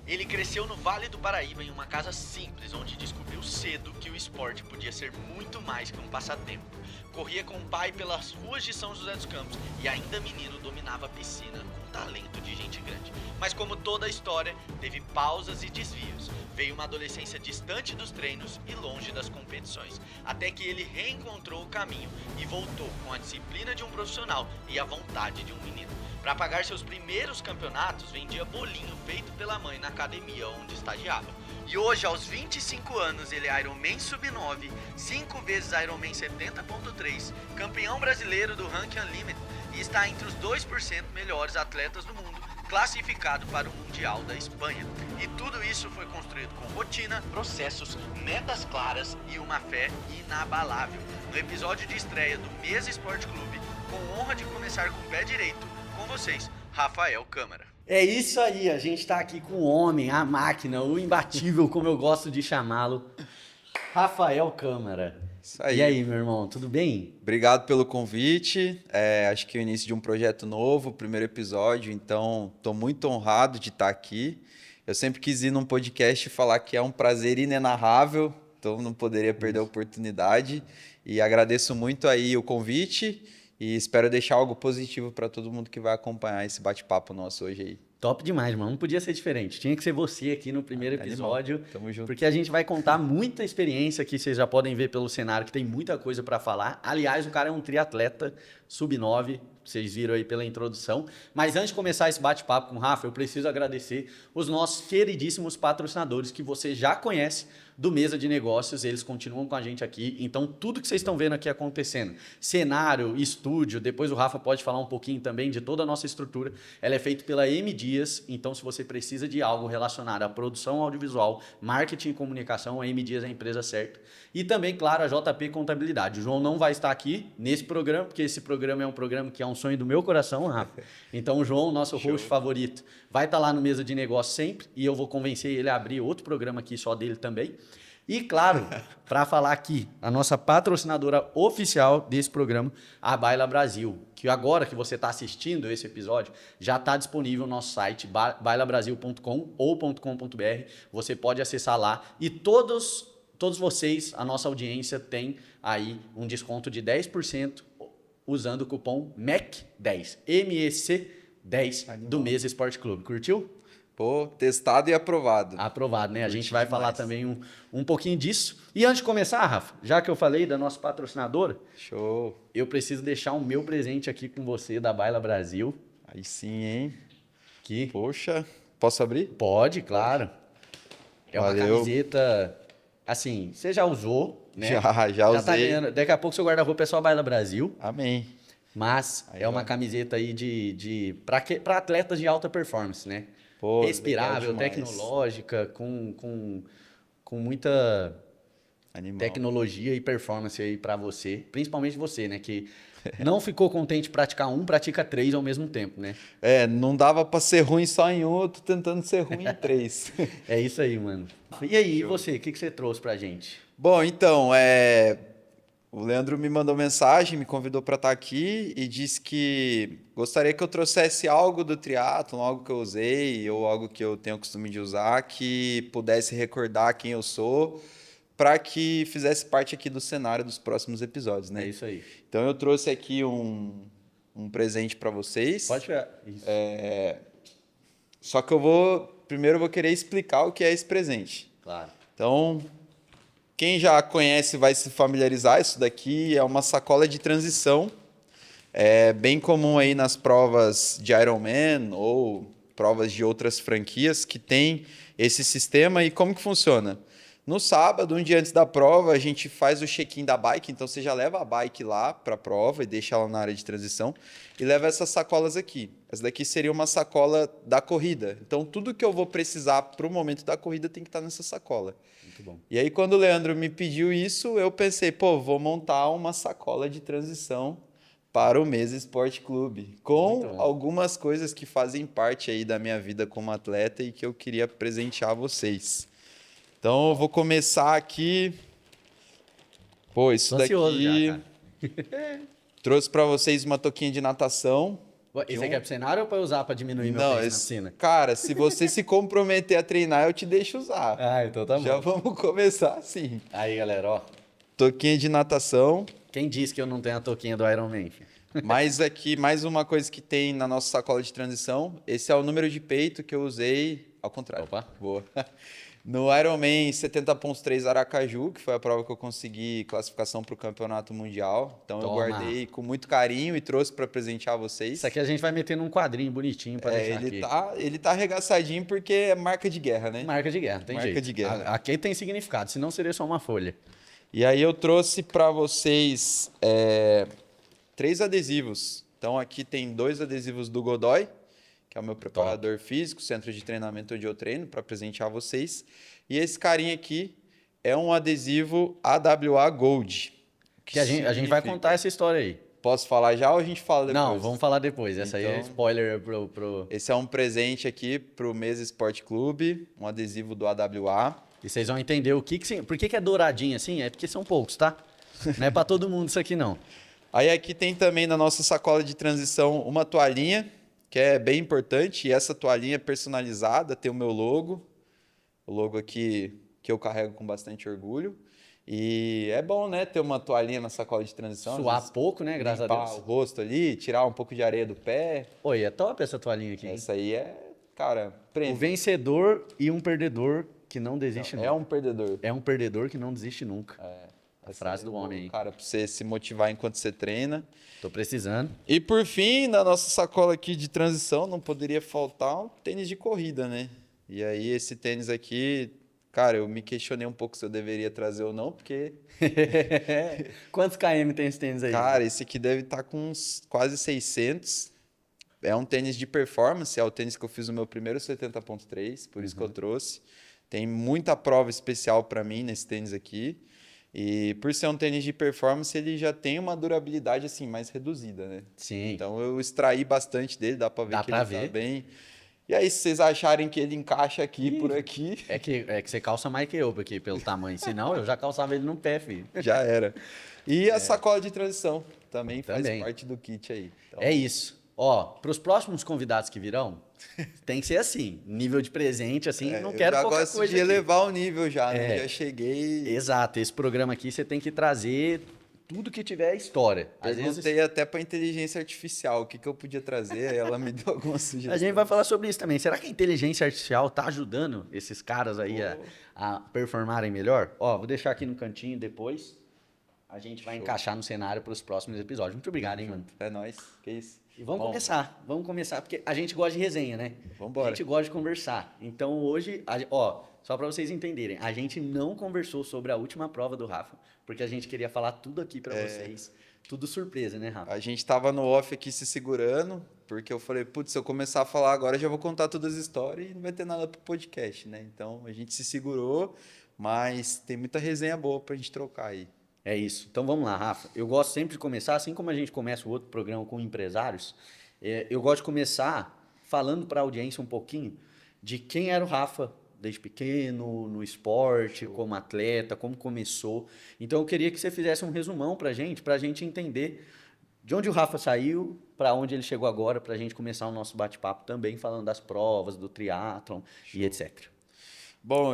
Ele cresceu no Vale do Paraíba em uma casa simples, onde descobriu cedo que o esporte podia ser muito mais que um passatempo. Corria com o pai pelas ruas de São José dos Campos e ainda menino dominava a piscina com talento de gente grande. Mas como toda a história, teve pausas e desvios. Veio uma adolescência distante dos treinos e longe das competições, até que ele reencontrou o caminho e voltou com a disciplina de um profissional e a vontade de um menino. Para pagar seus primeiros campeonatos, vendia bolinho feito pela mãe na academia onde estagiava. E hoje, aos 25 anos, ele é Ironman Sub-9, 5 vezes Ironman 70.3, campeão brasileiro do Ranking Unlimited e está entre os 2% melhores atletas do mundo, classificado para o Mundial da Espanha. E tudo isso foi construído com rotina, processos, metas claras e uma fé inabalável. No episódio de estreia do Mesa Esporte Clube, com honra de começar com o pé direito, com vocês, Rafael Câmara. É isso aí, a gente tá aqui com o homem, a máquina, o imbatível, como eu gosto de chamá-lo, Rafael Câmara. Isso aí. E aí, meu irmão, tudo bem? Obrigado pelo convite. Acho que é o início de um projeto novo, primeiro episódio, então estou muito honrado de estar aqui. Eu sempre quis ir num podcast e falar que é um prazer inenarrável, então não poderia perder a oportunidade. E agradeço muito aí o convite e espero deixar algo positivo para todo mundo que vai acompanhar esse bate-papo nosso hoje aí. Top demais, mano. Não podia ser diferente. Tinha que ser você aqui no primeiro episódio. Animal. Tamo junto. Porque a gente vai contar muita experiência aqui. Vocês já podem ver pelo cenário que tem muita coisa para falar. Aliás, o cara é um triatleta sub-9. Vocês viram aí pela introdução. Mas antes de começar esse bate-papo com o Rafa, eu preciso agradecer os nossos queridíssimos patrocinadores que você já conhece do Mesa de Negócios. Eles continuam com a gente aqui. Então, tudo que vocês estão vendo aqui acontecendo, cenário, estúdio, depois o Rafa pode falar um pouquinho também de toda a nossa estrutura. Ela é feita pela M Dias. Então, se você precisa de algo relacionado à produção audiovisual, marketing e comunicação, a M Dias é a empresa certa. E também, claro, a JP Contabilidade. O João não vai estar aqui nesse programa, porque esse programa é um programa que é um sonho do meu coração, Rafa. Então, o João, nosso host favorito, vai estar lá no Mesa de Negócio sempre e eu vou convencer ele a abrir outro programa aqui só dele também. E, claro, para falar aqui, a nossa patrocinadora oficial desse programa, a Baila Brasil, que agora que você está assistindo esse episódio, já está disponível no nosso site, bailabrasil.com ou .com.br. Você pode acessar lá e todos vocês, a nossa audiência, tem aí um desconto de 10% usando o cupom MEC10, MEC10 do Mesa Esporte Clube. Curtiu? Pô, testado e aprovado. Aprovado, né? A gente vai falar também um pouquinho disso. E antes de começar, Rafa, já que eu falei da nossa patrocinadora, show. Eu preciso deixar o meu presente aqui com você da Baila Brasil. Aí sim, hein? Que... Poxa, posso abrir? Pode, claro. É uma camiseta, assim, você já usou, né? Já usei. Tá ganhando. Daqui a pouco seu guarda-roupa é só Baila Brasil. Amém. Mas aí uma camiseta aí para atletas de alta performance, né? Pô, respirável, tecnológica, com muita tecnologia e performance aí para você, principalmente você, né? Que não ficou contente de praticar pratica 3 ao mesmo tempo, né? Não dava para ser ruim só em um, eu tô tentando ser ruim em 3. É isso aí, mano. E aí, você, o que você trouxe pra gente? Bom, então, o Leandro me mandou mensagem, me convidou para estar aqui e disse que gostaria que eu trouxesse algo do triatlon, algo que eu usei ou algo que eu tenho o costume de usar, que pudesse recordar quem eu sou, para que fizesse parte aqui do cenário dos próximos episódios, né? É isso aí. Então eu trouxe aqui um presente para vocês. Pode pegar. Isso. Só que primeiro eu vou querer explicar o que é esse presente. Claro. Então, quem já conhece vai se familiarizar. Isso daqui é uma sacola de transição. É bem comum aí nas provas de Ironman ou provas de outras franquias que tem esse sistema. E como que funciona? No sábado, um dia antes da prova, a gente faz o check-in da bike. Então, você já leva a bike lá para a prova e deixa ela na área de transição. E leva essas sacolas aqui. Essa daqui seria uma sacola da corrida. Então, tudo que eu vou precisar para o momento da corrida tem que estar nessa sacola. Muito bom. E aí, quando o Leandro me pediu isso, eu pensei, vou montar uma sacola de transição para o Mesa Esporte Clube, com algumas coisas que fazem parte aí da minha vida como atleta e que eu queria presentear vocês. Então, eu vou começar aqui. Isso daqui... Já, cara. Trouxe para vocês uma touquinha de natação. Esse aqui é pro cenário ou pra usar pra diminuir meu Não, peso na piscina? cara, se você se comprometer a treinar, eu te deixo usar. Ah, então tá bom. Já vamos começar assim. Aí, galera, ó. Toquinha de natação. Quem disse que eu não tenho a touquinha do Iron Man? Filho? Mas aqui, mais uma coisa que tem na nossa sacola de transição. Esse é o número de peito que eu usei ao contrário. Opa. Boa. No Ironman 70.3 Aracaju, que foi a prova que eu consegui classificação para o campeonato mundial. Então Toma. eu guardei com muito carinho e trouxe para presentear vocês. Isso aqui a gente vai meter num quadrinho bonitinho pra deixar aqui. Ele tá arregaçadinho porque é marca de guerra, né? Marca de guerra, tem Marca jeito. de guerra. Aqui tem significado, senão seria só uma folha. E aí eu trouxe para vocês 3 adesivos. Então aqui tem 2 adesivos do Godoy, que é o meu preparador físico, centro de treinamento onde eu treino, para presentear vocês. E esse carinha aqui é um adesivo AWA Gold. Que a gente vai contar essa história aí. Posso falar já ou a gente fala depois? Não, vamos falar depois. Essa aí é Então, spoiler pro... Esse é um presente aqui pro Mesa Esporte Clube, um adesivo do AWA. E vocês vão entender por que é douradinho assim. É porque são poucos, tá? Não é pra todo mundo isso aqui, não. Aí aqui tem também na nossa sacola de transição uma toalhinha, que é bem importante. E essa toalhinha é personalizada, tem o meu logo. O logo aqui que eu carrego com bastante orgulho. E é bom, né, ter uma toalhinha na sacola de transição. Suar pouco, né? Graças a limpar Deus. o rosto ali, tirar um pouco de areia do pé. Oi, é top essa toalhinha aqui. Hein? Essa aí é, cara, O prêmio. vencedor e um perdedor que não desiste nunca. É um perdedor. É um perdedor que não desiste nunca. A Essa frase aí do é homem aí. Cara, pra você se motivar enquanto você treina. Tô precisando. E por fim, na nossa sacola aqui de transição, não poderia faltar um tênis de corrida, né? E aí esse tênis aqui, cara, eu me questionei um pouco se eu deveria trazer ou não, porque, Quantos km tem esse tênis aí? cara, esse aqui deve estar com uns quase 600. É um tênis de performance, é o tênis que eu fiz no meu primeiro 70.3, por isso que eu trouxe. Tem muita prova especial para mim nesse tênis aqui. E por ser um tênis de performance, ele já tem uma durabilidade assim mais reduzida, né? Sim. Então eu extraí bastante dele, dá para ver Dá que pra ele ver. tá bem. E aí, se vocês acharem que ele encaixa aqui por aqui, É que você calça mais que eu, porque pelo tamanho. Senão, eu já calçava ele no pé, filho. já era. E a sacola de transição também faz Também. parte do kit aí. Então, É isso. Ó, pros próximos convidados que virão, tem que ser assim. Nível de presente, assim, não quero eu já qualquer gosto coisa de aqui. elevar o nível já, né? É. Já cheguei. Exato. Esse programa aqui, você tem que trazer tudo que tiver história. Às vezes, Perguntei até para inteligência artificial o que eu podia trazer, aí ela me deu algumas sugestões. a gente vai falar sobre isso também. Será que a inteligência artificial tá ajudando esses caras aí a performarem melhor? Ó, vou deixar aqui no cantinho depois. A gente vai encaixar no cenário para os próximos episódios. Muito obrigado, hein, mano. É nóis, que isso. E vamos Bom, começar, porque a gente gosta de resenha, né? Vambora. A gente gosta de conversar. Então hoje, ó, só para vocês entenderem, a gente não conversou sobre a última prova do Rafa, porque a gente queria falar tudo aqui para vocês. Tudo surpresa, né, Rafa? A gente tava no off aqui se segurando, porque eu falei, putz, se eu começar a falar agora, eu já vou contar todas as histórias e não vai ter nada pro podcast, né? Então a gente se segurou, mas tem muita resenha boa pra gente trocar aí. É isso. Então vamos lá, Rafa. Eu gosto sempre de começar, assim como a gente começa o outro programa com empresários, eu gosto de começar falando para a audiência um pouquinho de quem era o Rafa desde pequeno, no esporte, como atleta, como começou. Então eu queria que você fizesse um resumão para a gente entender de onde o Rafa saiu, para onde ele chegou agora, para a gente começar o nosso bate-papo também falando das provas, do triatlon e etc. Bom,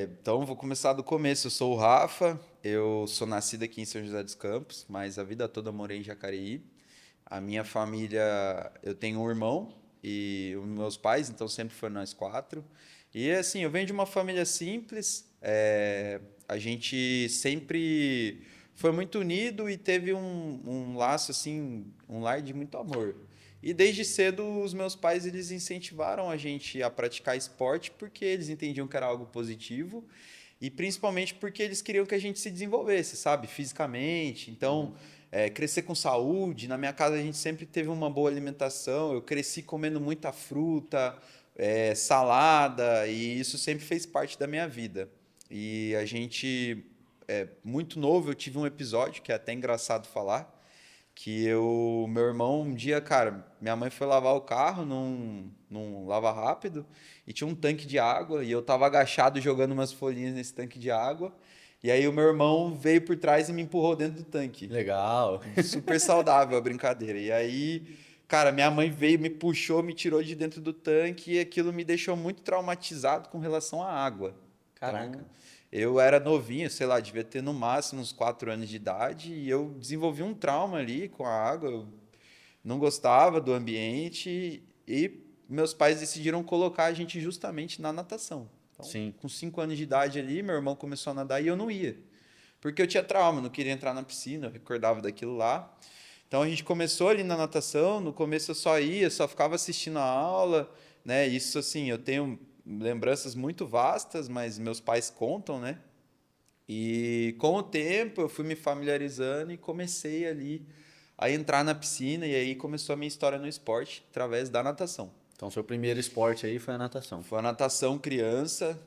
então vou começar do começo. Eu sou o Rafa, eu sou nascido aqui em São José dos Campos, mas a vida toda morei em Jacareí. A minha família, eu tenho um irmão e os meus pais, então sempre foram nós 4. E assim, eu venho de uma família simples, a gente sempre foi muito unido e teve um laço, assim, um lar de muito amor. E desde cedo os meus pais eles incentivaram a gente a praticar esporte porque eles entendiam que era algo positivo e principalmente porque eles queriam que a gente se desenvolvesse, sabe, fisicamente. Então, crescer com saúde. Na minha casa a gente sempre teve uma boa alimentação. Eu cresci comendo muita fruta, salada e isso sempre fez parte da minha vida. E a gente, muito novo, eu tive um episódio que é até engraçado falar. Meu irmão, um dia, cara, minha mãe foi lavar o carro num lava rápido e tinha um tanque de água e eu tava agachado jogando umas folhinhas nesse tanque de água e aí o meu irmão veio por trás e me empurrou dentro do tanque. Legal. Super saudável a brincadeira. E aí, Cara, minha mãe veio, me puxou, me tirou de dentro do tanque e aquilo me deixou muito traumatizado com relação à água. Caraca. Então, eu era novinho, sei lá, devia ter no máximo uns 4 anos de idade e eu desenvolvi um trauma ali com a água. Eu não gostava do ambiente e meus pais decidiram colocar a gente justamente na natação. Então, Sim. com 5 anos de idade ali, meu irmão começou a nadar e eu não ia. Porque eu tinha trauma, não queria entrar na piscina, eu recordava daquilo lá. Então a gente começou ali na natação, no começo eu só ia, só ficava assistindo a aula, né? Isso assim, eu tenho lembranças muito vastas, mas meus pais contam, né? E com o tempo eu fui me familiarizando e comecei ali a entrar na piscina e aí começou a minha história no esporte através da natação. Então, seu primeiro esporte aí foi a natação. Foi a natação criança.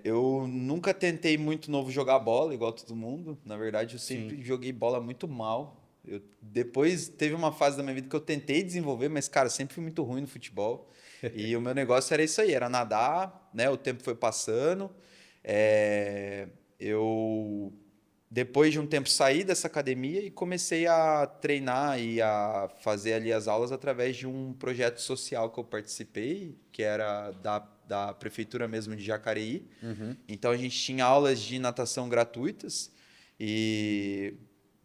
Eu nunca tentei muito novo jogar bola, igual todo mundo. Na verdade, eu sempre joguei bola muito mal. Depois teve uma fase da minha vida que eu tentei desenvolver, mas, cara, sempre fui muito ruim no futebol. E o meu negócio era isso aí, era nadar, né? O tempo foi passando. Eu, depois de um tempo, saí dessa academia e comecei a treinar e a fazer ali as aulas através de um projeto social que eu participei, que era da prefeitura mesmo de Jacareí. Então, a gente tinha aulas de natação gratuitas e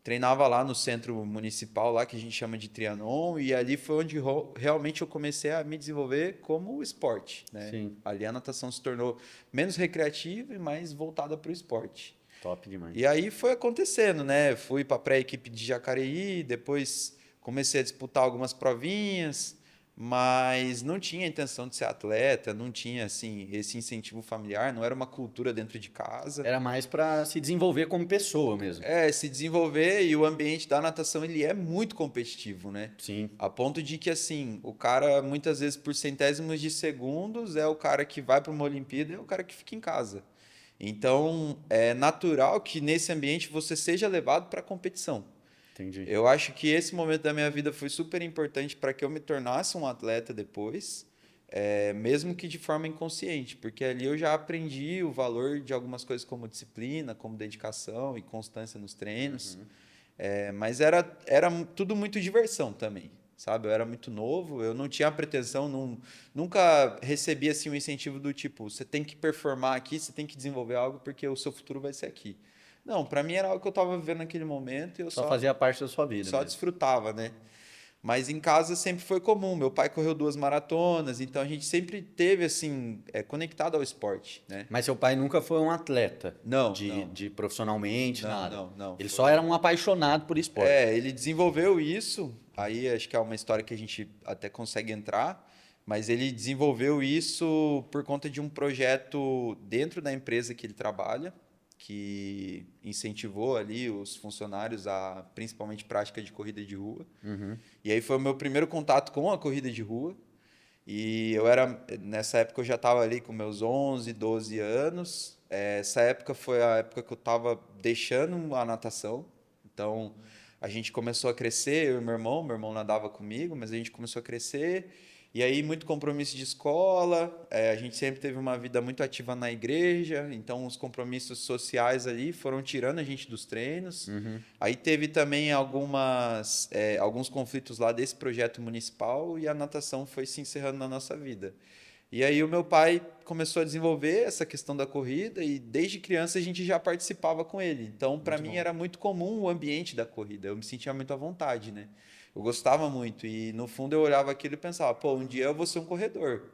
treinava lá no centro municipal, lá que a gente chama de Trianon, e ali foi onde realmente eu comecei a me desenvolver como esporte, né? Sim. Ali a natação se tornou menos recreativa e mais voltada para o esporte. Top demais. E aí foi acontecendo, né? Fui para a pré-equipe de Jacareí, depois comecei a disputar algumas provinhas, mas não tinha intenção de ser atleta, não tinha assim esse incentivo familiar, não era uma cultura dentro de casa. Era mais para se desenvolver como pessoa mesmo. Se desenvolver e o ambiente da natação ele é muito competitivo, né? Sim. A ponto de que assim, o cara muitas vezes por centésimos de segundos é o cara que vai para uma Olimpíada e é o cara que fica em casa. Então, é natural que nesse ambiente você seja levado para a competição. Entendi. Eu acho que esse momento da minha vida foi super importante para que eu me tornasse um atleta depois, mesmo que de forma inconsciente, porque ali eu já aprendi o valor de algumas coisas como disciplina, como dedicação e constância nos treinos. Mas era tudo muito diversão também, sabe? Eu era muito novo, eu não tinha pretensão, nunca recebi assim, um incentivo do tipo, você tem que performar aqui, você tem que desenvolver algo porque o seu futuro vai ser aqui. Não, para mim era algo que eu estava vivendo naquele momento e eu Só fazia parte da sua vida. só mesmo. desfrutava, né? Mas em casa sempre foi comum. Meu pai correu 2 maratonas, então a gente sempre teve assim conectado ao esporte, né? Mas seu pai nunca foi um atleta? Não, de, não. de profissionalmente, nada? Não. Ele Foi- só era um apaixonado por esporte. Ele desenvolveu isso. Aí acho que é uma história que a gente até consegue entrar. Mas ele desenvolveu isso por conta de um projeto dentro da empresa que ele trabalha, que incentivou ali os funcionários a principalmente prática de corrida de rua. E aí foi o meu primeiro contato com a corrida de rua. E nessa época eu já estava ali com meus 11, 12 anos. Essa época foi a época que eu estava deixando a natação. Então a gente começou a crescer, eu e meu irmão nadava comigo, mas a gente começou a crescer. E aí, muito compromisso de escola, a gente sempre teve uma vida muito ativa na igreja, então os compromissos sociais ali foram tirando a gente dos treinos. Aí teve também alguns conflitos lá desse projeto municipal e a natação foi se encerrando na nossa vida. E aí o meu pai começou a desenvolver essa questão da corrida e desde criança a gente já participava com ele. Então, para mim era muito comum o ambiente da corrida, eu me sentia muito à vontade, né? Eu gostava muito e no fundo eu olhava aquilo e pensava, pô, um dia eu vou ser um corredor.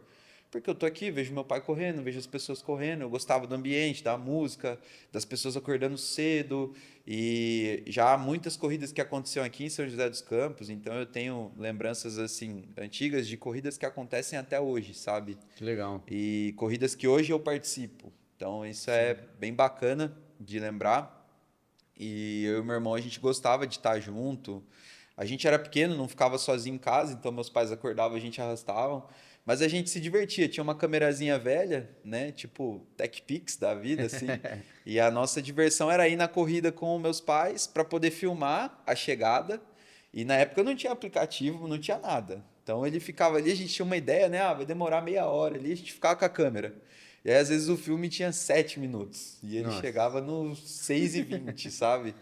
Porque eu tô aqui, vejo meu pai correndo, vejo as pessoas correndo, eu gostava do ambiente, da música, das pessoas acordando cedo e já há muitas corridas que aconteciam aqui em São José dos Campos, então eu tenho lembranças assim antigas de corridas que acontecem até hoje, sabe? Que legal. E corridas que hoje eu participo. Então isso é bem bacana de lembrar. E eu e meu irmão a gente gostava de estar junto. A gente era pequeno, não ficava sozinho em casa, então meus pais acordavam, a gente arrastavam. Mas a gente se divertia, tinha uma câmerazinha velha, né? Tipo TechPix da vida, assim. E a nossa diversão era ir na corrida com meus pais para poder filmar a chegada. E na época não tinha aplicativo, não tinha nada. Então ele ficava ali, a gente tinha uma ideia, né? Vai demorar meia hora ali, a gente ficava com a câmera. E aí, às vezes, o filme tinha 7 minutos. E ele chegava nos 6:20, sabe?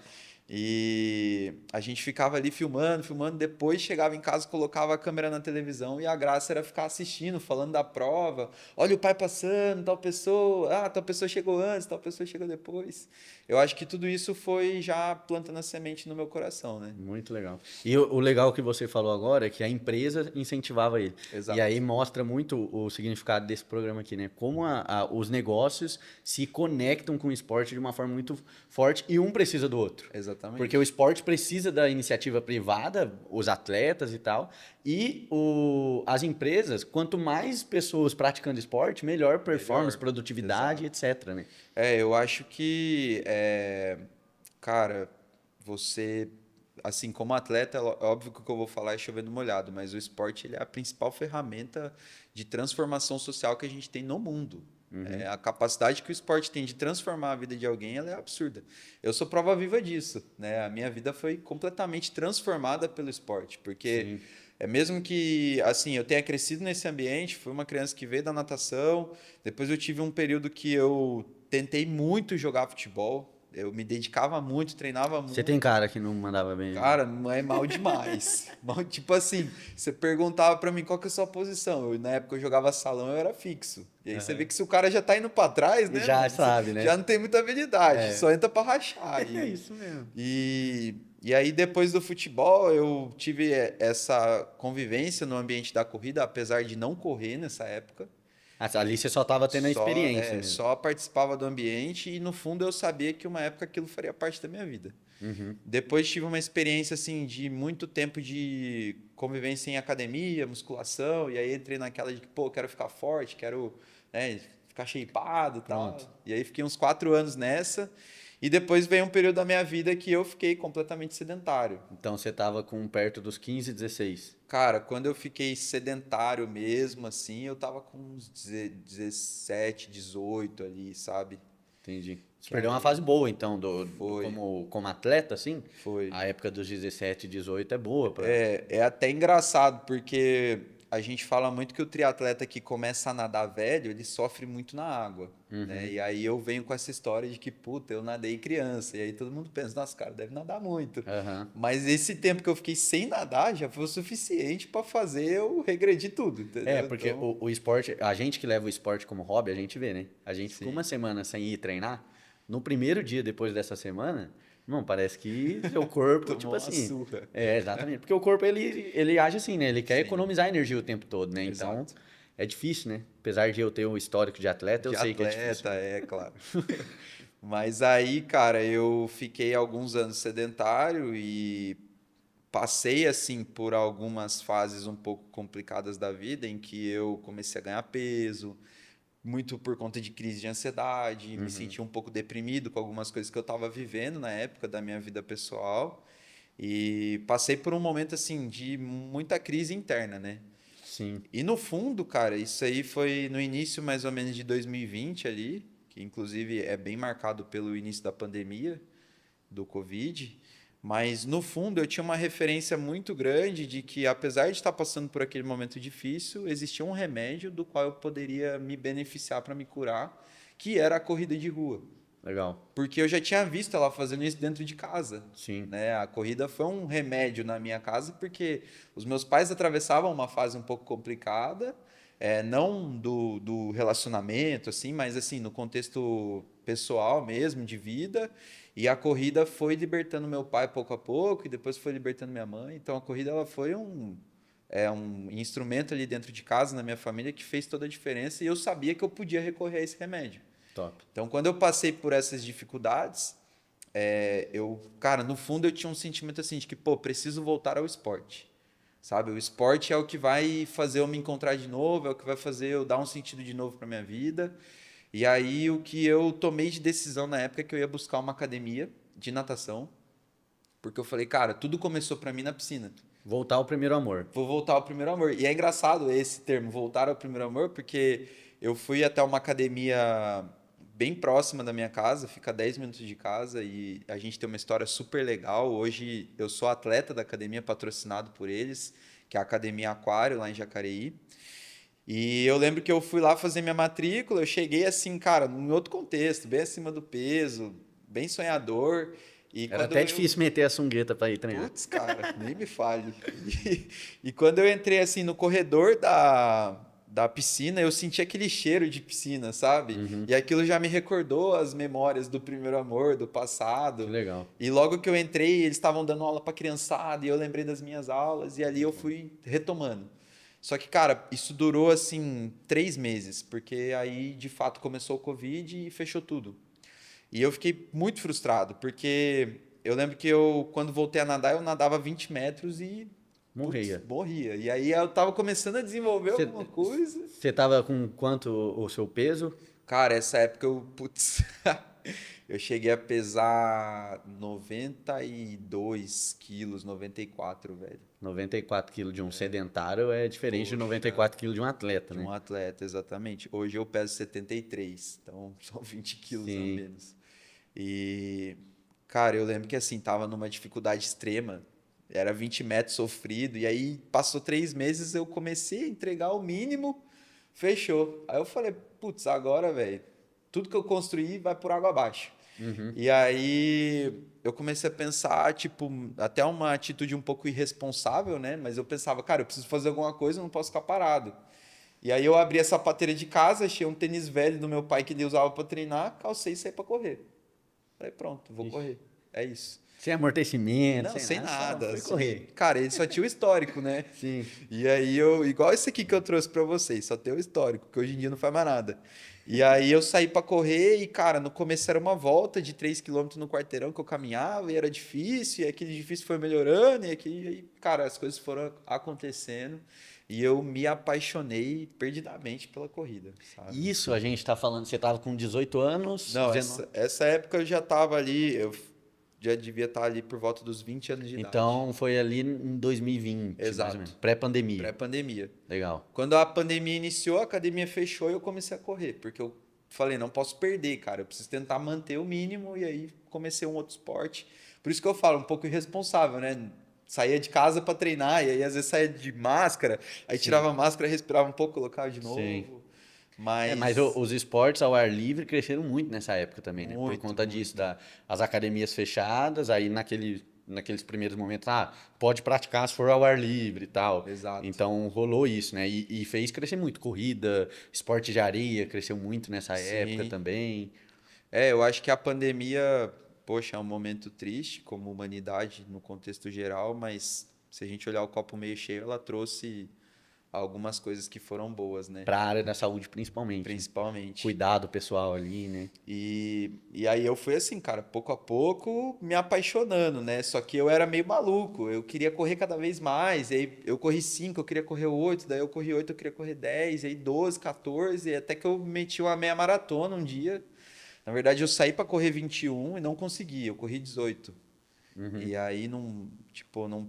E a gente ficava ali filmando, depois chegava em casa, colocava a câmera na televisão e a graça era ficar assistindo, falando da prova. Olha o pai passando, tal pessoa chegou antes, tal pessoa chegou depois. Eu acho que tudo isso foi já plantando a semente no meu coração, né? Muito legal. E o legal que você falou agora é que a empresa incentivava ele. Exato. E aí mostra muito o significado desse programa aqui, né? Como os negócios se conectam com o esporte de uma forma muito forte e um precisa do outro. Exatamente. Porque o esporte precisa da iniciativa privada, os atletas e tal, e as empresas, quanto mais pessoas praticando esporte, melhor performance, produtividade, etc. Né? Eu acho que, cara, você, assim, como atleta, é óbvio que o que eu vou falar é chovendo molhado, mas o esporte ele é a principal ferramenta de transformação social que a gente tem no mundo. A capacidade que o esporte tem de transformar a vida de alguém, ela é absurda. Eu sou prova viva disso, né? A minha vida foi completamente transformada pelo esporte, porque mesmo que assim eu tenha crescido nesse ambiente, fui uma criança que veio da natação, depois eu tive um período que eu tentei muito jogar futebol, eu me dedicava muito, treinava muito. Você tem cara que não mandava bem. Cara, não é mal demais. Tipo assim, você perguntava pra mim qual que é a sua posição. Na época eu jogava salão, eu era fixo. E aí você vê que se o cara já tá indo pra trás, né? Já sabe, né? Já não tem muita habilidade, só entra pra rachar. É isso mesmo. E aí depois do futebol eu tive essa convivência no ambiente da corrida, apesar de não correr nessa época. Ali você só estava tendo a experiência mesmo. Só participava do ambiente e no fundo eu sabia que uma época aquilo faria parte da minha vida. Depois tive uma experiência assim de muito tempo de convivência em academia, musculação, e aí entrei naquela de que, pô, quero ficar forte, quero, né, ficar shapeado e tal. E aí fiquei uns 4 anos nessa. E depois veio um período da minha vida que eu fiquei completamente sedentário. Então você estava com perto dos 15, 16. Cara, quando eu fiquei sedentário mesmo, assim, eu tava com uns 17, 18 ali, sabe? Entendi. Você perdeu uma fase boa, então, Foi. como atleta, assim? Foi. A época dos 17, 18 é boa. É até engraçado, porque a gente fala muito que o triatleta que começa a nadar velho, ele sofre muito na água, né? E aí eu venho com essa história de que, puta, eu nadei criança. E aí todo mundo pensa, nossa, cara, deve nadar muito. Mas esse tempo que eu fiquei sem nadar já foi o suficiente para fazer eu regredir tudo, entendeu? Porque então... o esporte, a gente que leva o esporte como hobby, a gente vê, né? A gente fica uma semana sem ir treinar. No primeiro dia depois dessa semana, não, parece que seu corpo, tipo assim... surra. Exatamente. Porque o corpo, ele age assim, né? Ele quer economizar energia o tempo todo, né? Então, Exato. é difícil, né? Apesar de eu ter um histórico de atleta, eu sei que é difícil. Claro. Mas aí, cara, eu fiquei alguns anos sedentário e passei, assim, por algumas fases um pouco complicadas da vida em que eu comecei a ganhar peso, muito por conta de crise de ansiedade, me senti um pouco deprimido com algumas coisas que eu estava vivendo na época da minha vida pessoal e passei por um momento assim de muita crise interna, né? Sim. E no fundo, cara, isso aí foi no início mais ou menos de 2020 ali, que inclusive é bem marcado pelo início da pandemia do Covid. Mas, no fundo, eu tinha uma referência muito grande de que, apesar de estar passando por aquele momento difícil, existia um remédio do qual eu poderia me beneficiar para me curar, que era a corrida de rua. Legal. Porque eu já tinha visto ela fazendo isso dentro de casa. Sim. Né? A corrida foi um remédio na minha casa, porque os meus pais atravessavam uma fase um pouco complicada, não do relacionamento, assim, mas assim, no contexto pessoal mesmo, de vida. E a corrida foi libertando meu pai pouco a pouco, e depois foi libertando minha mãe. Então a corrida ela foi um instrumento ali dentro de casa, na minha família, que fez toda a diferença. E eu sabia que eu podia recorrer a esse remédio. Top. Então, quando eu passei por essas dificuldades, cara, no fundo eu tinha um sentimento assim de que, pô, preciso voltar ao esporte. Sabe? O esporte é o que vai fazer eu me encontrar de novo, é o que vai fazer eu dar um sentido de novo para minha vida. E aí o que eu tomei de decisão na época é que eu ia buscar uma academia de natação, porque eu falei, cara, tudo começou para mim na piscina. Voltar ao primeiro amor. Vou voltar ao primeiro amor. E é engraçado esse termo, voltar ao primeiro amor, porque eu fui até uma academia bem próxima da minha casa, fica a 10 minutos de casa, e a gente tem uma história super legal. Hoje eu sou atleta da academia, patrocinado por eles, que é a Academia Aquário, lá em Jacareí. E eu lembro que eu fui lá fazer minha matrícula, eu cheguei assim, cara, em outro contexto, bem acima do peso, bem sonhador. E Era quando até eu- difícil meter a sungueta pra ir treinar. Putz, cara, nem me fale. E quando eu entrei assim no corredor da piscina, eu senti aquele cheiro de piscina, sabe? Uhum. E aquilo já me recordou as memórias do primeiro amor, do Que passado. legal. E logo que eu entrei, eles estavam dando aula pra criançada e eu lembrei das minhas aulas e ali eu fui retomando. Só que, cara, isso durou assim 3 meses, porque aí de fato começou o Covid e fechou tudo. E eu fiquei muito frustrado, porque eu lembro que eu, quando voltei a nadar, eu nadava 20 metros e Morria. putz, morria. E aí eu tava começando a desenvolver Você alguma coisa. você tava com quanto o seu peso? Cara, essa época eu, putz, eu cheguei a pesar 92 quilos, 94, velho. 94 quilos de um sedentário é diferente de Poxa. 94 quilos de um atleta, De né? um atleta, exatamente. Hoje eu peso 73, então são 20 quilos a Sim. menos. E, cara, eu lembro que assim, tava numa dificuldade extrema. Era 20 metros sofrido. E aí, passou 3 meses, eu comecei a entregar o mínimo, fechou. Aí eu falei, putz, agora, velho, tudo que eu construí vai por água abaixo. Uhum. E aí eu comecei a pensar, tipo, até uma atitude um pouco irresponsável, né? Mas eu pensava, cara, eu preciso fazer alguma coisa, eu não posso ficar parado. E aí eu abri a sapateira de casa, achei um tênis velho do meu pai que ele usava para treinar, calcei e saí para correr. Falei, pronto, vou correr. É isso. Sem amortecimento, Não, sem só nada. foi assim. correr. Cara, ele só tinha o histórico, né? Sim. E aí igual esse aqui que eu trouxe para vocês, só tem o histórico, que hoje em dia não faz mais nada. E aí eu saí para correr e, cara, no começo era uma volta de 3 km no quarteirão que eu caminhava e era difícil, e aquele difícil foi melhorando, aí, cara, as coisas foram acontecendo e eu me apaixonei perdidamente pela corrida, sabe? Isso a gente tá falando, você tava com 18 anos, Não, 19. essa época eu já tava ali, eu já devia estar ali por volta dos 20 anos de idade. Então foi ali em 2020, mais Exato. ou menos. Pré-pandemia. Pré-pandemia. Legal. Quando a pandemia iniciou, a academia fechou e eu comecei a correr, porque eu falei, não posso perder, cara, eu preciso tentar manter o mínimo, e aí comecei um outro esporte. Por isso que eu falo, um pouco irresponsável, né? Saía de casa para treinar, e aí às vezes saía de máscara, aí tirava a máscara, respirava um pouco, colocava de novo. Sim. Mas, Mas os esportes ao ar livre cresceram muito nessa época também, né? Por Muito, conta disso, as academias fechadas, aí naqueles primeiros momentos, pode praticar se for ao ar livre e tal. Exato. Então rolou isso, né? E fez crescer muito. Corrida, esporte de areia cresceu muito nessa Sim. época também. eu acho que a pandemia, poxa, é um momento triste como humanidade no contexto geral, mas se a gente olhar o copo meio cheio, ela trouxe algumas coisas que foram boas, né? Pra área da saúde, principalmente. Principalmente. Cuidado pessoal ali, né? E aí eu fui assim, cara, pouco a pouco me apaixonando, né? Só que eu era meio maluco, eu queria correr cada vez mais, e aí eu corri 5, eu queria correr 8, daí eu corri 8, eu queria correr 10, e aí 12, 14, até que eu meti uma meia maratona um dia. Na verdade, eu saí para correr 21 e não consegui, eu corri 18. E aí, num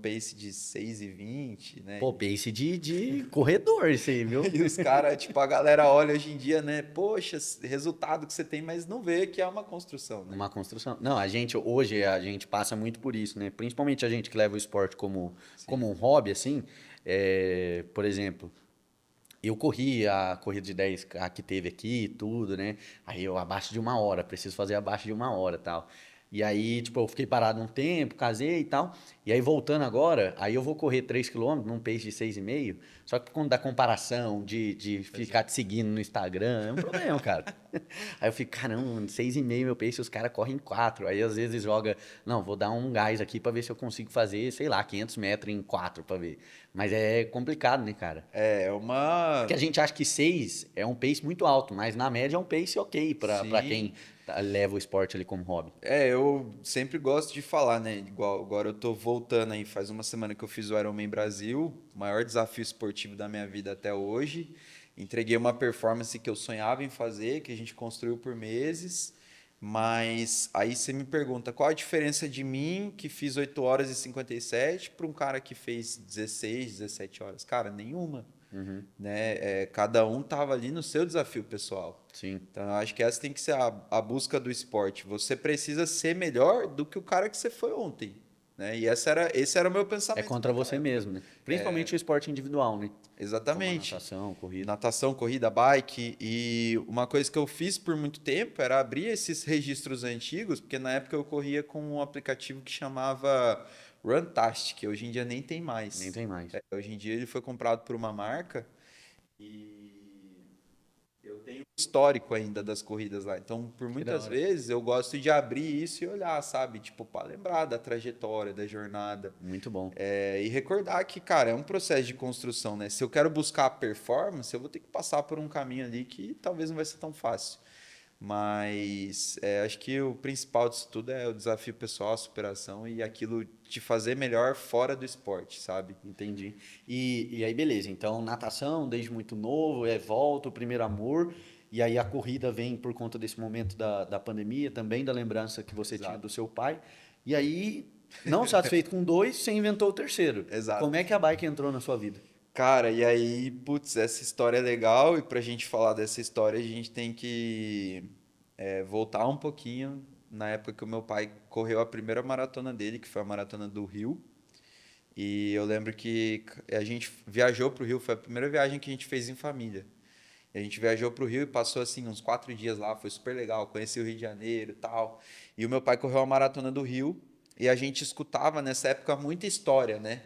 pace de 6:20, né? Pô, pace de corredor isso aí, viu? E os caras, tipo, a galera olha hoje em dia, né? Poxa, resultado que você tem, mas não vê que é uma construção, né? Uma construção. Não, hoje a gente passa muito por isso, né? Principalmente a gente que leva o esporte como um hobby, assim. Por exemplo, eu corri a corrida de 10K que teve aqui e tudo, né? Aí eu abaixo de 1 hora, preciso fazer abaixo de 1 hora e tal. E aí, tipo, eu fiquei parado um tempo, casei e tal. E aí, voltando agora, aí eu vou correr 3 km num pace de 6,5. Só que quando dá comparação de ficar te seguindo no Instagram, é um problema, cara. Aí eu fico, caramba, 6,5 meu pace, os caras correm 4. Aí, às vezes, joga, não, vou dar um gás aqui pra ver se eu consigo fazer, sei lá, 500 metros em 4 pra ver. Mas é complicado, né, cara? É uma. Porque a gente acha que 6 é um pace muito alto, mas na média é um pace ok pra Sim. quem leva o esporte ali como hobby. Eu sempre gosto de falar, né? Igual agora eu tô voltando aí, faz uma semana que eu fiz o Ironman Brasil, o maior desafio esportivo da minha vida até hoje. Entreguei uma performance que eu sonhava em fazer, que a gente construiu por meses. Mas aí você me pergunta, qual a diferença de mim, que fiz 8 horas e 57, para um cara que fez 16, 17 horas? Cara, nenhuma. Né? Cada um tava ali no seu desafio pessoal. Sim. Então, eu acho que essa tem que ser a busca do esporte. Você precisa ser melhor do que o cara que você foi ontem. né? E esse era o meu É pensamento. contra você mesmo, né? Principalmente o esporte individual, né? Como a Exatamente. natação, corrida. Natação, corrida, bike. E uma coisa que eu fiz por muito tempo era abrir esses registros antigos, porque na época eu corria com um aplicativo que chamava Runtastic, que hoje em dia nem tem mais. Nem tem mais. Hoje em dia ele foi comprado por uma marca e eu tenho histórico ainda das corridas lá. Então, por da muitas hora. vezes, eu gosto de abrir isso e olhar, sabe? Tipo, para lembrar da trajetória, da jornada. Muito bom. E recordar que, cara, é um processo de construção, né? Se eu quero buscar a performance, eu vou ter que passar por um caminho ali que talvez não vai ser tão fácil. Mas acho que o principal disso tudo é o desafio pessoal, a superação e aquilo te fazer melhor fora do esporte, sabe? Entendi. E aí, beleza. Então, natação, desde muito novo, volta, o primeiro amor. E aí a corrida vem por conta desse momento da pandemia, também da lembrança que você tinha Exato. do seu pai. E aí, não satisfeito com dois, você inventou o terceiro. Exato. Como é que a bike entrou na sua vida? Cara, e aí, putz, essa história é legal e pra gente falar dessa história, a gente tem que voltar um pouquinho na época que o meu pai correu a primeira maratona dele, que foi a maratona do Rio. E eu lembro que a gente viajou pro Rio, foi a primeira viagem que a gente fez em família. E a gente viajou pro Rio e passou assim uns 4 dias lá, foi super legal, conheci o Rio de Janeiro e tal. E o meu pai correu a maratona do Rio e a gente escutava nessa época muita história, né?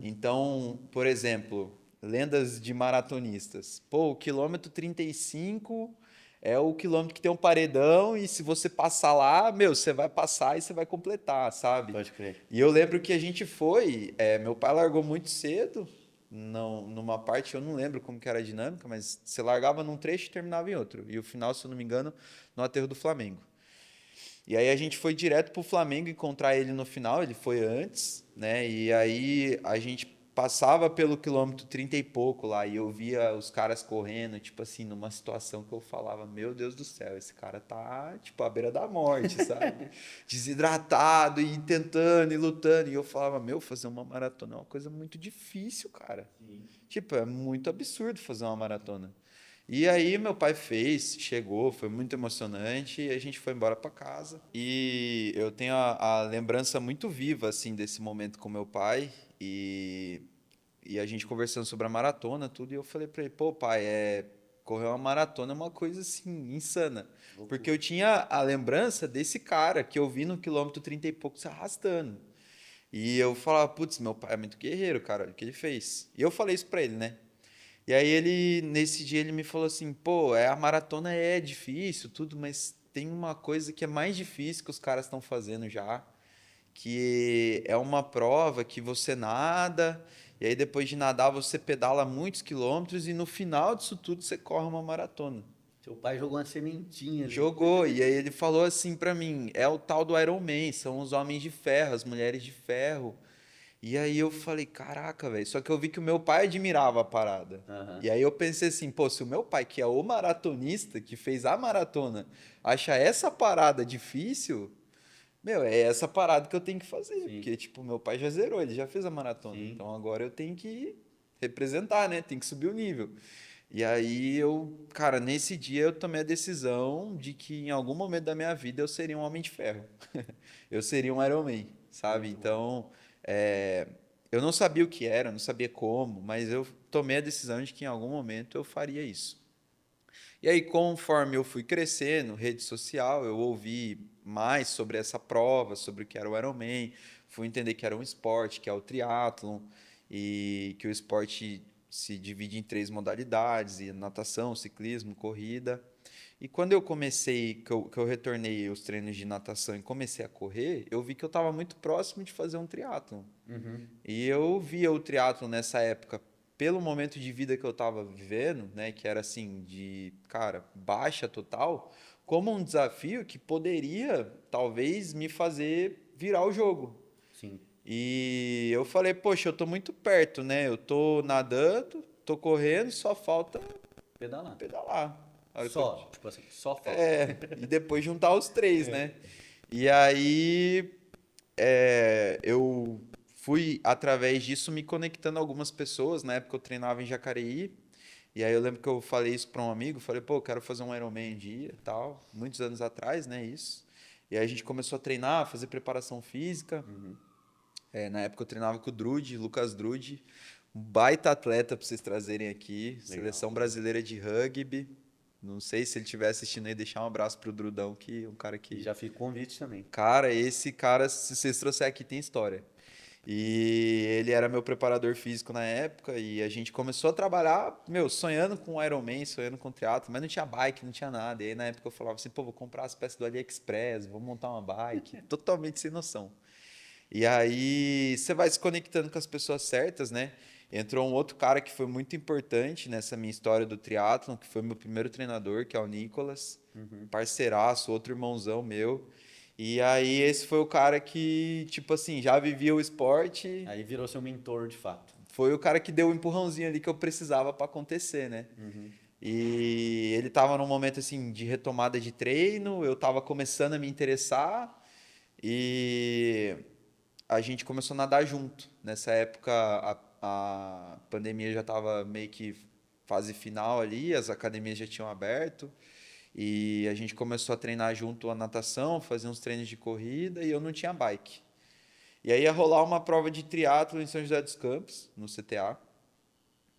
Então, por exemplo, lendas de maratonistas. Pô, o quilômetro 35 é o quilômetro que tem um paredão e se você passar lá, meu, você vai passar e você vai completar, sabe? Pode crer. E eu lembro que a gente foi, meu pai largou muito cedo, não, numa parte, eu não lembro como que era a dinâmica, mas você largava num trecho e terminava em outro. E o final, se eu não me engano, no aterro do Flamengo. E aí a gente foi direto pro Flamengo encontrar ele no final, ele foi antes, né? E aí a gente passava pelo quilômetro 30 e pouco lá e eu via os caras correndo, tipo assim, numa situação que eu falava, meu Deus do céu, esse cara tá, tipo, à beira da morte, sabe? Desidratado e tentando e lutando. E eu falava, meu, fazer uma maratona é uma coisa muito difícil, cara. Sim. Tipo, é muito absurdo fazer uma maratona. E aí meu pai fez, chegou, foi muito emocionante e a gente foi embora para casa. E eu tenho a lembrança muito viva assim desse momento com meu pai e a gente conversando sobre a maratona, tudo, e eu falei para ele, pô, pai, correr uma maratona é uma coisa assim insana, porque eu tinha a lembrança desse cara que eu vi no quilômetro 30 e pouco se arrastando. E eu falava, putz, meu pai é muito guerreiro, cara, olha o que ele fez. E eu falei isso para ele, né? E aí nesse dia ele me falou assim, pô, a maratona é difícil, tudo, mas tem uma coisa que é mais difícil que os caras estão fazendo já, que é uma prova que você nada, e aí depois de nadar você pedala muitos quilômetros e no final disso tudo você corre uma maratona. Seu pai jogou uma sementinha ali. Jogou, e aí ele falou assim pra mim, é o tal do Iron Man, são os homens de ferro, as mulheres de ferro. E aí eu falei, caraca, velho. Só que eu vi que o meu pai admirava a parada. Aham. E aí eu pensei assim, pô, se o meu pai, que é o maratonista, que fez a maratona, acha essa parada difícil, meu, é essa parada que eu tenho que fazer. Sim. Porque, tipo, meu pai já zerou, ele já fez a maratona. Sim. Então agora eu tenho que representar, né? Tem que subir o nível. E aí cara, nesse dia eu tomei a decisão de que em algum momento da minha vida eu seria um homem de ferro. Eu seria um Iron Man, sabe? Então, eu não sabia o que era, não sabia como, mas eu tomei a decisão de que em algum momento eu faria isso. E aí, conforme eu fui crescendo, rede social, eu ouvi mais sobre essa prova, sobre o que era o Ironman, fui entender que era um esporte, que é o triatlon, e que o esporte se divide em 3 modalidades, e natação, ciclismo, corrida. E quando eu comecei, que eu retornei os treinos de natação e comecei a correr, eu vi que eu estava muito próximo de fazer um triatlon. E eu via o triatlon nessa época, pelo momento de vida que eu estava vivendo, né, que era assim, de, cara, baixa total, como um desafio que poderia, talvez, me fazer virar o jogo. Sim. E eu falei, poxa, eu tô muito perto, né? Eu tô nadando, tô correndo, só falta Pedalar. pedalar. A hora que eu- Só, tipo assim, só falta. e depois juntar os 3, né? E aí eu fui, através disso, me conectando a algumas pessoas. Na época eu treinava em Jacareí. E aí eu lembro que eu falei isso para um amigo. Falei, pô, eu quero fazer um Ironman um dia tal. Muitos anos atrás, né? Isso. E aí a gente começou a treinar, fazer preparação física. Na época eu treinava com o Drude, Lucas Drude, um baita atleta para vocês trazerem aqui, Legal. seleção brasileira de rugby. Não sei se ele estiver assistindo aí, deixar um abraço pro Drudão, que é um cara que... E já fica o convite também. Cara, esse cara, se vocês trouxerem aqui, tem história. E ele era meu preparador físico na época e a gente começou a trabalhar, sonhando com Ironman, sonhando com triatlo, mas não tinha bike, não tinha nada. E aí na época eu falava assim, pô, vou comprar as peças do AliExpress, vou montar uma bike, totalmente sem noção. E aí você vai se conectando com as pessoas certas, né? Entrou um outro cara que foi muito importante nessa minha história do triatlon, que foi meu primeiro treinador, que é o Nicolas, parceiraço, outro irmãozão meu. E aí esse foi o cara que, tipo assim, já vivia o esporte. Aí virou seu mentor de fato. Foi o cara que deu o empurrãozinho ali que eu precisava para acontecer, né? E ele tava num momento assim de retomada de treino, eu tava começando a me interessar e a gente começou a nadar junto. Nessa época a pandemia já tava meio que fase final ali, as academias já tinham aberto. E a gente começou a treinar junto a natação, fazer uns treinos de corrida e eu não tinha bike. E aí ia rolar uma prova de triatlo em São José dos Campos, no CTA.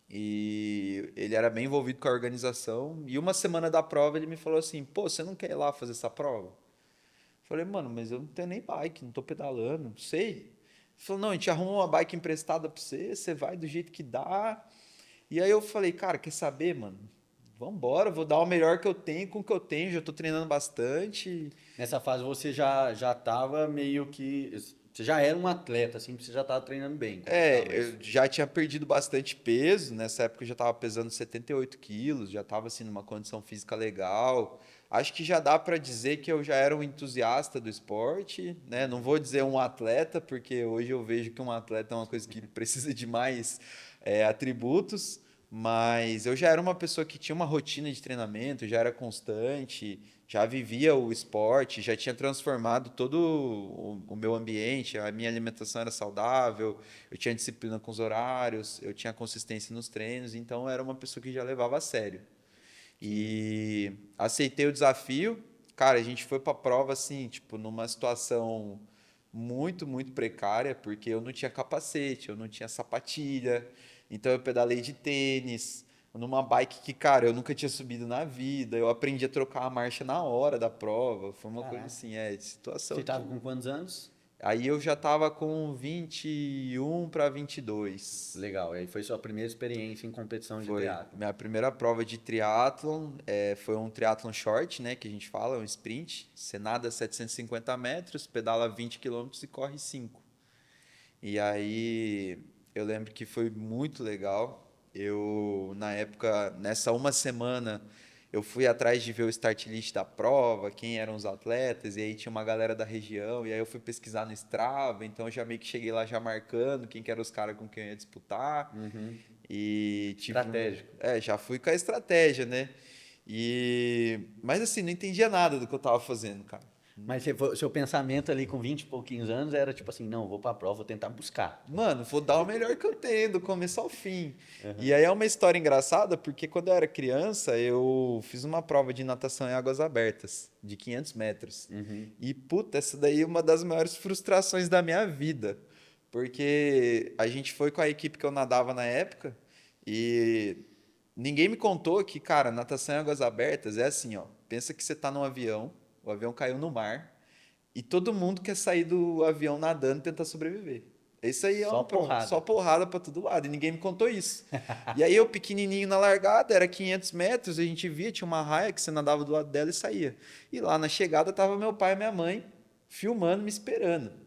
E ele era bem envolvido com a organização. E uma semana da prova ele me falou assim, pô, você não quer ir lá fazer essa prova? Eu falei, mano, mas eu não tenho nem bike, não tô pedalando, não sei. Ele falou, não, a gente arruma uma bike emprestada pra você, você vai do jeito que dá. E aí eu falei, cara, quer saber, mano? Vambora, vou dar o melhor que eu tenho com o que eu tenho, já estou treinando bastante. Nessa fase você já estava meio que... Você já era um atleta, assim, você já estava treinando bem. Eu já tinha perdido bastante peso, nessa época eu já estava pesando 78 quilos, já estava assim, numa condição física legal. Acho que já dá para dizer que eu já era um entusiasta do esporte, né? Não vou dizer um atleta, porque hoje eu vejo que um atleta é uma coisa que precisa de mais atributos. Mas eu já era uma pessoa que tinha uma rotina de treinamento, já era constante, já vivia o esporte, já tinha transformado todo o meu ambiente, a minha alimentação era saudável, eu tinha disciplina com os horários, eu tinha consistência nos treinos, então eu era uma pessoa que já levava a sério. E aceitei o desafio. Cara, a gente foi para a prova assim, tipo, numa situação muito, muito precária, porque eu não tinha capacete, eu não tinha sapatilha. Então eu pedalei de tênis, numa bike que, cara, eu nunca tinha subido na vida. Eu aprendi a trocar a marcha na hora da prova. Foi uma coisa assim, de situação. Você estava com quantos anos? Aí eu já estava com 21 para 22. Legal, e aí foi sua primeira experiência em competição de Foi triatlo. minha primeira prova de triatlon, foi um triatlon short, né, que a gente fala, um sprint. Você nada 750 metros, pedala 20 quilômetros e corre 5. E aí eu lembro que foi muito legal. Eu, na época, nessa uma semana, eu fui atrás de ver o start list da prova, quem eram os atletas, e aí tinha uma galera da região, e aí eu fui pesquisar no Strava, então eu já meio que cheguei lá já marcando quem que eram os caras com quem eu ia disputar. E, tipo, Estratégico. já fui com a estratégia, né? Mas assim, não entendia nada do que eu tava fazendo, cara. Mas seu pensamento ali com 20 e pouquinhos anos era tipo assim, não, vou pra prova, vou tentar buscar. Mano, vou dar o melhor que eu tenho, do começo ao fim. E aí é uma história engraçada, porque quando eu era criança, eu fiz uma prova de natação em águas abertas, de 500 metros. E, puta, essa daí é uma das maiores frustrações da minha vida. Porque a gente foi com a equipe que eu nadava na época e ninguém me contou que, cara, natação em águas abertas é assim, ó. Pensa que você tá num avião, o avião caiu no mar e todo mundo quer sair do avião nadando e tentar sobreviver. Isso aí é só porrada para todo lado. E ninguém me contou isso. E aí eu pequenininho na largada, era 500 metros, a gente via, tinha uma raia que você nadava do lado dela e saía. E lá na chegada tava meu pai e minha mãe filmando, me esperando.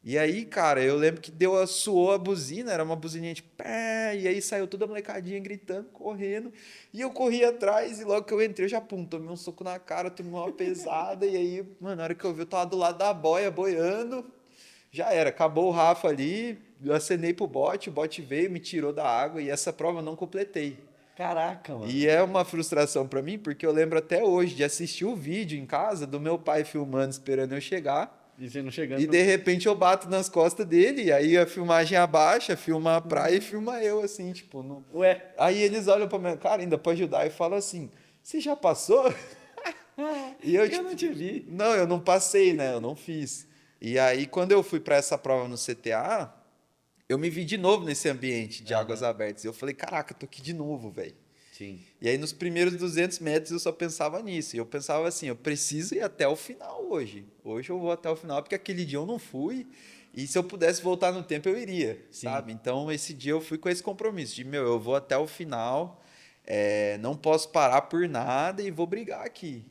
E aí, cara, eu lembro que soou a buzina, era uma buzininha de pé, e aí saiu toda a molecadinha gritando, correndo, e eu corri atrás, e logo que eu entrei, eu já, tomei um soco na cara, tomei uma pesada, e aí, mano, na hora que eu vi, eu tava do lado da boia, boiando, já era, acabou o Rafa ali, eu acenei pro bote, o bote veio, me tirou da água, e essa prova eu não completei. Caraca, mano. E é uma frustração pra mim, porque eu lembro até hoje de assistir o vídeo em casa, do meu pai filmando, esperando eu chegar, E você não chegando. e de repente eu bato nas costas dele, e aí a filmagem abaixa, filma a praia e filma eu, assim, tipo. Ué. Aí eles olham pra minha cara, ainda pra ajudar, e falam assim: você já passou? E eu não te vi. Não, eu não passei, né? Eu não fiz. E aí, quando eu fui para essa prova no CTA, eu me vi de novo nesse ambiente de águas abertas. E eu falei, caraca, eu tô aqui de novo, velho. Sim. E aí, nos primeiros 200 metros, eu só pensava nisso. E eu pensava assim, eu preciso ir até o final hoje. Hoje eu vou até o final, porque aquele dia eu não fui. E se eu pudesse voltar no tempo, eu iria, Sim. sabe? Então, esse dia eu fui com esse compromisso de, meu, eu vou até o final, não posso parar por nada e vou brigar aqui.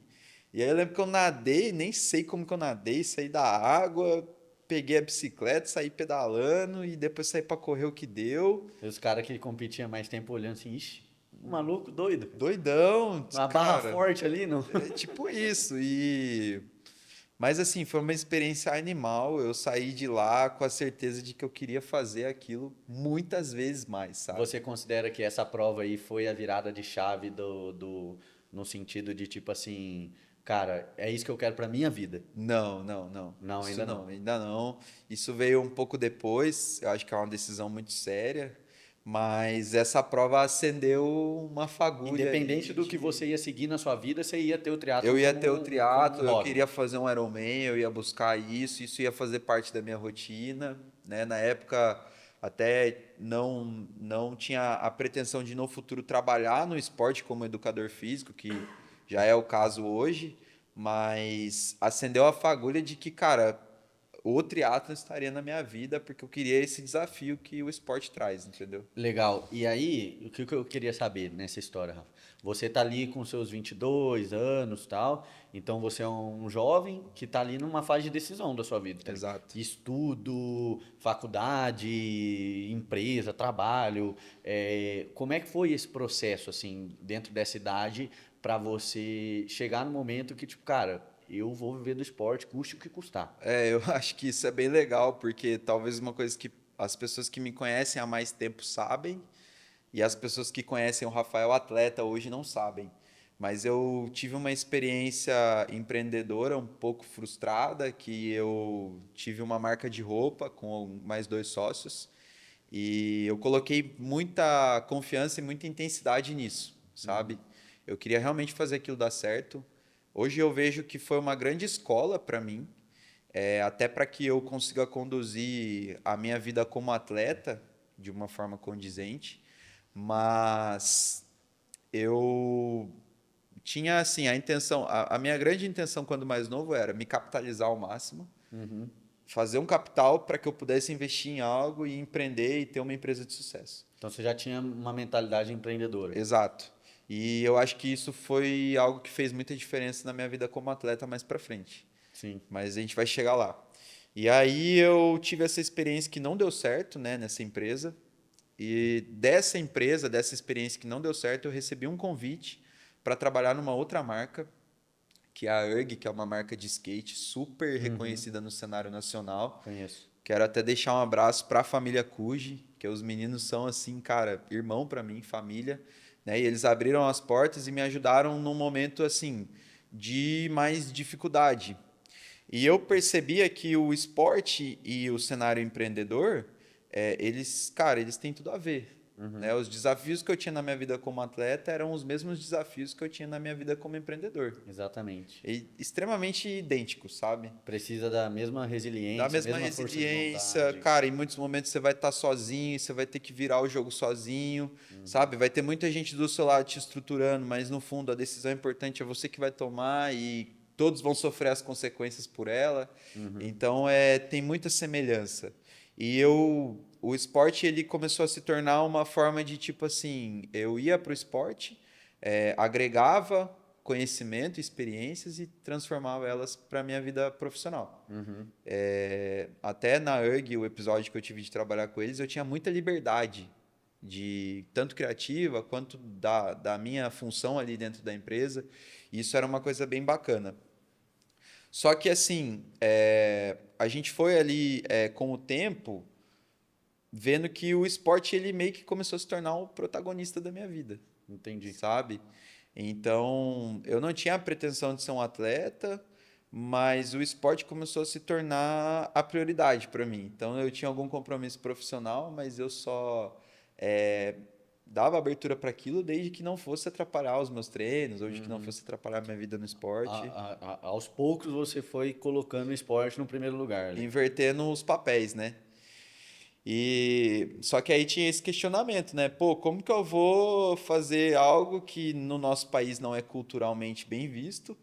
E aí eu lembro que eu nadei, nem sei como que eu nadei, saí da água, peguei a bicicleta, saí pedalando e depois saí para correr o que deu. E os caras que competiam mais tempo olhando assim, ixi, um maluco doido. Doidão, Uma barra cara. forte ali, não? É tipo isso. Mas assim, foi uma experiência animal. Eu saí de lá com a certeza de que eu queria fazer aquilo muitas vezes mais, sabe? Você considera que essa prova aí foi a virada de chave no sentido de tipo assim, cara, é isso que eu quero pra minha vida? Não, não, não. Não, Isso ainda não. ainda não. Isso veio um pouco depois. Eu acho que é uma decisão muito séria. Mas essa prova acendeu uma fagulha Independente aí do que você ia seguir na sua vida, você ia ter o triatlo Eu ia como ter o como triatlo, um eu hobby. queria fazer um Ironman, eu ia buscar isso ia fazer parte da minha rotina, né? Na época até não tinha a pretensão de no futuro trabalhar no esporte como educador físico, que já é o caso hoje, mas acendeu a fagulha de que, cara, o triatlo estaria na minha vida porque eu queria esse desafio que o esporte traz, entendeu? Legal. E aí, o que eu queria saber nessa história, Rafa? Você tá ali com seus 22 anos, tal, então você é um jovem que tá ali numa fase de decisão da sua vida, tá ligado? Exato. Estudo, faculdade, empresa, trabalho. Como é que foi esse processo, assim, dentro dessa idade, para você chegar no momento que, tipo, cara, eu vou viver do esporte, custe o que custar. Eu acho que isso é bem legal, porque talvez uma coisa que as pessoas que me conhecem há mais tempo sabem, e as pessoas que conhecem o Rafael atleta hoje não sabem. Mas eu tive uma experiência empreendedora um pouco frustrada, que eu tive uma marca de roupa com mais 2 sócios, e eu coloquei muita confiança e muita intensidade nisso, sabe? Eu queria realmente fazer aquilo dar certo. Hoje eu vejo que foi uma grande escola para mim, até para que eu consiga conduzir a minha vida como atleta de uma forma condizente, mas eu tinha assim a intenção, a minha grande intenção quando mais novo era me capitalizar ao máximo, fazer um capital para que eu pudesse investir em algo e empreender e ter uma empresa de sucesso. Então você já tinha uma mentalidade empreendedora. Exato. E eu acho que isso foi algo que fez muita diferença na minha vida como atleta mais para frente. Sim. Mas a gente vai chegar lá. E aí eu tive essa experiência que não deu certo, né, nessa empresa. E dessa empresa, dessa experiência que não deu certo, eu recebi um convite para trabalhar numa outra marca, que é a URG, que é uma marca de skate super reconhecida no cenário nacional. Conheço. Quero até deixar um abraço para a família Cuji, que os meninos são assim, cara, irmão para mim, família, né? E eles abriram as portas e me ajudaram num momento assim de mais dificuldade. E eu percebia que o esporte e o cenário empreendedor, eles têm tudo a ver. Né? Os desafios que eu tinha na minha vida como atleta eram os mesmos desafios que eu tinha na minha vida como empreendedor. Exatamente. E extremamente idênticos, sabe? Precisa da mesma resiliência, Da mesma força de resiliência, vontade. cara, em muitos momentos você vai estar sozinho, você vai ter que virar o jogo sozinho, sabe? Vai ter muita gente do seu lado te estruturando, mas no fundo a decisão importante é você que vai tomar e todos vão sofrer as consequências por ela. Então tem muita semelhança. O esporte ele começou a se tornar uma forma de tipo assim, eu ia para o esporte, agregava conhecimento, experiências e transformava elas para minha vida profissional. Até na URG, o episódio que eu tive de trabalhar com eles, eu tinha muita liberdade de tanto criativa quanto da minha função ali dentro da empresa. E isso era uma coisa bem bacana. Só que assim, a gente foi ali com o tempo vendo que o esporte ele meio que começou a se tornar o protagonista da minha vida. Entendi. Sabe? Então, eu não tinha a pretensão de ser um atleta, mas o esporte começou a se tornar a prioridade para mim. Então, eu tinha algum compromisso profissional, mas eu só dava abertura para aquilo, desde que não fosse atrapalhar os meus treinos, ou de que não fosse atrapalhar a minha vida no esporte. Aos poucos você foi colocando o esporte no primeiro lugar, né? Invertendo os papéis, né? E só que aí tinha esse questionamento, né? Pô, como que eu vou fazer algo que no nosso país não é culturalmente bem visto?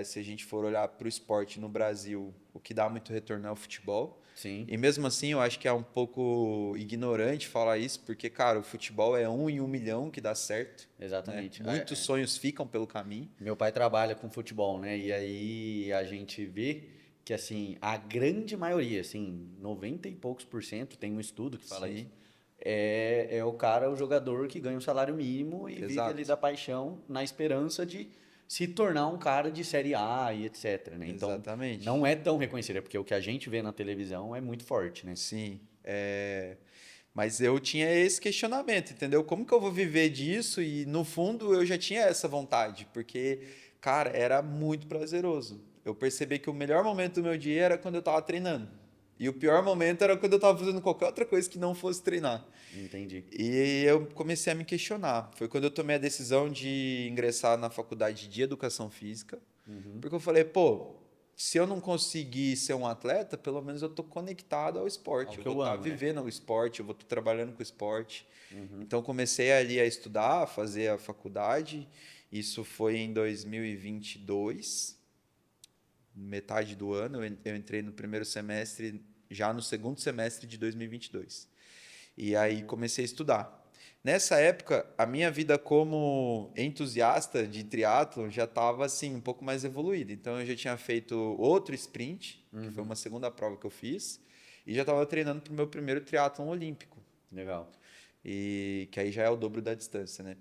Se a gente for olhar para o esporte no Brasil, o que dá muito retorno é o futebol. Sim. E mesmo assim, eu acho que é um pouco ignorante falar isso, porque, cara, o futebol é 1 em 1 milhão que dá certo. Exatamente. Né? Muitos sonhos ficam pelo caminho. Meu pai trabalha com futebol, né? E aí a gente vê que, assim, a grande maioria, assim, 90 e poucos por cento, tem um estudo que fala Sim. isso, o jogador que ganha um salário mínimo e vive ali da paixão na esperança de se tornar um cara de Série A e etc, né? Então, Exatamente. não é tão reconhecido, porque o que a gente vê na televisão é muito forte, né? Sim. Mas eu tinha esse questionamento, entendeu? Como que eu vou viver disso? E no fundo eu já tinha essa vontade, porque, cara, era muito prazeroso. Eu percebi que o melhor momento do meu dia era quando eu estava treinando. E o pior momento era quando eu estava fazendo qualquer outra coisa que não fosse treinar. Entendi. E eu comecei a me questionar. Foi quando eu tomei a decisão de ingressar na faculdade de Educação Física. Porque eu falei, pô, se eu não conseguir ser um atleta, pelo menos eu estou conectado ao esporte. Eu vou estar vivendo o esporte, eu vou estar trabalhando com o esporte. Então, comecei ali a estudar, a fazer a faculdade. Isso foi em 2022, metade do ano. Eu entrei no primeiro semestre, já no segundo semestre de 2022. E aí comecei a estudar. Nessa época, a minha vida como entusiasta de triatlon já estava assim, um pouco mais evoluída. Então, eu já tinha feito outro sprint, que foi uma segunda prova que eu fiz, e já estava treinando para o meu primeiro triatlon olímpico. Legal. E que aí já é o dobro da distância, né?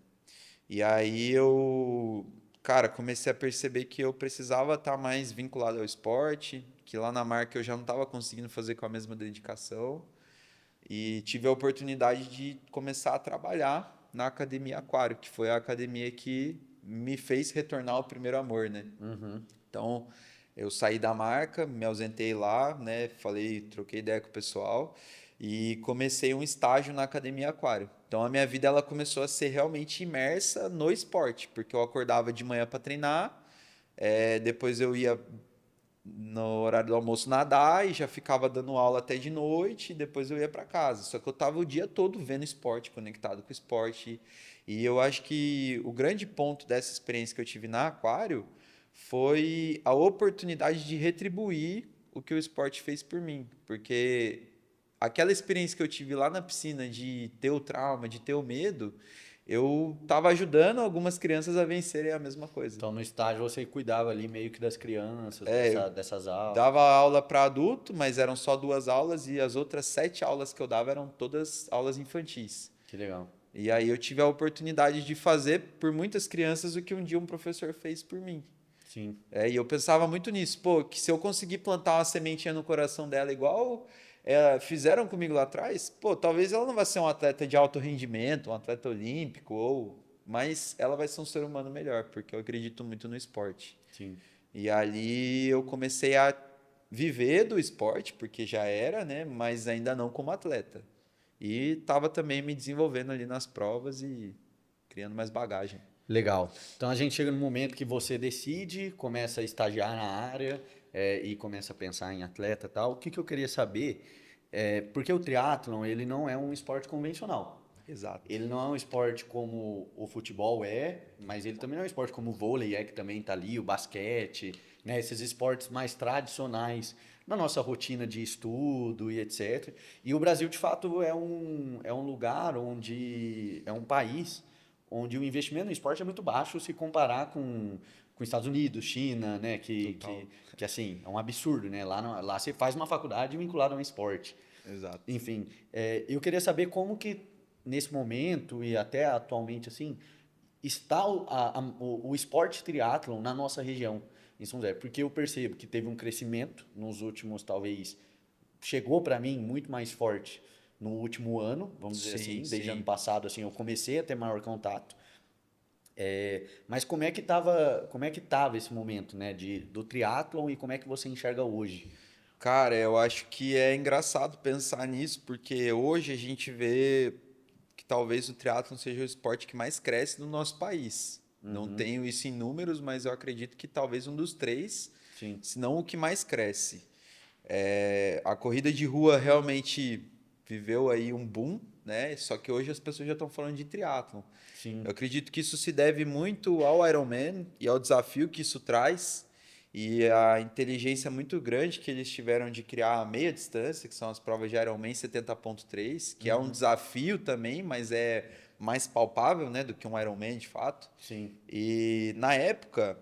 E aí eu, cara, comecei a perceber que eu precisava estar mais vinculado ao esporte, que lá na marca eu já não estava conseguindo fazer com a mesma dedicação. E tive a oportunidade de começar a trabalhar na Academia Aquário, que foi a academia que me fez retornar ao primeiro amor, né? Então, eu saí da marca, me ausentei lá, né? Troquei ideia com o pessoal e comecei um estágio na Academia Aquário. Então, a minha vida ela começou a ser realmente imersa no esporte, porque eu acordava de manhã para treinar, depois eu ia no horário do almoço nadar e já ficava dando aula até de noite e depois eu ia para casa. Só que eu estava o dia todo vendo esporte, conectado com o esporte. E eu acho que o grande ponto dessa experiência que eu tive na Aquário foi a oportunidade de retribuir o que o esporte fez por mim. Porque aquela experiência que eu tive lá na piscina de ter o trauma, de ter o medo, eu estava ajudando algumas crianças a vencerem a mesma coisa. Então, no estágio, você cuidava ali meio que das crianças, dessas aulas. Dava aula para adulto, mas eram só 2 aulas e as outras 7 aulas que eu dava eram todas aulas infantis. Que legal. E aí eu tive a oportunidade de fazer por muitas crianças o que um dia um professor fez por mim. Sim. E eu pensava muito nisso, pô, que se eu conseguir plantar uma sementinha no coração dela igual fizeram comigo lá atrás, pô, talvez ela não vai ser um atleta de alto rendimento, um atleta olímpico, mas ela vai ser um ser humano melhor, porque eu acredito muito no esporte. Sim. E ali eu comecei a viver do esporte, porque já era, né, mas ainda não como atleta. E estava também me desenvolvendo ali nas provas e criando mais bagagem. Legal. Então a gente chega no momento que você decide, começa a estagiar na área e começa a pensar em atleta e tal. O que eu queria saber porque o triatlon ele não é um esporte convencional. Exato. Ele não é um esporte como o futebol mas ele também não é um esporte como o vôlei que também está ali, o basquete, né? Esses esportes mais tradicionais na nossa rotina de estudo e etc. E o Brasil, de fato, é um lugar onde é um país onde o investimento no esporte é muito baixo se comparar com Estados Unidos, China, né? Que assim, é um absurdo, né? Lá você faz uma faculdade vinculada a um esporte. Exato. Enfim, eu queria saber como que, nesse momento e até atualmente, assim, está o esporte triatlon na nossa região, em São José. Porque eu percebo que teve um crescimento nos últimos, talvez, chegou para mim muito mais forte no último ano, vamos dizer assim, desde ano passado, assim, eu comecei a ter maior contato. Mas como é que tava esse momento, né, do triatlon e como é que você enxerga hoje? Cara, eu acho que é engraçado pensar nisso, porque hoje a gente vê que talvez o triatlon seja o esporte que mais cresce no nosso país. Não tenho isso em números, mas eu acredito que talvez um dos 3, Sim. se não o que mais cresce. A corrida de rua realmente viveu aí um boom, né? Só que hoje as pessoas já estão falando de triatlon. Sim. Eu acredito que isso se deve muito ao Ironman e ao desafio que isso traz e a inteligência muito grande que eles tiveram de criar a meia distância, que são as provas de Ironman 70.3, que é um desafio também, mas é mais palpável, né, do que um Ironman de fato. Sim. E na época,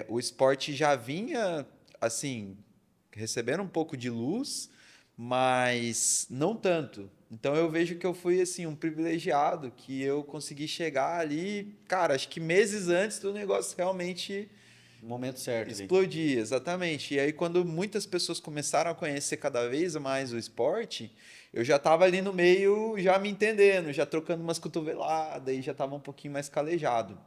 o esporte já vinha, assim, recebendo um pouco de luz, mas não tanto. Então eu vejo que eu fui assim um privilegiado, que eu consegui chegar ali, cara, acho que meses antes do negócio realmente No momento certo. Ali. explodir, exatamente. E aí quando muitas pessoas começaram a conhecer cada vez mais o esporte, eu já estava ali no meio, já me entendendo, já trocando umas cotoveladas e já estava um pouquinho mais calejado.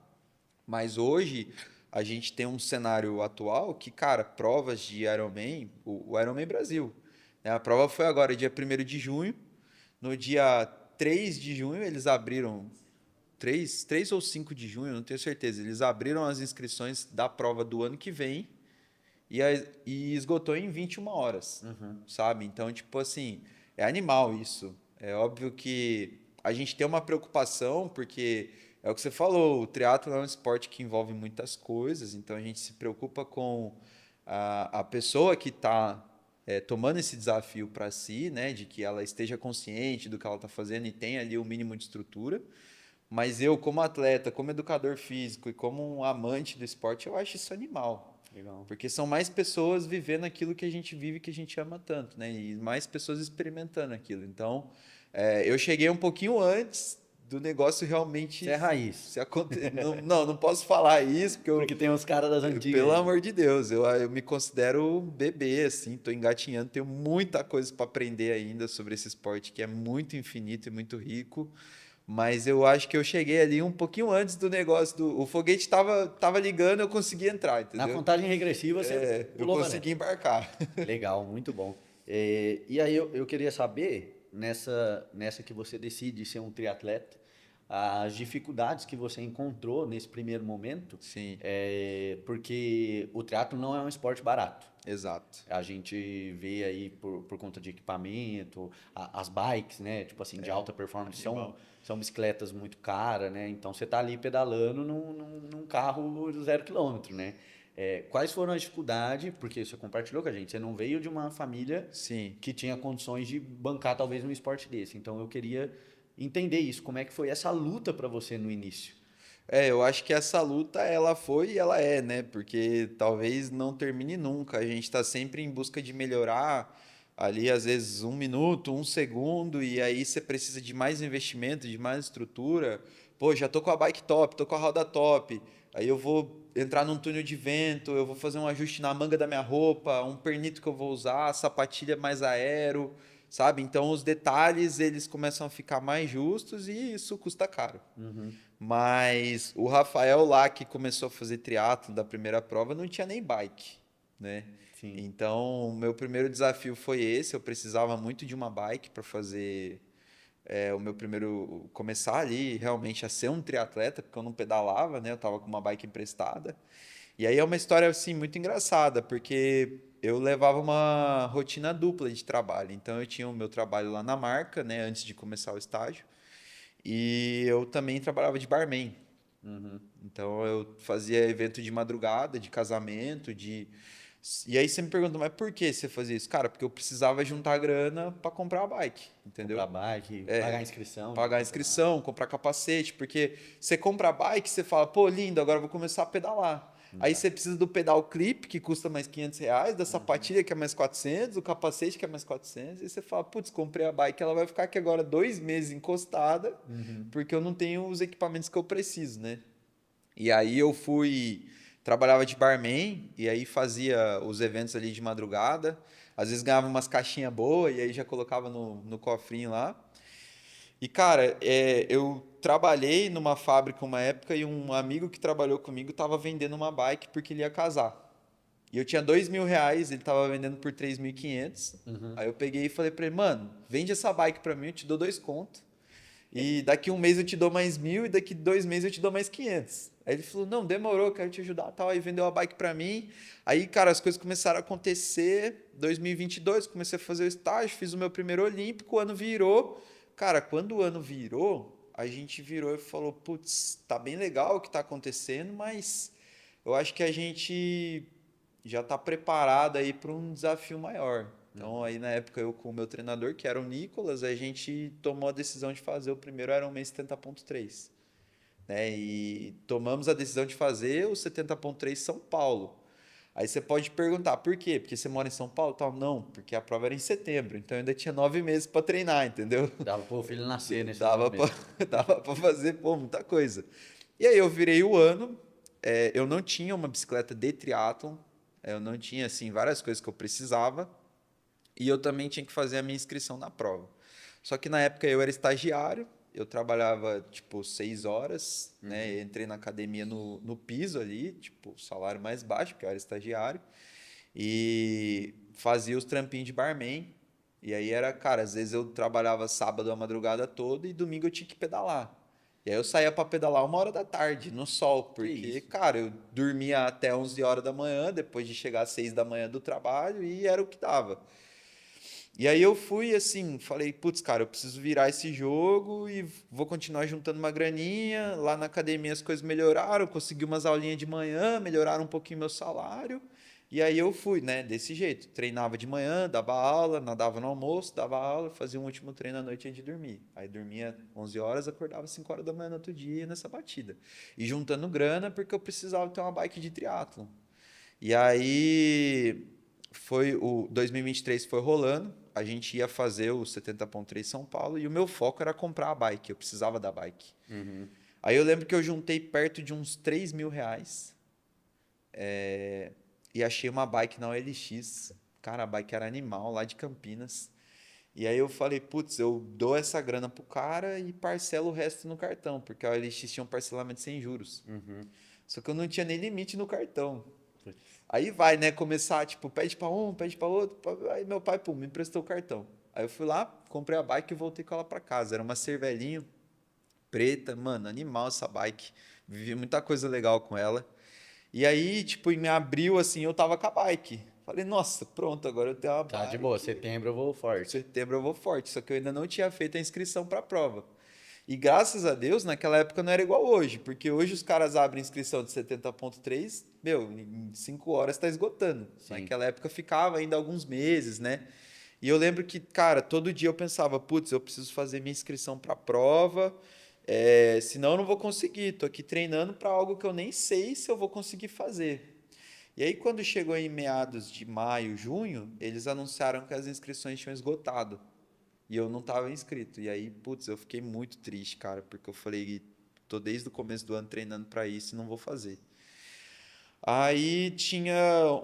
Mas hoje a gente tem um cenário atual que, cara, provas de Ironman, o Ironman Brasil, né? A prova foi agora, dia 1º de junho. No dia 3 de junho, eles abriram, 3 ou 5 de junho, não tenho certeza, eles abriram as inscrições da prova do ano que vem e esgotou em 21 horas, sabe? Então, tipo assim, é animal isso. É óbvio que a gente tem uma preocupação, porque é o que você falou, o triatlo é um esporte que envolve muitas coisas, então a gente se preocupa com a pessoa que está tomando esse desafio para si, né, de que ela esteja consciente do que ela está fazendo e tenha ali o mínimo de estrutura. Mas eu, como atleta, como educador físico e como um amante do esporte, eu acho isso animal. Legal. Porque são mais pessoas vivendo aquilo que a gente vive, que a gente ama tanto, né? E mais pessoas experimentando aquilo. Então, eu cheguei um pouquinho antes do negócio realmente... Você é raiz. Se acontecer. Não posso falar isso, Porque tem uns caras das antigas. Pelo amor de Deus, eu me considero bebê, assim, tô engatinhando, tenho muita coisa para aprender ainda sobre esse esporte que é muito infinito e muito rico, mas eu acho que eu cheguei ali um pouquinho antes do negócio, o foguete tava ligando, eu consegui entrar, entendeu? Na contagem regressiva você eu pulou pra consegui embarcar. Legal, muito bom. E aí eu queria saber, nessa que você decide ser um triatleta, as dificuldades que você encontrou nesse primeiro momento. Sim. Porque o triatlo não é um esporte barato. Exato. A gente vê aí por conta de equipamento, as bikes, né? Tipo assim, de alta performance são bicicletas muito caras, né? Então você tá ali pedalando num carro 0 km, né? Quais foram as dificuldades? Porque você compartilhou com a gente, você não veio de uma família Sim. que tinha condições de bancar talvez um esporte desse. Então eu queria entender isso, como é que foi essa luta para você no início? Eu acho que essa luta ela foi e ela é, né? Porque talvez não termine nunca. A gente está sempre em busca de melhorar ali, às vezes, 1 minuto, 1 segundo, e aí você precisa de mais investimento, de mais estrutura. Pô, já tô com a bike top, tô com a roda top. Aí eu vou entrar num túnel de vento, eu vou fazer um ajuste na manga da minha roupa, um pernito que eu vou usar, sapatilha mais aero, sabe? Então os detalhes eles começam a ficar mais justos e isso custa caro. Mas o Rafael lá que começou a fazer triatlo da primeira prova não tinha nem bike, né? Sim. Então o meu primeiro desafio foi esse. Eu precisava muito de uma bike para fazer o meu primeiro começar ali realmente a ser um triatleta, porque eu não pedalava, né? Eu tava com uma bike emprestada. E aí é uma história assim muito engraçada, porque eu levava uma rotina dupla de trabalho. Então eu tinha o meu trabalho lá na marca, né, antes de começar o estágio, e eu também trabalhava de barman. Então eu fazia evento de madrugada, de casamento, e aí você me pergunta, mas por que você fazia isso? Cara, porque eu precisava juntar grana para comprar a bike, entendeu? Comprar bike, pagar a inscrição. Pagar a inscrição, comprar capacete, porque você compra a bike, você fala, pô, lindo, agora eu vou começar a pedalar. Aí você precisa do pedal clip, que custa mais R$ 500, da sapatilha, que é mais 400, do capacete, que é mais 400, e você fala, putz, comprei a bike, ela vai ficar aqui agora 2 meses encostada, porque eu não tenho os equipamentos que eu preciso, né? E aí eu trabalhava de barman, e aí fazia os eventos ali de madrugada, às vezes ganhava umas caixinhas boas, e aí já colocava no cofrinho lá. E, cara, eu trabalhei numa fábrica uma época e um amigo que trabalhou comigo estava vendendo uma bike porque ele ia casar. E eu tinha R$ 2.000, ele estava vendendo por 3.500. Aí eu peguei e falei para ele, mano, vende essa bike para mim, eu te dou 2 conto. E daqui um mês eu te dou mais 1.000 e daqui 2 meses eu te dou mais 500. Aí ele falou, não, demorou, quero te ajudar, tal. Aí vendeu a bike pra mim. Aí, cara, as coisas começaram a acontecer. 2022, comecei a fazer o estágio, fiz o meu primeiro olímpico, o ano virou. Cara, quando o ano virou, a gente virou e falou, putz, tá bem legal o que tá acontecendo, mas eu acho que a gente já tá preparado aí para um desafio maior. Então, aí na época, eu com o meu treinador, que era o Nicolas, a gente tomou a decisão de fazer o primeiro Ironman 70.3, né? E tomamos a decisão de fazer o 70.3 São Paulo. Aí você pode perguntar, por quê? Porque você mora em São Paulo? Tal? Não, porque a prova era em setembro, então eu ainda tinha 9 meses para treinar, entendeu? Dava pro filho nascer nesse Dava momento. dava para fazer, pô, muita coisa. E aí eu virei o ano, eu não tinha uma bicicleta de triatlon, eu não tinha, assim, várias coisas que eu precisava, e eu também tinha que fazer a minha inscrição na prova. Só que na época eu era estagiário, eu trabalhava, tipo, 6 horas, né? Entrei na academia no piso ali, tipo, salário mais baixo, porque eu era estagiário, e fazia os trampinhos de barman. E aí era, cara, às vezes eu trabalhava sábado a madrugada toda e domingo eu tinha que pedalar. E aí eu saía para pedalar 1 hora da tarde, no sol, Que porque, isso? cara, eu dormia até 11 horas da manhã, depois de chegar às 6 da manhã do trabalho, e era o que dava. E aí eu fui assim, falei, putz, cara, eu preciso virar esse jogo e vou continuar juntando uma graninha. Lá na academia as coisas melhoraram, consegui umas aulinhas de manhã, melhoraram um pouquinho meu salário. E aí eu fui, né, desse jeito. Treinava de manhã, dava aula, nadava no almoço, dava aula, fazia um último treino à noite antes de dormir. Aí dormia 11 horas, acordava 5 horas da manhã no outro dia nessa batida. E juntando grana porque eu precisava ter uma bike de triatlon. E aí foi o 2023 foi rolando, a gente ia fazer o 70.3 São Paulo e o meu foco era comprar a bike, eu precisava da bike. Aí eu lembro que eu juntei perto de uns 3.000 reais e achei uma bike na OLX. Cara, a bike era animal, lá de Campinas. E aí eu falei, putz, eu dou essa grana pro cara e parcelo o resto no cartão, porque a OLX tinha um parcelamento sem juros. Só que eu não tinha nem limite no cartão. Aí vai, né, começar, tipo, pede pra um, pede pra outro. Aí meu pai, pum, me emprestou o cartão. Aí eu fui lá, comprei a bike e voltei com ela pra casa. Era uma Cervelinho preta, mano, animal essa bike. Vivi muita coisa legal com ela. E aí, tipo, em abril, assim, eu tava com a bike. Falei, nossa, pronto, agora eu tenho uma Tá de bike. boa, setembro eu vou forte. Setembro eu vou forte, só que eu ainda não tinha feito a inscrição para a prova. E graças a Deus, naquela época não era igual hoje, porque hoje os caras abrem inscrição de 70.3, meu, em 5 horas está esgotando. Sim. Naquela época ficava ainda alguns meses, né? E eu lembro que, cara, todo dia eu pensava, putz, eu preciso fazer minha inscrição para a prova, senão eu não vou conseguir. Tô aqui treinando para algo que eu nem sei se eu vou conseguir fazer. E aí, quando chegou em meados de maio, junho, eles anunciaram que as inscrições tinham esgotado. E eu não estava inscrito. E aí, putz, eu fiquei muito triste, cara, porque eu falei, tô desde o começo do ano treinando para isso e não vou fazer. Aí tinha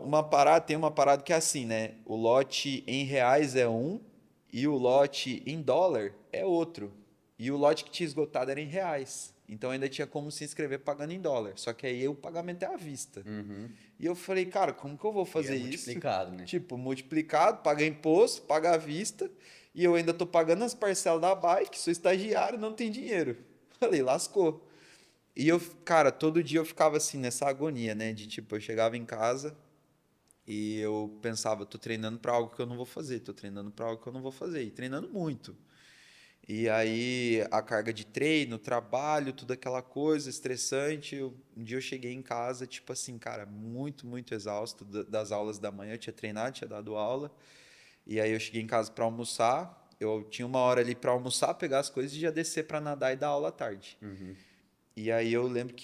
uma parada, tem uma parada que é assim, né? O lote em reais é um e o lote em dólar é outro. E o lote que tinha esgotado era em reais. Então ainda tinha como se inscrever pagando em dólar. Só que aí o pagamento é à vista. E eu falei, cara, como que eu vou fazer isso? Multiplicado, né? Tipo, multiplicado, paga imposto, paga à vista, e eu ainda tô pagando as parcelas da bike, sou estagiário, não tem dinheiro. Falei, lascou. E eu, cara, todo dia eu ficava assim, nessa agonia, né? De tipo, eu chegava em casa e eu pensava, tô treinando para algo que eu não vou fazer, tô treinando para algo que eu não vou fazer, e treinando muito. E aí a carga de treino, trabalho, tudo aquela coisa estressante. Um dia eu cheguei em casa, tipo assim, cara, muito, muito exausto das aulas da manhã. Eu tinha treinado, tinha dado aula. E aí eu cheguei em casa para almoçar. Eu tinha 1 hora ali para almoçar, pegar as coisas e já descer para nadar e dar aula à tarde. E aí eu lembro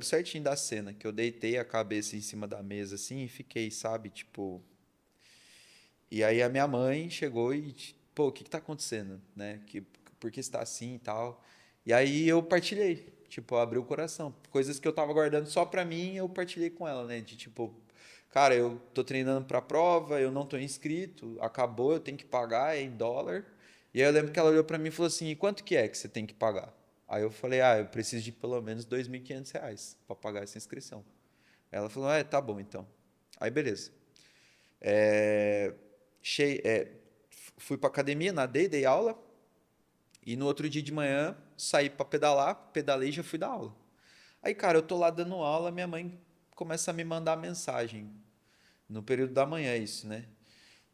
certinho da cena, que eu deitei a cabeça em cima da mesa assim e fiquei, sabe, tipo. E aí a minha mãe chegou e, pô, o que tá acontecendo, né? Por que está assim e tal? E aí eu partilhei, tipo, eu abri o coração. Coisas que eu tava guardando só pra mim, eu partilhei com ela, né? De tipo, cara, eu tô treinando pra prova, eu não tô inscrito, acabou, eu tenho que pagar, é em dólar. E aí eu lembro que ela olhou pra mim e falou assim, e quanto que é que você tem que pagar? Aí eu falei, eu preciso de pelo menos R$ 2.500 pra pagar essa inscrição. Ela falou, tá bom então. Aí beleza. É, fui pra academia, nadei, dei aula. E no outro dia de manhã, saí para pedalar, pedalei e já fui dar aula. Aí, cara, eu tô lá dando aula, minha mãe começa a me mandar mensagem. No período da manhã, isso, né?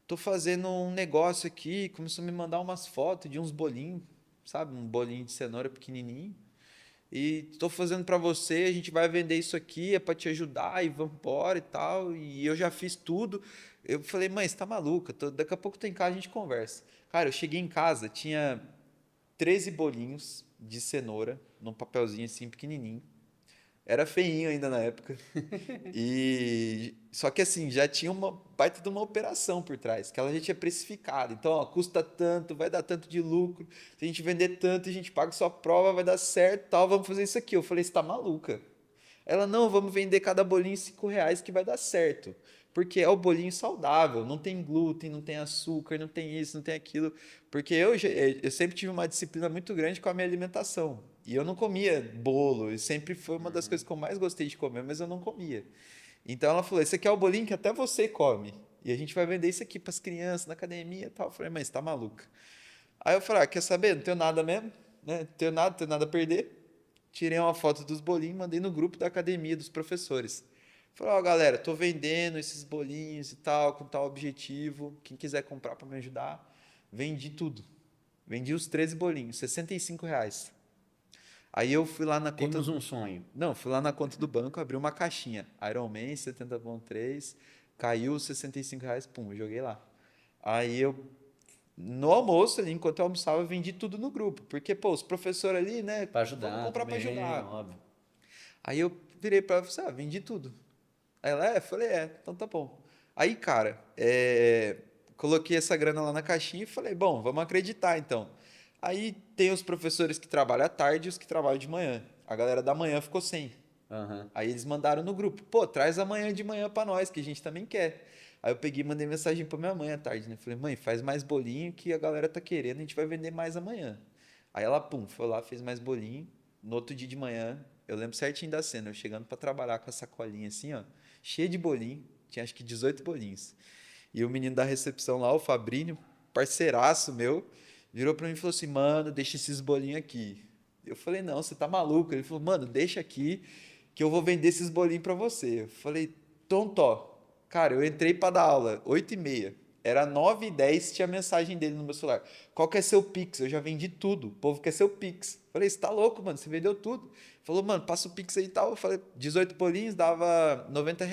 Tô fazendo um negócio aqui, começou a me mandar umas fotos de uns bolinhos, sabe? Um bolinho de cenoura pequenininho. E tô fazendo para você, a gente vai vender isso aqui, é para te ajudar e vamos embora e tal. E eu já fiz tudo. Eu falei, mãe, você tá maluca? Daqui a pouco tô em casa, a gente conversa. Cara, eu cheguei em casa, tinha 13 bolinhos de cenoura, num papelzinho assim pequenininho. Era feinho ainda na época. E só que assim, já tinha uma baita de uma operação por trás, que ela já tinha precificado. Então, ó, custa tanto, vai dar tanto de lucro. Se a gente vender tanto, a gente paga sua prova, vai dar certo, tal, vamos fazer isso aqui. Eu falei, você tá maluca? Ela, não, vamos vender cada bolinho R$ 5 que vai dar certo. Porque é o bolinho saudável, não tem glúten, não tem açúcar, não tem isso, não tem aquilo. Porque eu sempre tive uma disciplina muito grande com a minha alimentação. E eu não comia bolo, e sempre foi uma das coisas que eu mais gostei de comer, mas eu não comia. Então ela falou: esse aqui é o bolinho que até você come. E a gente vai vender isso aqui para as crianças na academia e tal. Eu falei, mas tá maluca. Aí eu falei, quer saber? Não tenho nada mesmo, né? Não tenho nada a perder. Tirei uma foto dos bolinhos, mandei no grupo da academia dos professores. Falei, ó, galera, tô vendendo esses bolinhos e tal, com tal objetivo. Quem quiser comprar para me ajudar, vendi tudo. Vendi os 13 bolinhos, R$ 65. Aí eu fui lá na conta. Temos um sonho. Não, fui lá na conta do banco, abri uma caixinha. Iron Man 70.3, caiu os R$ 65, pum, joguei lá. Aí eu, no almoço ali, enquanto eu almoçava, vendi tudo no grupo. Porque, pô, os professores ali, né? Para ajudar. Vamos comprar para também, ajudar. óbvio. Aí eu virei para ela e falei, vendi tudo. Aí ela, falei, então tá bom. Aí, cara, coloquei essa grana lá na caixinha e falei, bom, vamos acreditar então. Aí tem os professores que trabalham à tarde e os que trabalham de manhã. A galera da manhã ficou sem. Uhum. Aí eles mandaram no grupo, pô, traz amanhã de manhã para nós, que a gente também quer. Aí eu peguei e mandei mensagem para minha mãe à tarde, né? Falei, mãe, faz mais bolinho que a galera tá querendo, a gente vai vender mais amanhã. Aí ela, pum, foi lá, fez mais bolinho. No outro dia de manhã, eu lembro certinho da cena, eu chegando para trabalhar com a sacolinha assim, ó, cheia de bolinho, tinha acho que 18 bolinhos. E o menino da recepção lá, o Fabrício, parceiraço meu, virou para mim e falou assim, mano, deixa esses bolinhos aqui. Eu falei, não, você tá maluco? Ele falou, mano, deixa aqui que eu vou vender esses bolinhos para você. Eu falei, tontó. Cara, eu entrei para dar aula, 8h30. Era 9h10, tinha mensagem dele no meu celular. Qual que é seu Pix? Eu já vendi tudo. O povo quer seu Pix. Eu falei, você tá louco, mano? Você vendeu tudo. Ele falou, mano, passa o Pix aí e tal. Eu falei, 18 bolinhos dava R$ 90.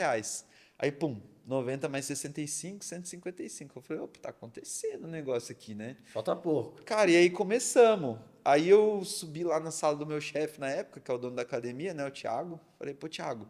Aí, pum, 90 mais 65, 155. Eu falei, opa, tá acontecendo um negócio aqui, né? Falta pouco. Cara, e aí começamos. Aí eu subi lá na sala do meu chefe na época, que é o dono da academia, né, o Thiago. Falei, pô, Thiago,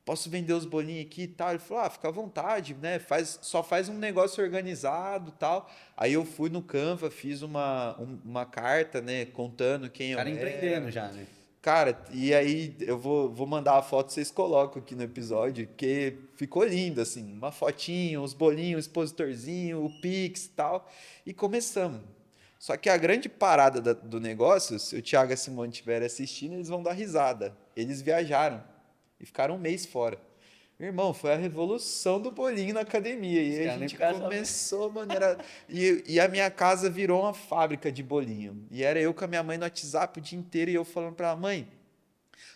posso vender os bolinhos aqui e tal? Ele falou, fica à vontade, né? Só faz um negócio organizado e tal. Aí eu fui no Canva, fiz uma carta, né, contando quem eu Cara era. empreendendo já, né? Cara, e aí eu vou mandar a foto, vocês colocam aqui no episódio, porque ficou lindo, assim, uma fotinho, os bolinhos, o expositorzinho, o Pix e tal, e começamos. Só que a grande parada do negócio, se o Thiago e a Simone estiverem assistindo, eles vão dar risada. Eles viajaram e ficaram um mês fora. Meu irmão, foi a revolução do bolinho na academia. E aí a gente começou, mano. E a minha casa virou uma fábrica de bolinho. E era eu com a minha mãe no WhatsApp o dia inteiro e eu falando pra ela, mãe,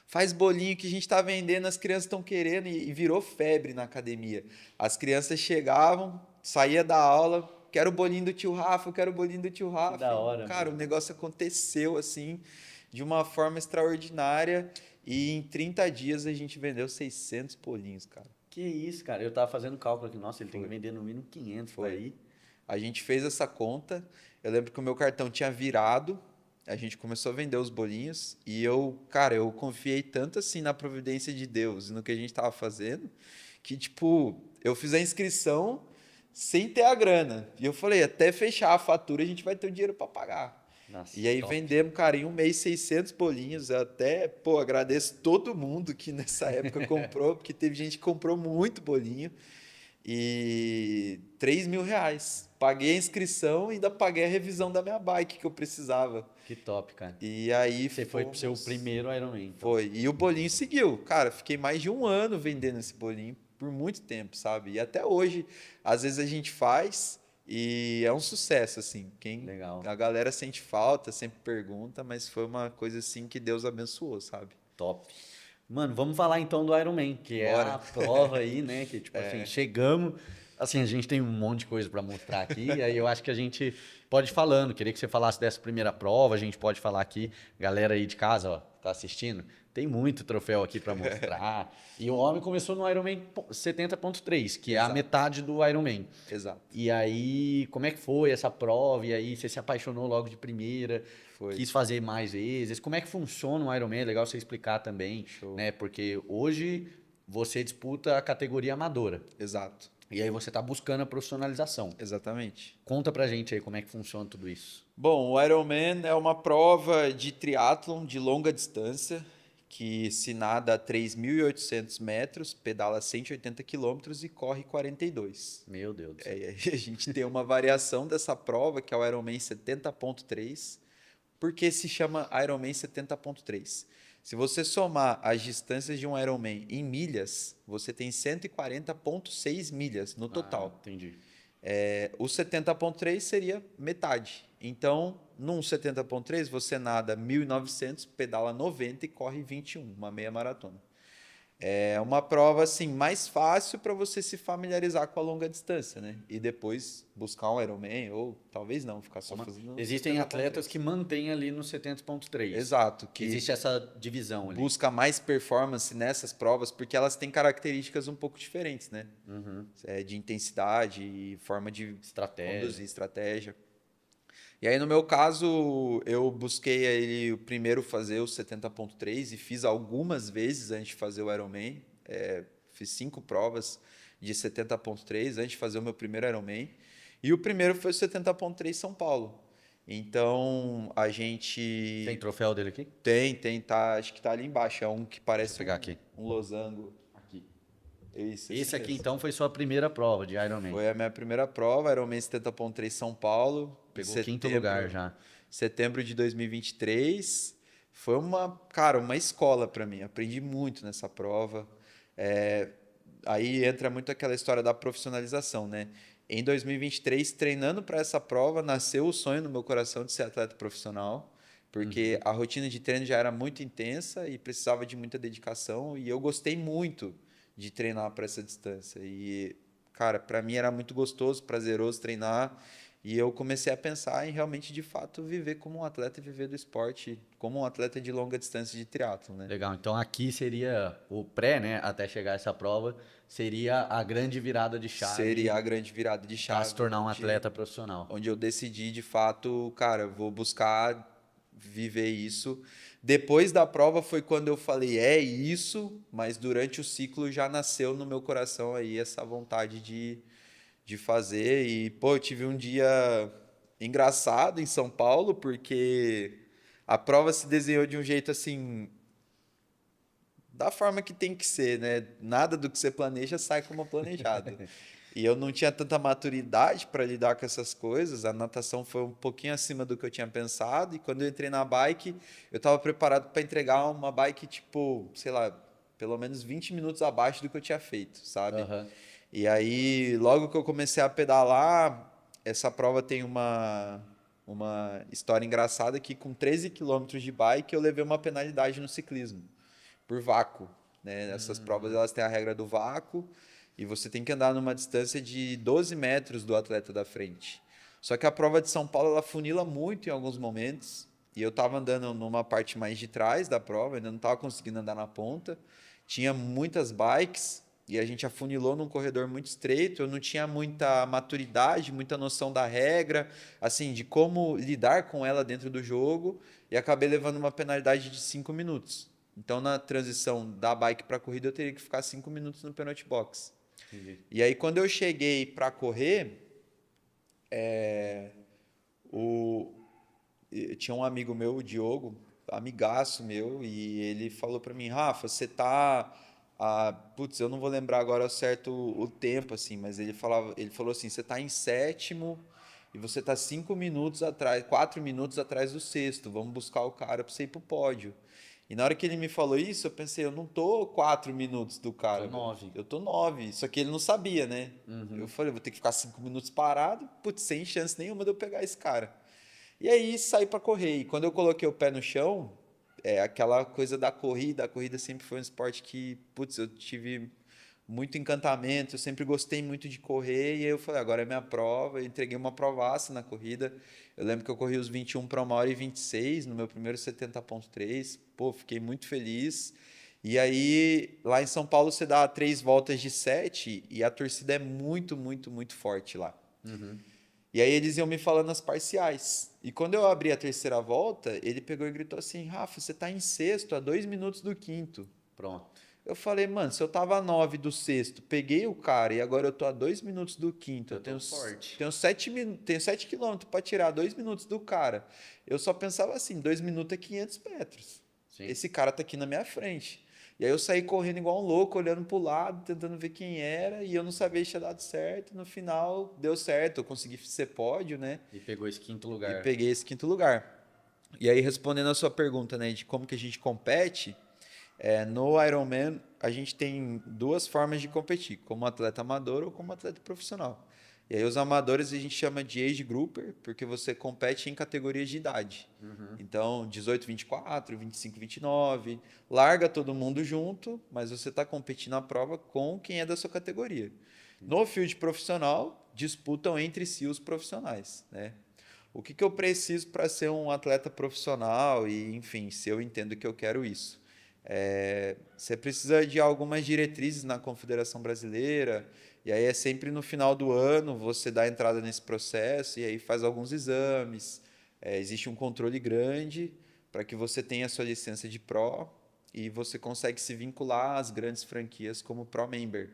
faz bolinho que a gente tá vendendo, as crianças estão querendo. E virou febre na academia. As crianças chegavam, saía da aula, quero o bolinho do tio Rafa, quero o bolinho do tio Rafa. Que da hora, cara, mano. o negócio aconteceu assim, de uma forma extraordinária. E em 30 dias a gente vendeu 600 bolinhos, cara. Que isso, cara. Eu tava fazendo cálculo aqui. Nossa, ele tem que vender no mínimo 500 por aí. A gente fez essa conta. Eu lembro que o meu cartão tinha virado. A gente começou a vender os bolinhos. E eu confiei tanto assim na providência de Deus e no que a gente tava fazendo, que, tipo, eu fiz a inscrição sem ter a grana. E eu falei, até fechar a fatura a gente vai ter o dinheiro para pagar. Nossa, E aí top. vendemos, cara, em um mês 600 bolinhos. Eu até, agradeço todo mundo que nessa época comprou, porque teve gente que comprou muito bolinho. E R$ 3.000. Paguei a inscrição e ainda paguei a revisão da minha bike que eu precisava. Que top, cara. E aí Você foi pro seu primeiro Ironman. Então. Foi. E o bolinho seguiu. Cara, fiquei mais de um ano vendendo esse bolinho por muito tempo, sabe? E até hoje, às vezes a gente faz E é um sucesso, assim. Legal. A galera sente falta, sempre pergunta, mas foi uma coisa assim que Deus abençoou, sabe? Top. Mano, vamos falar então do Ironman, que é Bora. a prova aí, né? Que tipo assim, chegamos. Assim, a gente tem um monte de coisa para mostrar aqui, e aí eu acho que a gente pode ir falando. Queria que você falasse dessa primeira prova, a gente pode falar aqui. Galera aí de casa, ó, tá assistindo? Tem muito troféu aqui para mostrar. E o homem começou no Ironman 70.3, que é a Exato. metade do Ironman. Exato. E aí, como é que foi essa prova? E aí, você se apaixonou logo de primeira? Foi. Quis fazer mais vezes? Como é que funciona o Ironman? É legal você explicar também, Show. né? Porque hoje você disputa a categoria amadora. Exato. E aí você está buscando a profissionalização. Exatamente. Conta pra gente aí como é que funciona tudo isso. Bom, o Ironman é uma prova de triatlon de longa distância que se nada a 3.800 metros, pedala 180 quilômetros e corre 42. Meu Deus do céu. E aí a gente tem uma variação dessa prova, que é o Ironman 70.3, porque se chama Ironman 70.3. Se você somar as distâncias de um Ironman em milhas, você tem 140,6 milhas no total. Entendi. O 70.3 seria metade. Então, num 70.3, você nada 1.900, pedala 90 e corre 21, uma meia maratona. É uma prova assim mais fácil para você se familiarizar com a longa distância, né? E depois buscar um Ironman ou talvez não, ficar só fazendo. Existem atletas que mantêm ali no 70.3. Exato, que existe essa divisão ali. busca mais performance nessas provas porque elas têm características um pouco diferentes, né? De intensidade e forma de conduzir estratégia. E aí, no meu caso, eu busquei ele primeiro fazer o 70.3 e fiz algumas vezes antes de fazer o Ironman. Fiz 5 provas de 70.3 antes de fazer o meu primeiro Ironman. E o primeiro foi o 70.3 São Paulo. Então, a gente... Tem troféu dele aqui? Tem, tá, acho que tá ali embaixo. É um que parece pegar aqui. Um losango. Aqui. Esse aqui, mesmo. então, foi sua primeira prova de Ironman. Foi a minha primeira prova, Ironman 70.3 São Paulo. Pegou o quinto lugar já. Setembro de 2023. Foi uma escola para mim. Aprendi muito nessa prova. Aí entra muito aquela história da profissionalização, né? Em 2023, treinando para essa prova, nasceu o sonho no meu coração de ser atleta profissional, porque a rotina de treino já era muito intensa e precisava de muita dedicação, e eu gostei muito de treinar para essa distância. E, cara, para mim era muito gostoso, prazeroso treinar. E eu comecei a pensar em realmente, de fato, viver como um atleta e viver do esporte como um atleta de longa distância de triatlo, né? Legal. Então aqui seria o pré, né? Até chegar essa prova, seria a grande virada de chave. Seria a grande virada de chave. Para se tornar um atleta profissional. Onde eu decidi, de fato, cara, vou buscar viver isso. Depois da prova foi quando eu falei, é isso, mas durante o ciclo já nasceu no meu coração aí essa vontade de fazer. E, pô, eu tive um dia engraçado em São Paulo, porque a prova se desenhou de um jeito assim, da forma que tem que ser, né? Nada do que você planeja sai como planejado. E eu não tinha tanta maturidade para lidar com essas coisas. A natação foi um pouquinho acima do que eu tinha pensado. E quando eu entrei na bike, eu estava preparado para entregar uma bike, tipo, sei lá, pelo menos 20 minutos abaixo do que eu tinha feito, sabe? E aí, logo que eu comecei a pedalar, essa prova tem uma história engraçada que com 13 quilômetros de bike eu levei uma penalidade no ciclismo, por vácuo, né? Essas provas elas têm a regra do vácuo e você tem que andar numa distância de 12 metros do atleta da frente. Só que a prova de São Paulo ela funila muito em alguns momentos e eu estava andando numa parte mais de trás da prova, ainda não estava conseguindo andar na ponta, tinha muitas bikes. E a gente afunilou num corredor muito estreito, eu não tinha muita maturidade, muita noção da regra, assim, de como lidar com ela dentro do jogo, e acabei levando uma penalidade de 5 minutos. Então, na transição da bike para a corrida, eu teria que ficar 5 minutos no penalty box. E aí, quando eu cheguei para correr, tinha um amigo meu, o Diogo, amigaço meu, e ele falou para mim, Rafa, você tá... eu não vou lembrar agora certo o tempo, assim, mas ele falou assim, você está em 7º e você está 5 minutos atrás, 4 minutos atrás do 6º, vamos buscar o cara para você ir para o pódio. E na hora que ele me falou isso, eu pensei, eu não tô 4 minutos do cara. Tô 9. Eu tô 9. Só que ele não sabia, né? Eu falei, vou ter que ficar 5 minutos parado, putz, sem chance nenhuma de eu pegar esse cara. E aí saí para correr. E quando eu coloquei o pé no chão, aquela coisa da corrida, a corrida sempre foi um esporte que, putz, eu tive muito encantamento, eu sempre gostei muito de correr, e aí eu falei, agora é minha prova, eu entreguei uma provaça na corrida. Eu lembro que eu corri os 21 para 1h26 no meu primeiro 70.3. Pô, fiquei muito feliz. E aí, lá em São Paulo, você dá 3 voltas de 7 e a torcida é muito, muito, muito forte lá. E aí eles iam me falando as parciais. E quando eu abri a terceira volta, ele pegou e gritou assim, Rafa, você tá em sexto, a 2 minutos do quinto. Pronto. Eu falei, mano, se eu tava a 9 do sexto, peguei o cara e agora eu tô a 2 minutos do quinto, Eu tô forte. tenho 7 quilômetros para tirar 2 minutos do cara. Eu só pensava assim, 2 minutos é 500 metros. Sim. Esse cara tá aqui na minha frente. E aí eu saí correndo igual um louco, olhando pro lado, tentando ver quem era, e eu não sabia se tinha dado certo. No final, deu certo, eu consegui ser pódio, né? E pegou esse quinto E lugar. peguei esse quinto lugar. E aí, respondendo a sua pergunta, né, de como que a gente compete, no Ironman a gente tem 2 formas de competir, como atleta amador ou como atleta profissional. E aí os amadores a gente chama de age grouper, porque você compete em categorias de idade. Então, 18, 24, 25, 29, larga todo mundo junto, mas você está competindo na prova com quem é da sua categoria. No field profissional, disputam entre si os profissionais, né? O que eu preciso para ser um atleta profissional e, enfim, se eu entendo que eu quero isso? Você precisa de algumas diretrizes na Confederação Brasileira, e aí é sempre no final do ano você dá entrada nesse processo e aí faz alguns exames. Existe um controle grande para que você tenha a sua licença de Pro e você consegue se vincular às grandes franquias como Pro Member.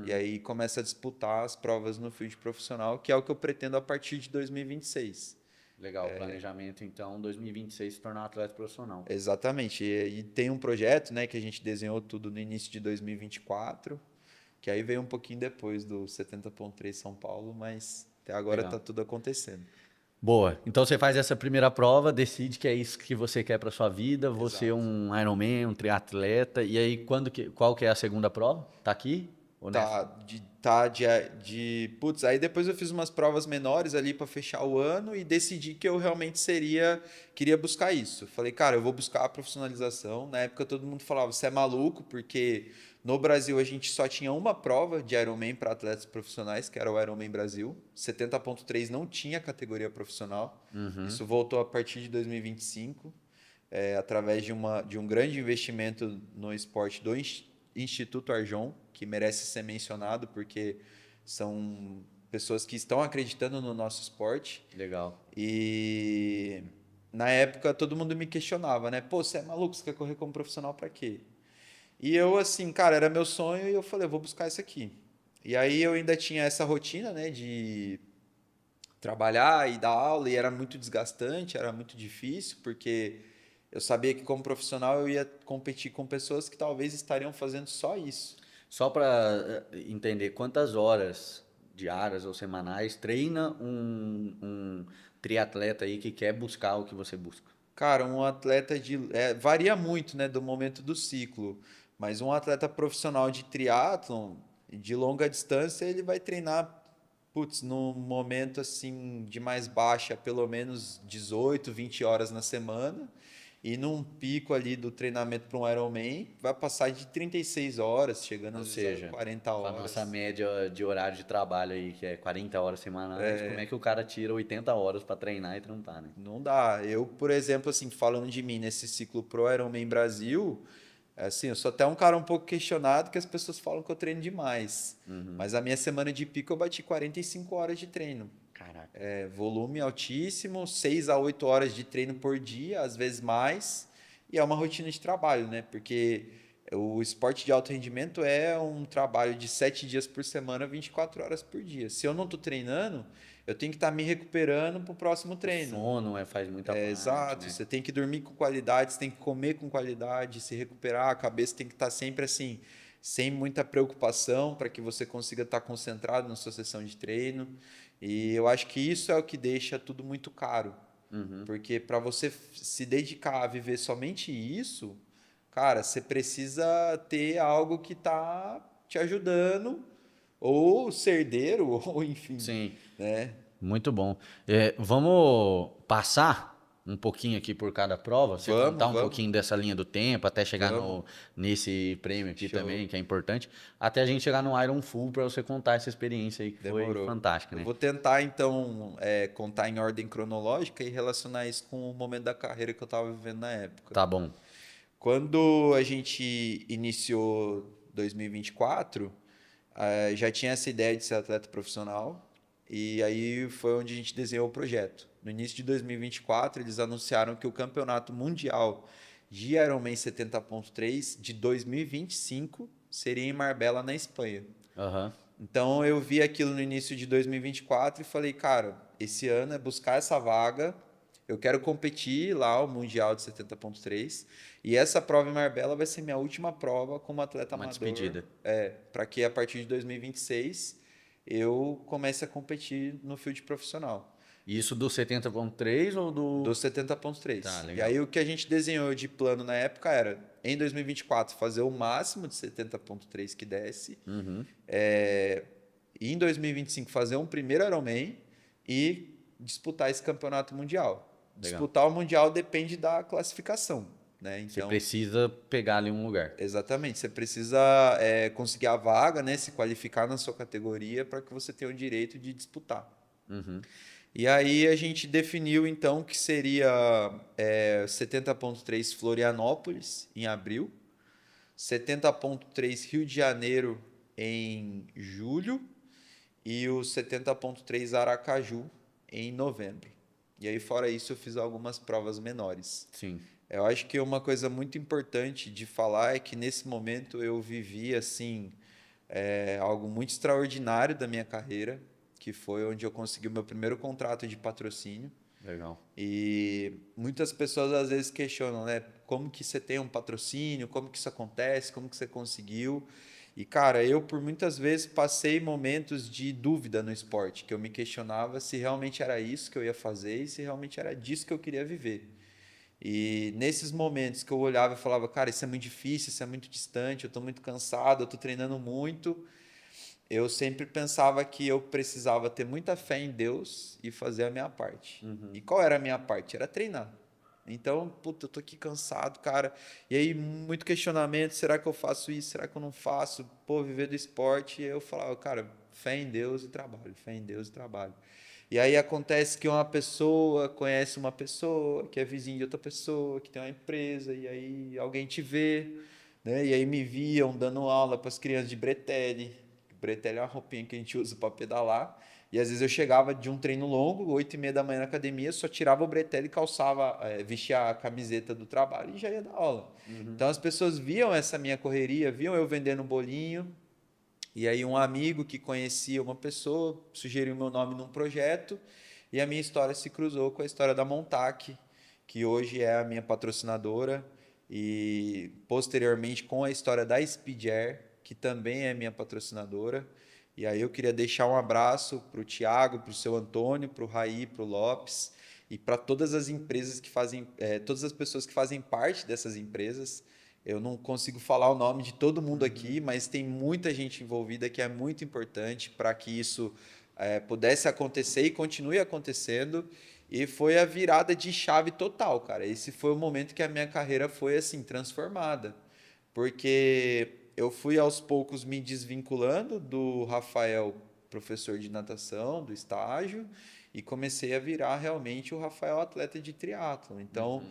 E aí começa a disputar as provas no field profissional, que é o que eu pretendo a partir de 2026. Legal, planejamento então, 2026 se tornar um atleta profissional. Exatamente. E tem um projeto, né, que a gente desenhou tudo no início de 2024, que aí veio um pouquinho depois do 70.3 São Paulo, mas até agora Legal. está tudo acontecendo. Boa. Então você faz essa primeira prova, decide que é isso que você quer para sua vida, você é Exato. um Ironman, um triatleta. E aí qual que é a segunda prova? Tá aqui? Ou nessa? Putz, aí depois eu fiz umas provas menores ali para fechar o ano e decidi que eu realmente queria buscar isso. Falei, cara, eu vou buscar a profissionalização. Na época todo mundo falava, você é maluco, porque no Brasil a gente só tinha uma prova de Ironman para atletas profissionais, que era o Ironman Brasil. 70.3 não tinha categoria profissional. Isso voltou a partir de 2025, através de um grande investimento no esporte do Instituto Arjon, que merece ser mencionado porque são pessoas que estão acreditando no nosso esporte. Legal. E na época todo mundo me questionava, né? Pô, você é maluco, você quer correr como profissional para quê? E eu assim, cara, era meu sonho e eu falei, eu vou buscar isso aqui. E aí eu ainda tinha essa rotina, né, de trabalhar e dar aula e era muito desgastante, era muito difícil, porque eu sabia que como profissional eu ia competir com pessoas que talvez estariam fazendo só isso. Só para entender quantas horas diárias ou semanais treina um triatleta aí que quer buscar o que você busca? Cara, um atleta varia muito, né, do momento do ciclo, mas um atleta profissional de triatlon, de longa distância, ele vai treinar, putz, num momento assim de mais baixa, pelo menos 18, 20 horas na semana. E num pico ali do treinamento para um Ironman, vai passar de 36 horas, chegando Ou às vezes seja, a 40 com a horas. nossa média de horário de trabalho aí, que é 40 horas semanais, como é que o cara tira 80 horas para treinar e trampar, né? Não dá. Eu, por exemplo, assim, falando de mim nesse ciclo Pro Ironman Brasil, assim, eu sou até um cara um pouco questionado, que as pessoas falam que eu treino demais. Mas a minha semana de pico eu bati 45 horas de treino. Caraca. Volume altíssimo, 6 a 8 horas de treino por dia, às vezes mais, e é uma rotina de trabalho, né? Porque o esporte de alto rendimento é um trabalho de 7 dias por semana, 24 horas por dia. Se eu não estou treinando, eu tenho que estar me recuperando para o próximo treino. O sono faz muita parte, Exato, né? você tem que dormir com qualidade, você tem que comer com qualidade, se recuperar, a cabeça tem que estar sempre assim, sem muita preocupação, para que você consiga estar concentrado na sua sessão de treino. E eu acho que isso é o que deixa tudo muito caro. Porque para você se dedicar a viver somente isso, cara, você precisa ter algo que tá te ajudando, ou ser herdeiro, ou enfim, Sim. né? Muito bom. Vamos passar um pouquinho aqui por cada prova, você contar um Vamos, pouquinho dessa linha do tempo, até chegar vamos. nesse prêmio aqui Show. também, que é importante, até a gente chegar no Iron Full para você contar essa experiência aí que foi Demorou. fantástica, Eu né? vou tentar, então, contar em ordem cronológica e relacionar isso com o momento da carreira que eu estava vivendo na época. Tá bom. Quando a gente iniciou 2024, já tinha essa ideia de ser atleta profissional, e aí foi onde a gente desenhou o projeto. No início de 2024, eles anunciaram que o Campeonato Mundial de Ironman 70.3 de 2025 seria em Marbella, na Espanha. Aham. Então eu vi aquilo no início de 2024 e falei, cara, esse ano é buscar essa vaga. Eu quero competir lá o Mundial de 70.3 e essa prova em Marbella vai ser minha última prova como atleta Uma amador. despedida. Para que a partir de 2026 eu comece a competir no field profissional. Isso do 70.3 ou do... Do 70.3. Tá, E legal. aí o que a gente desenhou de plano na época era, em 2024, fazer o máximo de 70.3 que desse. Uhum. E em 2025 fazer um primeiro Ironman e disputar esse campeonato mundial. Legal. Disputar o mundial depende da classificação, né? Você Então, precisa pegar ali um lugar. exatamente, você precisa conseguir a vaga, né? Se qualificar na sua categoria para que você tenha o direito de disputar. Uhum. E aí a gente definiu então que seria 70.3 Florianópolis em abril, 70.3 Rio de Janeiro em julho e o 70.3 Aracaju em novembro. E aí fora isso eu fiz algumas provas menores. Sim. Eu acho que uma coisa muito importante de falar é que nesse momento eu vivi assim algo muito extraordinário da minha carreira, que foi onde eu consegui o meu primeiro contrato de patrocínio. Legal. E muitas pessoas às vezes questionam, né? Como que você tem um patrocínio? Como que isso acontece? Como que você conseguiu? E, cara, eu por muitas vezes passei momentos de dúvida no esporte, que eu me questionava se realmente era isso que eu ia fazer e se realmente era disso que eu queria viver. E nesses momentos que eu olhava e falava, cara, isso é muito difícil, isso é muito distante, eu estou muito cansado, eu estou treinando muito, eu sempre pensava que eu precisava ter muita fé em Deus e fazer a minha parte. E qual era a minha parte? Era treinar. Então, puta, eu tô aqui cansado, cara. E aí, muito questionamento, será que eu faço isso? Será que eu não faço? Pô, viver do esporte. E eu falava, cara, fé em Deus e trabalho, fé em Deus e trabalho. E aí acontece que uma pessoa conhece uma pessoa, que é vizinho de outra pessoa, que tem uma empresa, e aí alguém te vê, né? E aí me viam dando aula para as crianças de bretelle. Bretelle é uma roupinha que a gente usa para pedalar. E às vezes eu chegava de um treino longo, 8h30 da manhã na academia, só tirava o bretelle e calçava, vestia a camiseta do trabalho e já ia dar aula. Então as pessoas viam essa minha correria, viam eu vendendo bolinho. E aí um amigo que conhecia uma pessoa sugeriu meu nome num projeto e a minha história se cruzou com a história da Montac, que hoje é a minha patrocinadora, e posteriormente com a história da Speed Air, que também é minha patrocinadora. E aí eu queria deixar um abraço para o Thiago, para o seu Antônio, para o Raí, para o Lopes e para todas as empresas que fazem, todas as pessoas que fazem parte dessas empresas. Eu não consigo falar o nome de todo mundo aqui, mas tem muita gente envolvida que é muito importante para que isso pudesse acontecer e continue acontecendo. E foi a virada de chave total, cara. Esse foi o momento que a minha carreira foi assim transformada, porque eu fui aos poucos me desvinculando do Rafael, professor de natação, do estágio, e comecei a virar realmente o Rafael atleta de triatlo. Então,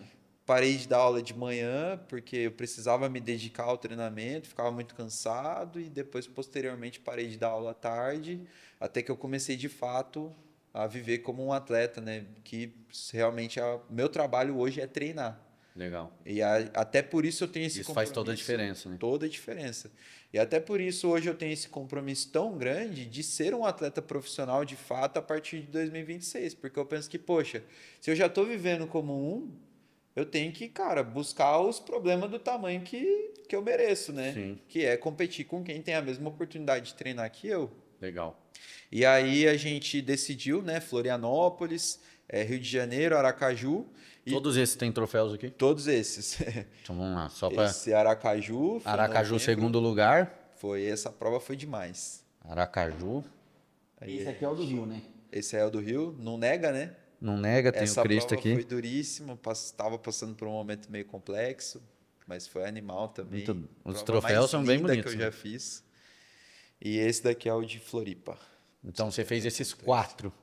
parei de dar aula de manhã, porque eu precisava me dedicar ao treinamento, ficava muito cansado, e depois, posteriormente, parei de dar aula à tarde, até que eu comecei, de fato, a viver como um atleta, né? Que realmente meu trabalho hoje é treinar. Legal. E até por isso eu tenho esse Isso compromisso. faz toda a diferença, né? Toda a diferença. E até por isso hoje eu tenho esse compromisso tão grande de ser um atleta profissional de fato a partir de 2026. Porque eu penso que, poxa, se eu já estou vivendo como eu tenho que, cara, buscar os problemas do tamanho que eu mereço, né? Sim. Que é competir com quem tem a mesma oportunidade de treinar que eu. Legal. E aí a gente decidiu, né, Florianópolis, Rio de Janeiro, Aracaju. E Todos esses têm troféus aqui? todos esses. Então vamos lá, só para... Esse Aracaju. Foi Aracaju, novembro. segundo lugar. Essa prova foi demais. Aracaju. Aí, Esse aqui é o do Rio, né? esse é o do Rio, não nega, né? Não nega, tem Essa o Cristo prova aqui. foi duríssima, estava passando por um momento meio complexo, mas foi animal também. Muito- os Prova troféus mais são bem linda bonitos, que eu né? já fiz. E esse daqui é o de Floripa. Então você fez esses 4.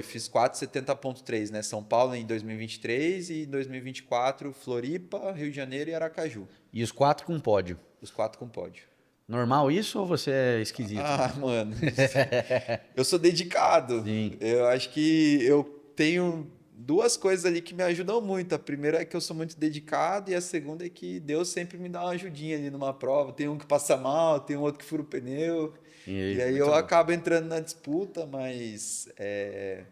Fiz 4,70.3, né? São Paulo em 2023 e em 2024 Floripa, Rio de Janeiro e Aracaju. E os 4 com pódio. Os 4 com pódio. Normal isso ou você é esquisito? Ah, mano. Eu sou dedicado. Sim. Eu acho que eu tenho duas coisas ali que me ajudam muito. A primeira é que eu sou muito dedicado e a segunda é que Deus sempre me dá uma ajudinha ali numa prova. Tem um que passa mal, tem um outro que fura o pneu. E aí muito eu bom. acabo entrando na disputa, mas é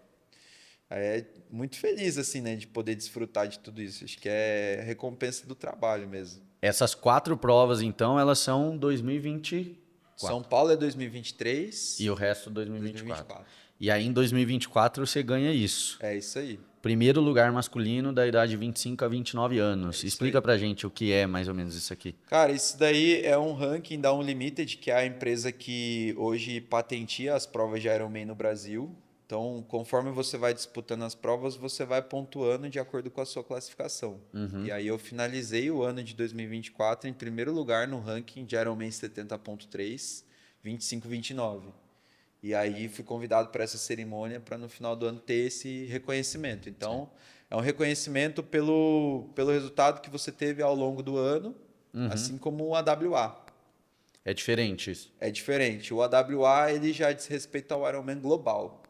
muito feliz assim, né, de poder desfrutar de tudo isso. Acho que é recompensa do trabalho mesmo. Essas 4 provas, então, elas são 2020 São Paulo é 2023 e o resto 2024. 2024. E aí em 2024 você ganha isso. É isso aí. Primeiro lugar masculino da idade de 25 a 29 anos. isso Explica pra gente o que é mais ou menos isso aqui. Cara, isso daí é um ranking da Unlimited, que é a empresa que hoje patentia as provas de Ironman no Brasil. Então, conforme você vai disputando as provas, você vai pontuando de acordo com a sua classificação. E aí eu finalizei o ano de 2024 em primeiro lugar no ranking de Ironman 70.3, 25-29. E aí fui convidado para essa cerimônia para no final do ano ter esse reconhecimento. Então, é um reconhecimento pelo resultado que você teve ao longo do ano, assim como o AWA. É diferente isso. É diferente. O AWA ele já diz respeito ao Ironman global.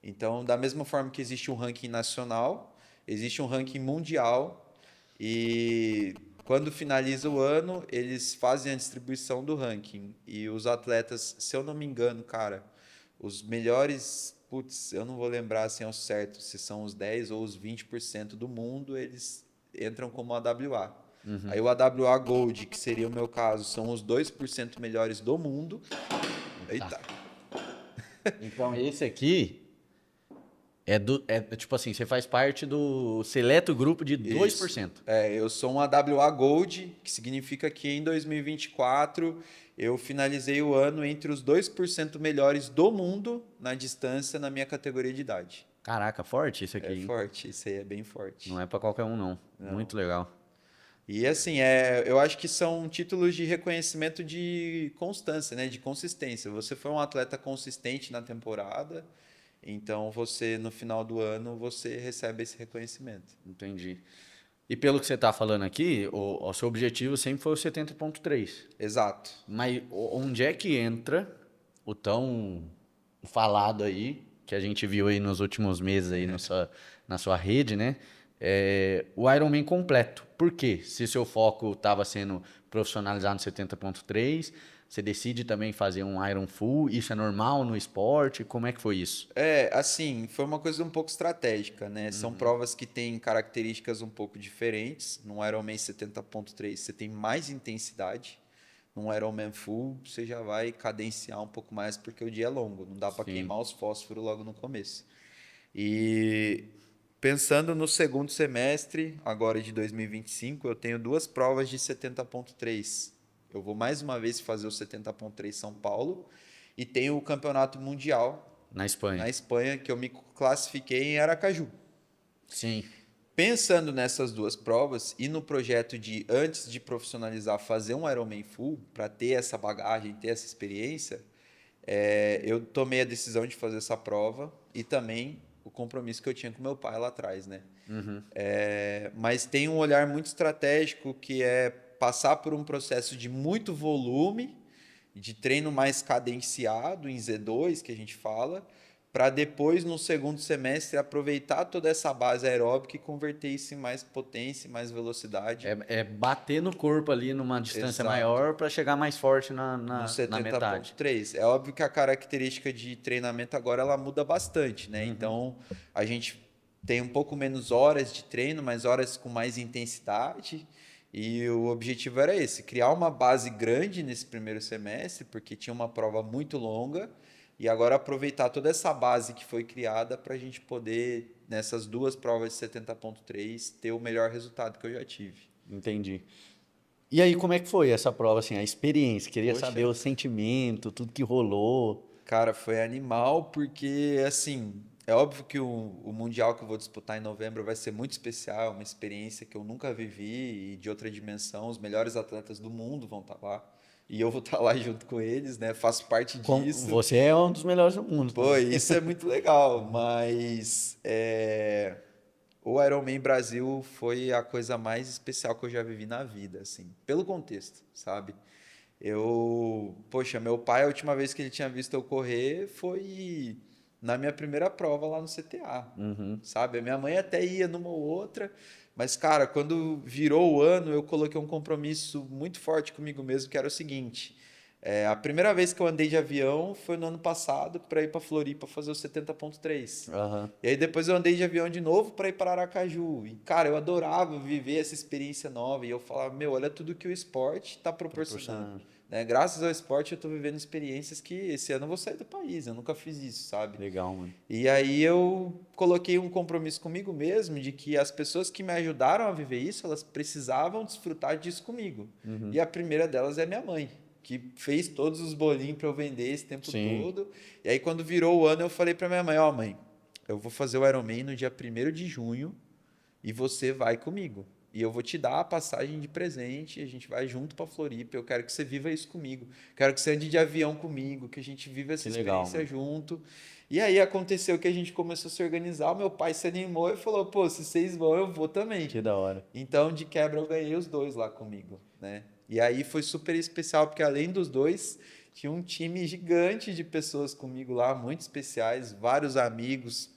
Então, da mesma forma que existe um ranking nacional, existe um ranking mundial e quando finaliza o ano, eles fazem a distribuição do ranking. E os atletas, se eu não me engano, cara, os melhores, putz, eu não vou lembrar assim ao certo se são os 10 ou os 20% do mundo, eles entram como AWA. Aí o AWA Gold, que seria o meu caso, são os 2% melhores do mundo. Eita. Então esse aqui é tipo assim, você faz parte do seleto grupo de 2%. Eu sou um AWA Gold, que significa que em 2024 eu finalizei o ano entre os 2% melhores do mundo na distância na minha categoria de idade. Caraca, forte isso aqui, É hein? forte, isso aí é bem forte. Não é pra qualquer um, não. Muito legal. E assim, eu acho que são títulos de reconhecimento de constância, né? De consistência. Você foi um atleta consistente na temporada, então você, no final do ano, você recebe esse reconhecimento. Entendi. E pelo que você tá falando aqui, o seu objetivo sempre foi o 70.3. Exato. Mas onde é que entra o tão falado aí, que a gente viu aí nos últimos meses aí na sua rede, né? O Ironman completo. Por quê? Se seu foco estava sendo profissionalizado no 70.3, você decide também fazer um Iron Full, isso é normal no esporte? Como é que foi isso? Assim, foi uma coisa um pouco estratégica, né? São provas que têm características um pouco diferentes. No Ironman 70.3 você tem mais intensidade. No Ironman Full você já vai cadenciar um pouco mais porque o dia é longo, não dá para queimar os fósforos logo no começo. E pensando no segundo semestre, agora de 2025, eu tenho 2 provas de 70.3. Eu vou mais uma vez fazer o 70.3 São Paulo e tenho o campeonato mundial Na Espanha. que eu me classifiquei em Aracaju. Sim. Pensando nessas 2 provas e no projeto de, antes de profissionalizar, fazer um Ironman Full, para ter essa bagagem, ter essa experiência, eu tomei a decisão de fazer essa prova e também o compromisso que eu tinha com meu pai lá atrás, né? Mas tem um olhar muito estratégico que é passar por um processo de muito volume, de treino mais cadenciado em Z2, que a gente fala, para depois, no segundo semestre, aproveitar toda essa base aeróbica e converter isso em mais potência, mais velocidade. Bater no corpo ali numa distância Exato. maior para chegar mais forte na No metade. 70.3. É óbvio que a característica de treinamento agora ela muda bastante, né? Então, a gente tem um pouco menos horas de treino, mas horas com mais intensidade. E o objetivo era esse, criar uma base grande nesse primeiro semestre, porque tinha uma prova muito longa, E agora aproveitar toda essa base que foi criada para a gente poder, nessas 2 provas de 70.3, ter o melhor resultado que eu já tive. Entendi. E aí, como é que foi essa prova, assim, a experiência? Queria Poxa. saber o sentimento, tudo que rolou. Cara, foi animal porque, assim, é óbvio que o Mundial que eu vou disputar em novembro vai ser muito especial, uma experiência que eu nunca vivi e de outra dimensão. Os melhores atletas do mundo vão estar lá. E eu vou estar lá junto com eles, né? Faço parte disso. Você é um dos melhores do mundo. Pô, isso é muito legal, mas o Ironman Brasil foi a coisa mais especial que eu já vivi na vida, assim, pelo contexto, sabe? Poxa, meu pai, a última vez que ele tinha visto eu correr foi na minha primeira prova lá no CTA, sabe? A minha mãe até ia numa ou outra, mas, cara, quando virou o ano, eu coloquei um compromisso muito forte comigo mesmo, que era o seguinte: a primeira vez que eu andei de avião foi no ano passado para ir para Floripa fazer o 70.3. Aham. E aí depois eu andei de avião de novo para ir para Aracaju. E, cara, eu adorava viver essa experiência nova. E eu falava, meu, olha tudo que o esporte está proporcionando. Né? Graças ao esporte eu estou vivendo experiências que esse ano eu vou sair do país. Eu nunca fiz isso, sabe? Legal, mano. E aí eu coloquei um compromisso comigo mesmo de que as pessoas que me ajudaram a viver isso, elas precisavam desfrutar disso comigo. E a primeira delas é minha mãe, que fez todos os bolinhos para eu vender esse tempo Sim. todo. E aí, quando virou o ano, eu falei para minha mãe, ó, mãe, eu vou fazer o Ironman no dia 1º de junho e você vai comigo. E eu vou te dar a passagem de presente, a gente vai junto para Floripa, eu quero que você viva isso comigo. Quero que você ande de avião comigo, que a gente viva essa experiência junto. E aí aconteceu que a gente começou a se organizar, o meu pai se animou e falou, pô, se vocês vão, eu vou também. Que da hora. Então, de quebra, eu ganhei os 2 lá comigo, né? E aí foi super especial, porque além dos 2, tinha um time gigante de pessoas comigo lá, muito especiais, vários amigos.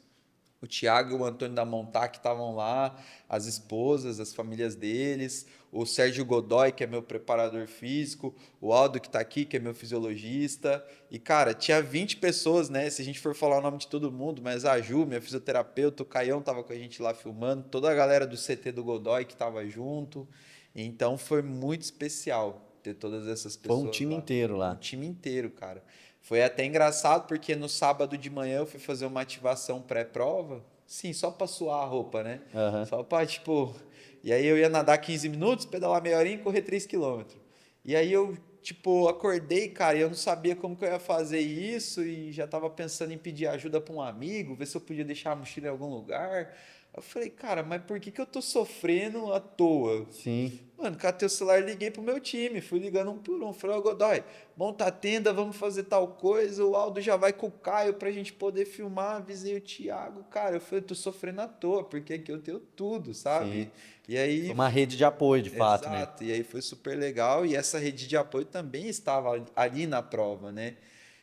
O Thiago e o Antônio da Montac estavam lá, as esposas, as famílias deles, o Sérgio Godoy, que é meu preparador físico, o Aldo, que está aqui, que é meu fisiologista. E, cara, tinha 20 pessoas, né? Se a gente for falar o nome de todo mundo, mas a Ju, minha fisioterapeuta, o Caião estava com a gente lá filmando, toda a galera do CT do Godoy que estava junto. Então, foi muito especial ter todas essas pessoas. Foi um time lá. inteiro lá. Um time inteiro, cara. Foi até engraçado, porque no sábado de manhã eu fui fazer uma ativação pré-prova. Sim, só pra suar a roupa, né? Só pra, tipo... E aí eu ia nadar 15 minutos, pedalar meia horinha e correr 3 quilômetros. E aí eu, tipo, acordei, cara, e eu não sabia como que eu ia fazer isso e já tava pensando em pedir ajuda pra um amigo, ver se eu podia deixar a mochila em algum lugar. Eu falei, cara, mas por que eu tô sofrendo à toa? Sim. Mano, catei o celular e liguei pro meu time, fui ligando um por um. Falei, ô Godoy, monta a tenda, vamos fazer tal coisa. O Aldo já vai com o Caio pra gente poder filmar. Avisei o Thiago, cara. Eu falei, tô sofrendo à toa, porque aqui eu tenho tudo, sabe? Sim. E aí. Foi uma rede de apoio, de fato, né? Exato, e aí foi super legal. E essa rede de apoio também estava ali na prova, né?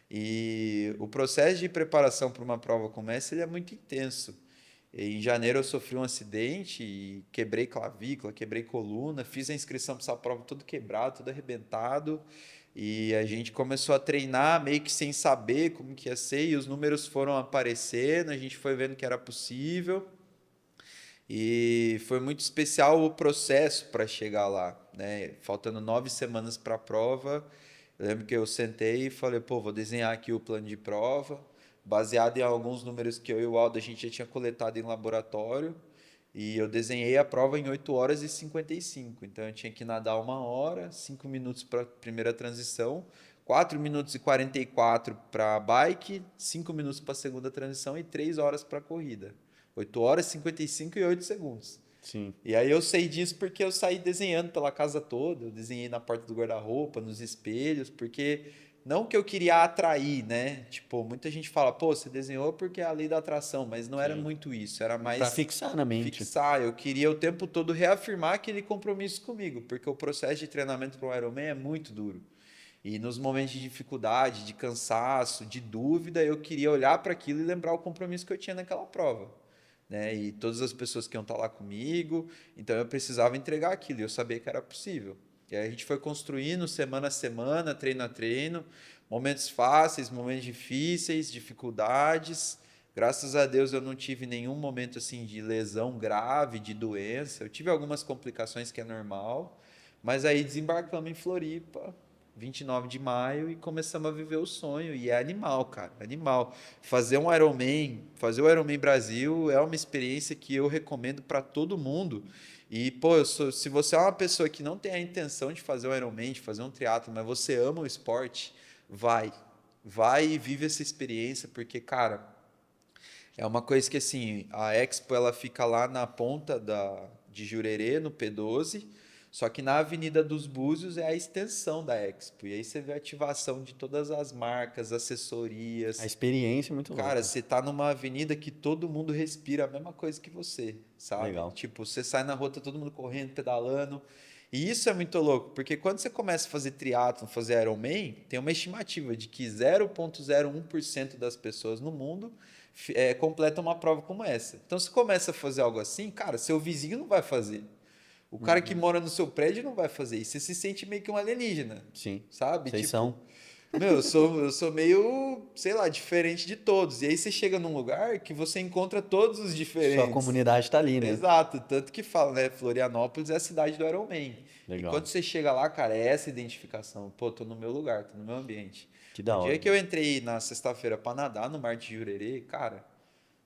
E o processo de preparação para uma prova como essa ele é muito intenso. Em janeiro eu sofri um acidente e quebrei clavícula, quebrei coluna, fiz a inscrição para essa prova todo quebrado, todo arrebentado. E a gente começou a treinar meio que sem saber como que ia ser, e os números foram aparecendo, a gente foi vendo que era possível. E foi muito especial o processo para chegar lá, né? Faltando 9 semanas para a prova, eu lembro que eu sentei e falei, pô, vou desenhar aqui o plano de prova, baseado em alguns números que eu e o Aldo a gente já tinha coletado em laboratório, e eu desenhei a prova em 8 horas e 55. Então eu tinha que nadar 1 hora, 5 minutos para a primeira transição, 4 minutos e 44 para a bike, 5 minutos para a segunda transição e 3 horas para a corrida. 8 horas, 55 e 8 segundos. Sim. E aí eu sei disso porque eu saí desenhando pela casa toda, eu desenhei na porta do guarda-roupa, nos espelhos, porque não que eu queria atrair, né? Tipo, muita gente fala, pô, você desenhou porque é a lei da atração, mas não era muito isso, era mais Pra fixar na mente. fixar. Eu queria o tempo todo reafirmar aquele compromisso comigo, porque o processo de treinamento para o Ironman é muito duro. E nos momentos de dificuldade, de cansaço, de dúvida, eu queria olhar para aquilo e lembrar o compromisso que eu tinha naquela prova, né? E todas as pessoas que iam estar lá comigo, então eu precisava entregar aquilo, e eu sabia que era possível. E aí a gente foi construindo semana a semana, treino a treino, momentos fáceis, momentos difíceis, dificuldades. Graças a Deus eu não tive nenhum momento assim de lesão grave, de doença. Eu tive algumas complicações que é normal, mas aí desembarcamos em Floripa 29 de maio, e começamos a viver o sonho. E é animal, cara, animal. Fazer um Ironman, fazer o Ironman Brasil é uma experiência que eu recomendo para todo mundo. E, pô, se você é uma pessoa que não tem a intenção de fazer um Ironman, de fazer um triatlo, mas você ama o esporte, vai. Vai e vive essa experiência, porque, cara, é uma coisa que, assim, a Expo, ela fica lá na ponta de Jurerê, no P12, só que na Avenida dos Búzios é a extensão da Expo. E aí você vê a ativação de todas as marcas, assessorias. A experiência é muito Cara, louca. você tá numa avenida que todo mundo respira a mesma coisa que você, sabe? Legal. Tipo, você sai na rua, tá todo mundo correndo, pedalando. E isso é muito louco, porque quando você começa a fazer triatlon, fazer Ironman, tem uma estimativa de que 0,01% das pessoas no mundo completam uma prova como essa. Então, se começa a fazer algo assim, cara, seu vizinho não vai fazer. O cara que mora no seu prédio não vai fazer. E você se sente meio que um alienígena, Sim. sabe? Vocês Tipo, são. meu, eu sou meio, sei lá, diferente de todos. E aí você chega num lugar que você encontra todos os diferentes. Sua comunidade tá ali, né? Exato, tanto que fala, né? Florianópolis é a cidade do Ironman. E Legal. quando você chega lá, cara, é essa identificação. Pô, tô no meu lugar, tô no meu ambiente. Que da O hora. dia que eu entrei na sexta-feira pra nadar no Mar de Jurerê, cara,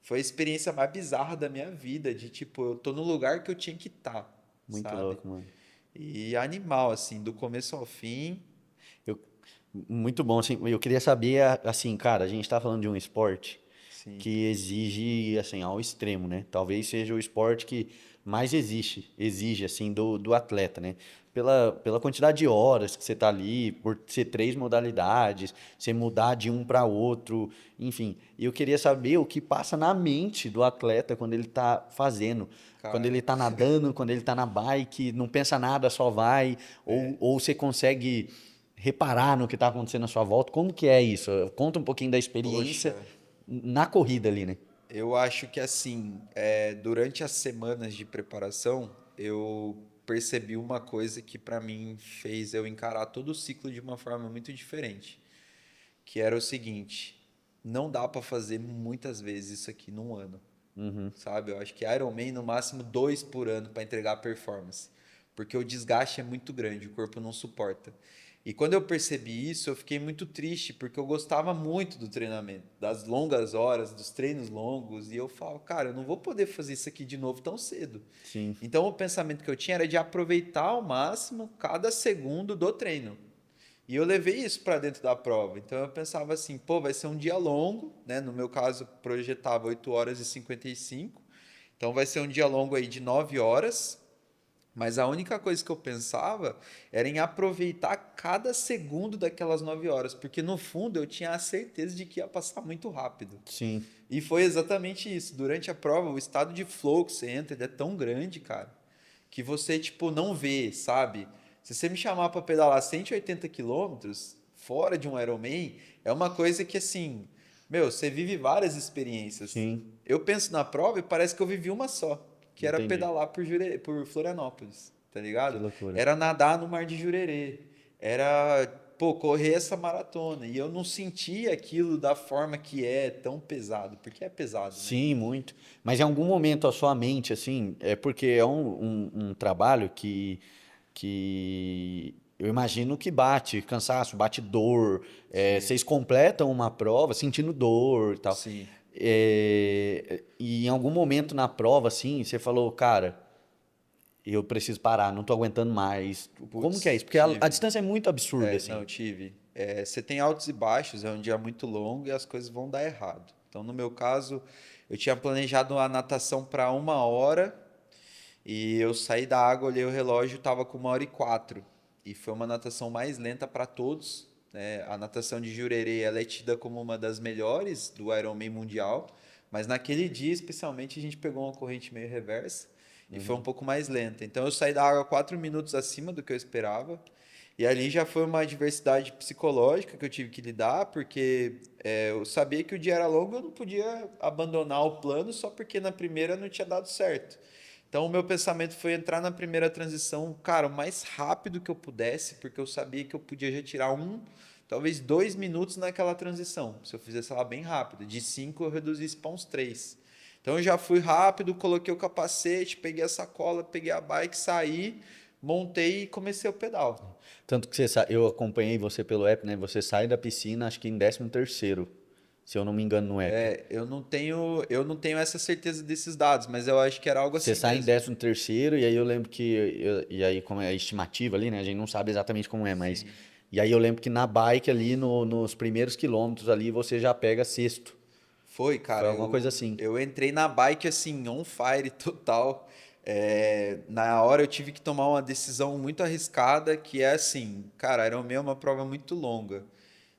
foi a experiência mais bizarra da minha vida. De tipo, eu tô no lugar que eu tinha que estar, Muito sabe? louco, mano. E animal, assim, do começo ao fim. Eu, muito bom, assim, eu queria saber, assim, cara, a gente tá falando de um esporte Sim. que exige, assim, ao extremo, né? Talvez seja o esporte que mais exige, assim, do atleta, né? Pela quantidade de horas que você tá ali, por ser 3 modalidades, você mudar de um para outro, enfim. E eu queria saber o que passa na mente do atleta quando ele tá fazendo. Quando Cara, ele tá nadando, quando ele tá na bike, não pensa nada, só vai, ou você consegue reparar no que está acontecendo à sua volta. Como que é isso? Conta um pouquinho da experiência poxa. na corrida ali, né? Eu acho que assim, durante as semanas de preparação, eu percebi uma coisa que para mim fez eu encarar todo o ciclo de uma forma muito diferente, que era o seguinte: não dá para fazer muitas vezes isso aqui num ano, sabe? Eu acho que Ironman no máximo 2 por ano para entregar performance, porque o desgaste é muito grande, o corpo não suporta. E quando eu percebi isso, eu fiquei muito triste, porque eu gostava muito do treinamento, das longas horas, dos treinos longos, e eu falo, cara, eu não vou poder fazer isso aqui de novo tão cedo. Sim. Então o pensamento que eu tinha era de aproveitar ao máximo cada segundo do treino. E eu levei isso para dentro da prova. Então eu pensava assim, pô, vai ser um dia longo, né? No meu caso, projetava 8 horas e 55. Então vai ser um dia longo aí de 9 horas. Mas a única coisa que eu pensava era em aproveitar cada segundo daquelas 9 horas, porque no fundo eu tinha a certeza de que ia passar muito rápido. Sim. E foi exatamente isso. Durante a prova, o estado de flow que você entra, ele é tão grande, cara, que você, tipo, não vê, sabe? Se você me chamar para pedalar 180 quilômetros fora de um Ironman, é uma coisa que, assim, meu, você vive várias experiências. Sim. Eu penso na prova e parece que eu vivi uma só, que era Entendi. pedalar por Florianópolis, tá Que ligado? loucura. Era nadar no Mar de Jurerê, era, pô, correr essa maratona. E eu não sentia aquilo da forma que é tão pesado, porque é pesado, né? Sim, muito. Mas em algum momento a sua mente, assim, é porque é um trabalho que eu imagino que bate cansaço, bate dor. Sim, Vocês completam uma prova sentindo dor e tal. sim. E em algum momento na prova, assim, você falou, cara, eu preciso parar, não tô aguentando mais. Como que é Putz, isso? Porque a tive. distância é muito absurda, Não, assim. tive. Você tem altos e baixos, é um dia muito longo e as coisas vão dar errado. Então, no meu caso, eu tinha planejado a natação para 1 hora e eu saí da água, olhei o relógio, estava com 1 hora e 4. E foi uma natação mais lenta para todos, né? A natação de Jurerê, ela é tida como uma das melhores do Ironman mundial, mas naquele dia, especialmente, a gente pegou uma corrente meio reversa e foi um pouco mais lenta. Então, eu saí da água 4 minutos acima do que eu esperava. E ali já foi uma adversidade psicológica que eu tive que lidar, porque eu sabia que o dia era longo, eu não podia abandonar o plano só porque na primeira não tinha dado certo. Então, o meu pensamento foi entrar na primeira transição, cara, o mais rápido que eu pudesse, porque eu sabia que eu podia já tirar talvez 2 minutos naquela transição. Se eu fizesse ela bem rápida, de 5 eu reduzisse para uns 3. Então, eu já fui rápido, coloquei o capacete, peguei a sacola, peguei a bike, saí. montei e comecei o pedal. Tanto que eu acompanhei você pelo app, né? Você sai da piscina, acho que em 13º, se eu não me engano no app. Eu não tenho essa certeza desses dados, mas eu acho que era algo Você assim sai em mesmo. 13º, e aí eu lembro que. E aí, como é a estimativa ali, né? A gente não sabe exatamente como é, mas. Sim. E aí eu lembro que na bike ali, nos primeiros quilômetros ali, você já pega sexto. Foi, Foi cara, alguma coisa eu, assim. eu entrei na bike assim, on fire total. Na hora eu tive que tomar uma decisão muito arriscada, que é assim, cara, Ironman é uma prova muito longa.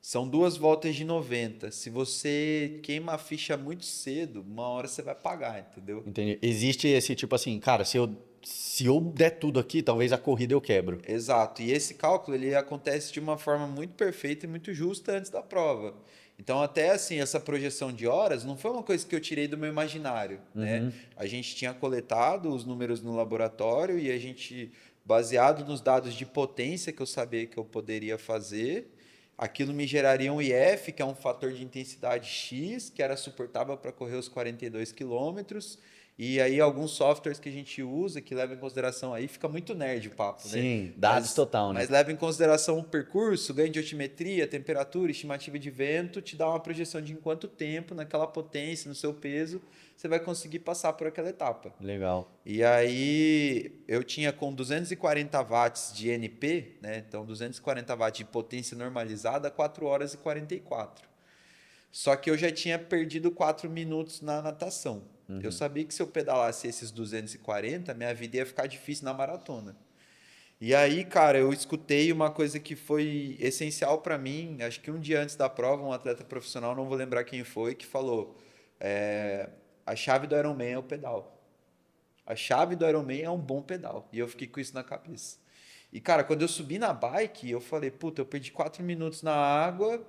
São 2 voltas de 90. Se você queima a ficha muito cedo, uma hora você vai pagar, entendeu? Entendi. Existe esse tipo assim, cara, se eu der tudo aqui, talvez a corrida eu quebro. Exato. E esse cálculo ele acontece de uma forma muito perfeita e muito justa antes da prova. Então, até assim, essa projeção de horas não foi uma coisa que eu tirei do meu imaginário, né? Uhum. A gente tinha coletado os números no laboratório e a gente, baseado nos dados de potência que eu sabia que eu poderia fazer, aquilo me geraria um IF, que é um fator de intensidade X, que era suportável para correr os 42 quilômetros. E aí, alguns softwares que a gente usa, que levam em consideração aí, fica muito nerd o papo, né? Sim, dados Mas, total, né? mas leva em consideração o percurso, ganho de altimetria, temperatura, estimativa de vento, te dá uma projeção de em quanto tempo, naquela potência, no seu peso, você vai conseguir passar por aquela etapa. Legal. E aí, eu tinha com 240 watts de NP, né? Então, 240 watts de potência normalizada, 4 horas e 44. Só que eu já tinha perdido 4 minutos na natação. Eu sabia que se eu pedalasse esses 240, minha vida ia ficar difícil na maratona. E aí, cara, eu escutei uma coisa que foi essencial para mim. Acho que um dia antes da prova, um atleta profissional, não vou lembrar quem foi, que falou: a chave do Ironman é o pedal. A chave do Ironman é um bom pedal. E eu fiquei com isso na cabeça. E, cara, quando eu subi na bike, eu falei: puta, eu perdi 4 minutos na água,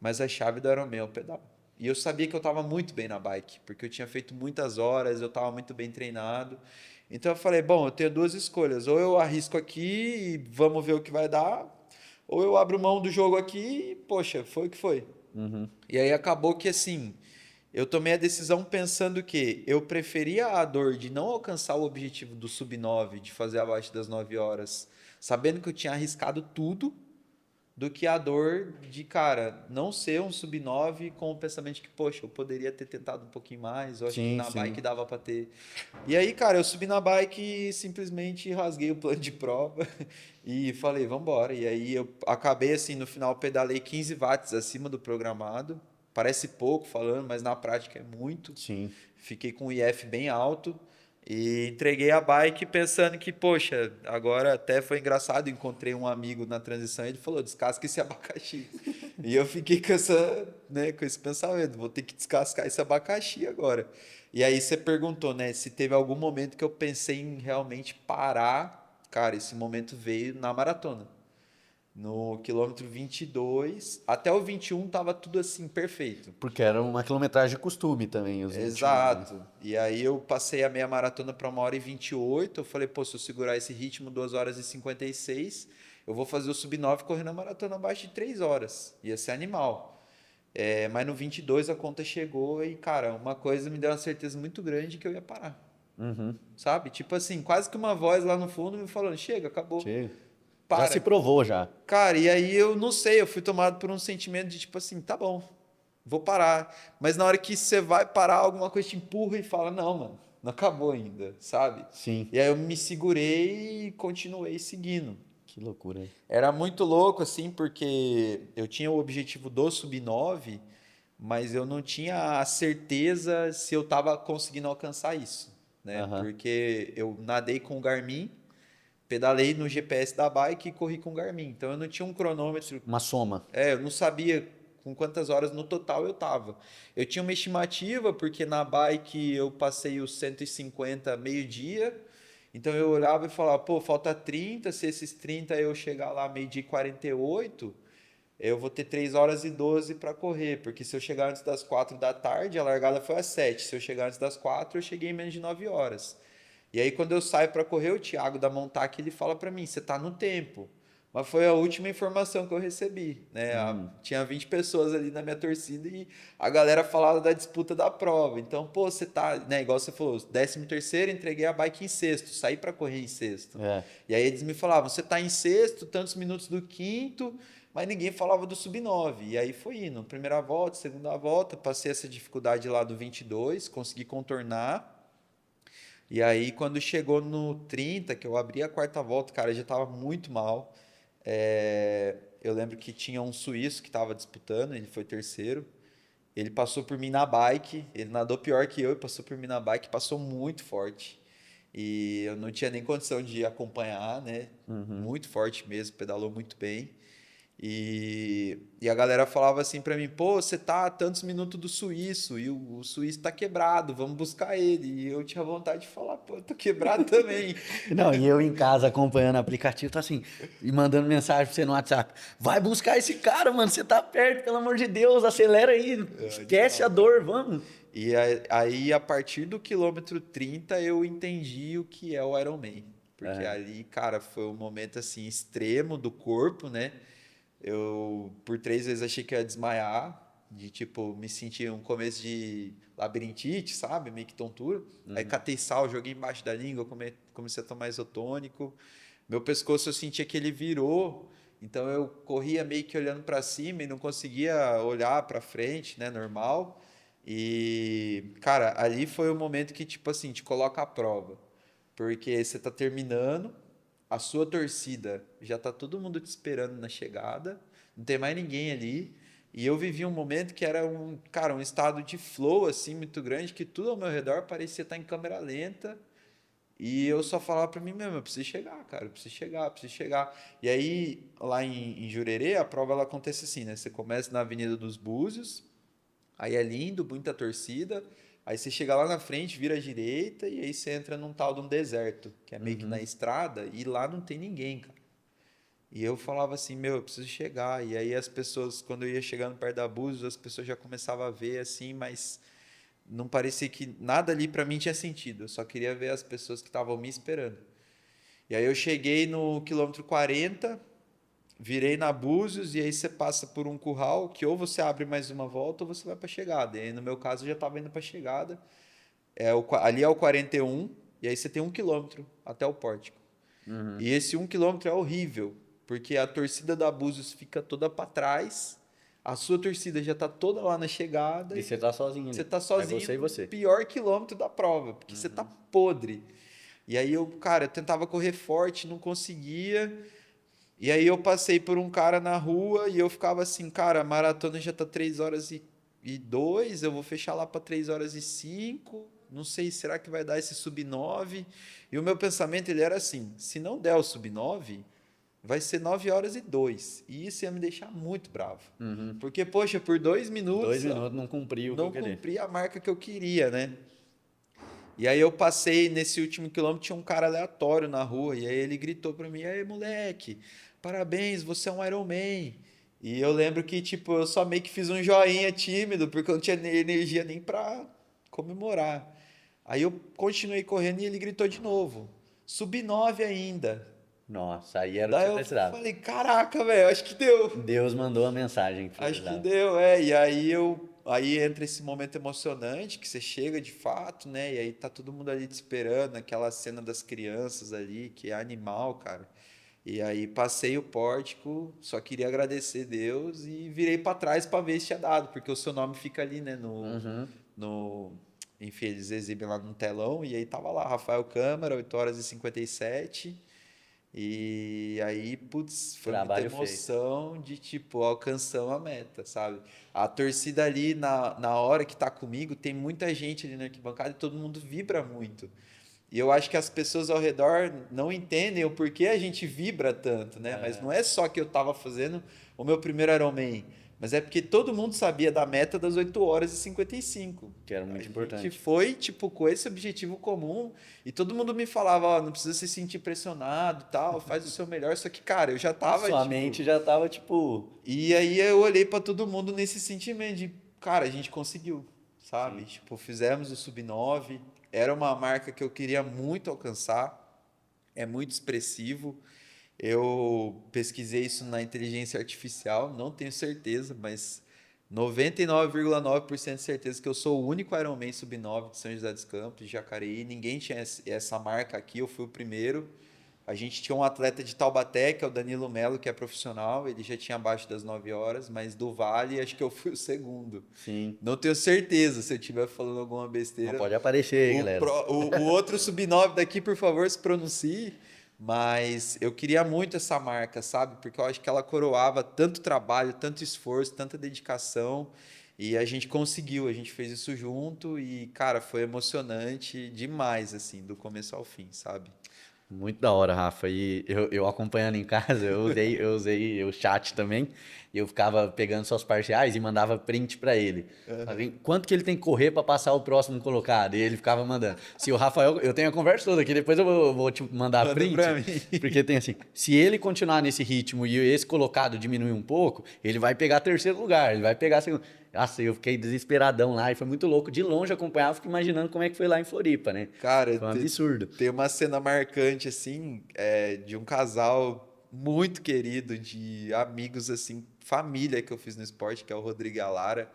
mas a chave do Ironman é o pedal. E eu sabia que eu estava muito bem na bike, porque eu tinha feito muitas horas, eu estava muito bem treinado. Então eu falei, bom, eu tenho duas escolhas. Ou eu arrisco aqui e vamos ver o que vai dar, ou eu abro mão do jogo aqui e, poxa, foi o que foi. Uhum. E aí acabou que assim, eu tomei a decisão pensando que eu preferia a dor de não alcançar o objetivo do sub 9, de fazer abaixo das 9 horas, sabendo que eu tinha arriscado tudo, do que a dor de, cara, não ser um sub 9 com o pensamento de que, poxa, eu poderia ter tentado um pouquinho mais, eu acho que Sim, na sim. bike dava para ter. E aí, cara, eu subi na bike e simplesmente rasguei o plano de prova e falei, vamos embora. E aí eu acabei assim, no final pedalei 15 watts acima do programado. Parece pouco falando, mas na prática é muito. Sim. Fiquei com o IF bem alto e entreguei a bike pensando que, poxa, agora até foi engraçado, encontrei um amigo na transição e ele falou, descasca esse abacaxi. E eu fiquei com com esse pensamento, vou ter que descascar esse abacaxi agora. E aí você perguntou, né, se teve algum momento que eu pensei em realmente parar. Cara, esse momento veio na maratona. No quilômetro 22, até o 21 tava tudo assim, perfeito. Porque era uma quilometragem de costume também, os 21, né? Exato. E aí eu passei a meia maratona para 1h28. Eu falei, pô, se eu segurar esse ritmo 2 horas e 56, eu vou fazer o sub 9 correndo a maratona abaixo de 3 horas. Ia ser animal. Mas no 22 a conta chegou e, cara, uma coisa me deu uma certeza muito grande que eu ia parar. Uhum. Sabe? Tipo assim, quase que uma voz lá no fundo me falando, chega, acabou. Chega. Já Para. se provou já. Cara, e aí eu não sei, eu fui tomado por um sentimento de tipo assim, tá bom, vou parar. Mas na hora que você vai parar, alguma coisa te empurra e fala, não, mano, não acabou ainda, sabe? Sim. E aí eu me segurei e continuei seguindo. Que loucura, hein? Era muito louco, assim, porque eu tinha o objetivo do sub 9, mas eu não tinha a certeza se eu tava conseguindo alcançar isso, né? Aham. Porque eu nadei com o Garmin, pedalei no GPS da bike e corri com o Garmin. Então eu não tinha um cronômetro. Uma soma. Eu não sabia com quantas horas no total eu tava. Eu tinha uma estimativa, porque na bike eu passei os 150 meio-dia. Então eu olhava e falava, pô, falta 30. Se esses 30 eu chegar lá meio-dia e 48, eu vou ter 3 horas e 12 para correr. Porque se eu chegar antes das 4 da tarde, a largada foi às 7. Se eu chegar antes das 4, eu cheguei em menos de 9 horas. E aí, quando eu saio para correr, o Thiago da Montac, ele fala para mim, você tá no tempo, Mas foi a última informação que eu recebi, né? Tinha 20 pessoas ali na minha torcida e a galera falava da disputa da prova. Então, pô, você tá, né? Igual você falou, 13º, entreguei a bike em sexto, saí para correr em sexto. É. E aí eles me falavam, você tá em sexto, tantos minutos do quinto, mas ninguém falava do sub-9. E aí foi indo, primeira volta, segunda volta, passei essa dificuldade lá do 22, consegui contornar. E aí, quando chegou no 30, que eu abri a quarta volta, cara, eu já tava muito mal. Eu lembro que tinha um suíço que estava disputando, ele foi terceiro. Ele passou por mim na bike, ele nadou pior que eu e passou por mim na bike, passou muito forte. E eu não tinha nem condição de acompanhar, né? Muito forte mesmo, pedalou muito bem. E a galera falava assim pra mim, pô, você tá a tantos minutos do suíço e o suíço tá quebrado, vamos buscar ele. E eu tinha vontade de falar, pô, eu tô quebrado também. Não, e eu em casa acompanhando o aplicativo, tá assim, e mandando mensagem pra você no WhatsApp. Vai buscar esse cara, mano, você tá perto, pelo amor de Deus, acelera aí, esquece a dor, vamos. E aí, a partir do quilômetro 30, eu entendi o que é o Ironman. Porque ali, cara, foi um momento assim extremo do corpo, né? Eu, por 3 vezes, achei que ia desmaiar, de tipo, me sentir um começo de labirintite, sabe? Meio que tontura. Aí catei sal, joguei embaixo da língua, comecei a tomar isotônico. Meu pescoço eu sentia que ele virou, então eu corria meio que olhando para cima e não conseguia olhar para frente, né? Normal. E, cara, ali foi o momento que, tipo assim, te coloca à prova. Porque você tá terminando, a sua torcida já tá todo mundo te esperando na chegada, não tem mais ninguém ali. E eu vivi um momento que era cara, um estado de flow assim muito grande, que tudo ao meu redor parecia estar em câmera lenta. E eu só falava para mim mesmo, eu preciso chegar, cara, eu preciso chegar, eu preciso chegar. E aí, lá em Jurerê, a prova ela acontece assim, né? Você começa na Avenida dos Búzios, aí é lindo, muita torcida. Aí você chega lá na frente, vira à direita e aí você entra num tal de um deserto, que é meio que na estrada, e lá não tem ninguém, cara. E eu falava assim, meu, eu preciso chegar. E aí as pessoas, quando eu ia chegando perto da Búzios, as pessoas já começavam a ver assim, mas não parecia que nada ali para mim tinha sentido. Eu só queria ver as pessoas que estavam me esperando. E aí eu cheguei no quilômetro 40, virei na Búzios e aí você passa por um curral que ou você abre mais uma volta ou você vai para a chegada. E aí no meu caso eu já estava indo para a chegada. Ali é o 41 e aí você tem 1 quilômetro até o pórtico. E esse 1 quilômetro é horrível, porque a torcida da Búzios fica toda para trás, a sua torcida já está toda lá na chegada E você tá sozinho ali. você tá sozinho É você e no você. pior quilômetro da prova, porque você tá podre. E aí eu tentava correr forte, não conseguia. E aí eu passei por um cara na rua e eu ficava assim, cara, a maratona já tá 3 horas e 2, eu vou fechar lá para 3 horas e 5. Não sei, será que vai dar esse sub-9? E o meu pensamento ele era assim, se não der o sub-9, vai ser 9 horas e 2. E isso ia me deixar muito bravo. Porque, poxa, por 2 minutos, 2 minutos não cumpriu o que não eu queria. cumpri a marca que eu queria, né? E aí eu passei nesse último quilômetro, tinha um cara aleatório na rua, e aí ele gritou pra mim, aí moleque, parabéns, você é um Iron Man. E eu lembro que, tipo, eu só meio que fiz um joinha tímido, porque eu não tinha energia nem pra comemorar. Aí eu continuei correndo e ele gritou de novo, sub-9 ainda. Nossa, aí era o que Daí você eu precisava. falei, caraca, velho, acho que deu. Deus mandou a mensagem que você Acho que precisava. deu, E aí entra esse momento emocionante que você chega de fato, né? E aí tá todo mundo ali te esperando, aquela cena das crianças ali, que é animal, cara. E aí passei o pórtico, só queria agradecer Deus e virei para trás para ver se tinha dado, porque o seu nome fica ali, né, no enfim, eles exibem lá no telão e aí tava lá, Rafael Câmara, 8 horas e 57. E aí, putz, foi muita Trabalho feito. emoção de, tipo, alcançamos a meta, sabe? A torcida ali, na hora que tá comigo, tem muita gente ali na arquibancada e todo mundo vibra muito. E eu acho que as pessoas ao redor não entendem o porquê a gente vibra tanto, né? Mas não é só que eu tava fazendo o meu primeiro Ironman, mas é porque todo mundo sabia da meta das 8 horas e 55. Que era muito A gente importante. foi, tipo, com esse objetivo comum e todo mundo me falava, ó, não precisa se sentir pressionado e tal, faz o seu melhor. Só que, cara, eu já tava, Sua tipo... mente já tava, tipo... E aí eu olhei pra todo mundo nesse sentimento de, cara, a gente conseguiu, sabe? Tipo, fizemos o sub-9, era uma marca que eu queria muito alcançar, é muito expressivo. Eu pesquisei isso na inteligência artificial, não tenho certeza, mas 99,9% de certeza que eu sou o único Ironman sub-9 de São José dos Campos, de Jacareí. Ninguém tinha essa marca aqui, eu fui o primeiro. A gente tinha um atleta de Taubaté, que é o Danilo Melo, que é profissional, ele já tinha abaixo das 9 horas, mas do Vale acho que eu fui o segundo. Sim. Não tenho certeza se eu estiver falando alguma Não besteira. pode aparecer aí, galera. O outro sub-9 daqui, por favor, se pronuncie. Mas eu queria muito essa marca, sabe? Porque eu acho que ela coroava tanto trabalho, tanto esforço, tanta dedicação. E a gente conseguiu, a gente fez isso junto e, cara, foi emocionante demais, assim, do começo ao fim, sabe? Muito da hora, Rafa. E eu acompanhando em casa, eu usei o chat também. E eu ficava pegando suas parciais e mandava print pra ele. Falei, quanto que ele tem que correr pra passar o próximo colocado? E ele ficava mandando. Se o Rafael, eu tenho a conversa toda aqui, depois eu vou te mandar Manda print. pra mim. Porque tem assim, se ele continuar nesse ritmo e esse colocado diminuir um pouco, ele vai pegar terceiro lugar, ele vai pegar segundo. Nossa, eu fiquei desesperadão lá e foi muito louco. De longe acompanhava, fico imaginando como é que foi lá em Floripa, né? Cara, Foi um absurdo. tem uma cena marcante, assim, de um casal muito querido, de amigos, assim, família que eu fiz no esporte, que é o Rodrigo e a Lara.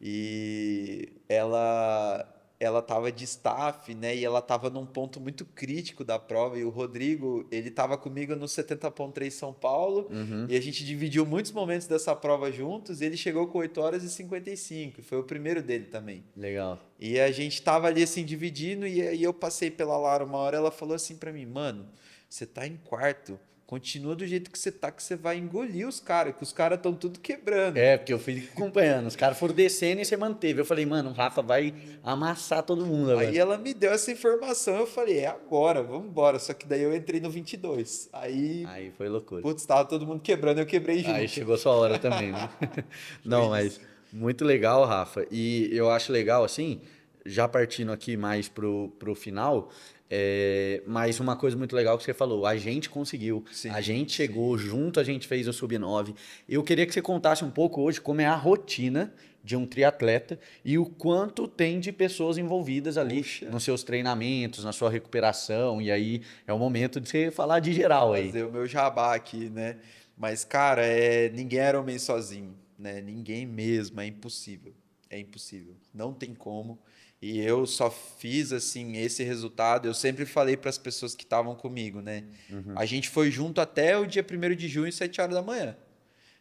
E ela tava de staff, né? E ela tava num ponto muito crítico da prova. E o Rodrigo, ele tava comigo no 70.3 São Paulo. Uhum, E a gente dividiu muitos momentos dessa prova juntos. E ele chegou com 8 horas e 55. Foi o primeiro dele também. legal. E a gente tava ali assim dividindo e aí eu passei pela Lara uma hora, ela falou assim pra mim, mano, você tá em quarto, continua do jeito que você tá, que você vai engolir os caras, que os caras estão tudo quebrando. É, porque eu fui acompanhando. Os caras foram descendo e você manteve. Eu falei, mano, o Rafa vai amassar todo mundo Aí agora. ela me deu essa informação, eu falei, é agora, vamos embora. Só que daí eu entrei no 22. Aí, Aí foi loucura. putz, tava todo mundo quebrando, eu quebrei Aí junto. chegou sua hora também, né? Foi Não, mas isso. muito legal, Rafa. E eu acho legal, assim, já partindo aqui mais pro final, mas uma coisa muito legal que você falou, a gente conseguiu, a Sim, gente sim. chegou junto, a gente fez o Sub-9. Eu queria que você contasse um pouco hoje como é a rotina de um triatleta e o quanto tem de pessoas envolvidas ali Puxa, nos seus treinamentos, na sua recuperação, e aí é o momento de você falar de geral aí. fazer o meu jabá aqui, né? Mas, cara, ninguém era homem sozinho, né? Ninguém mesmo, é impossível. É impossível. Não tem como. E eu só fiz, assim, esse resultado. Eu sempre falei para as pessoas que estavam comigo, né? A gente foi junto até o dia 1º de junho, 7 horas da manhã.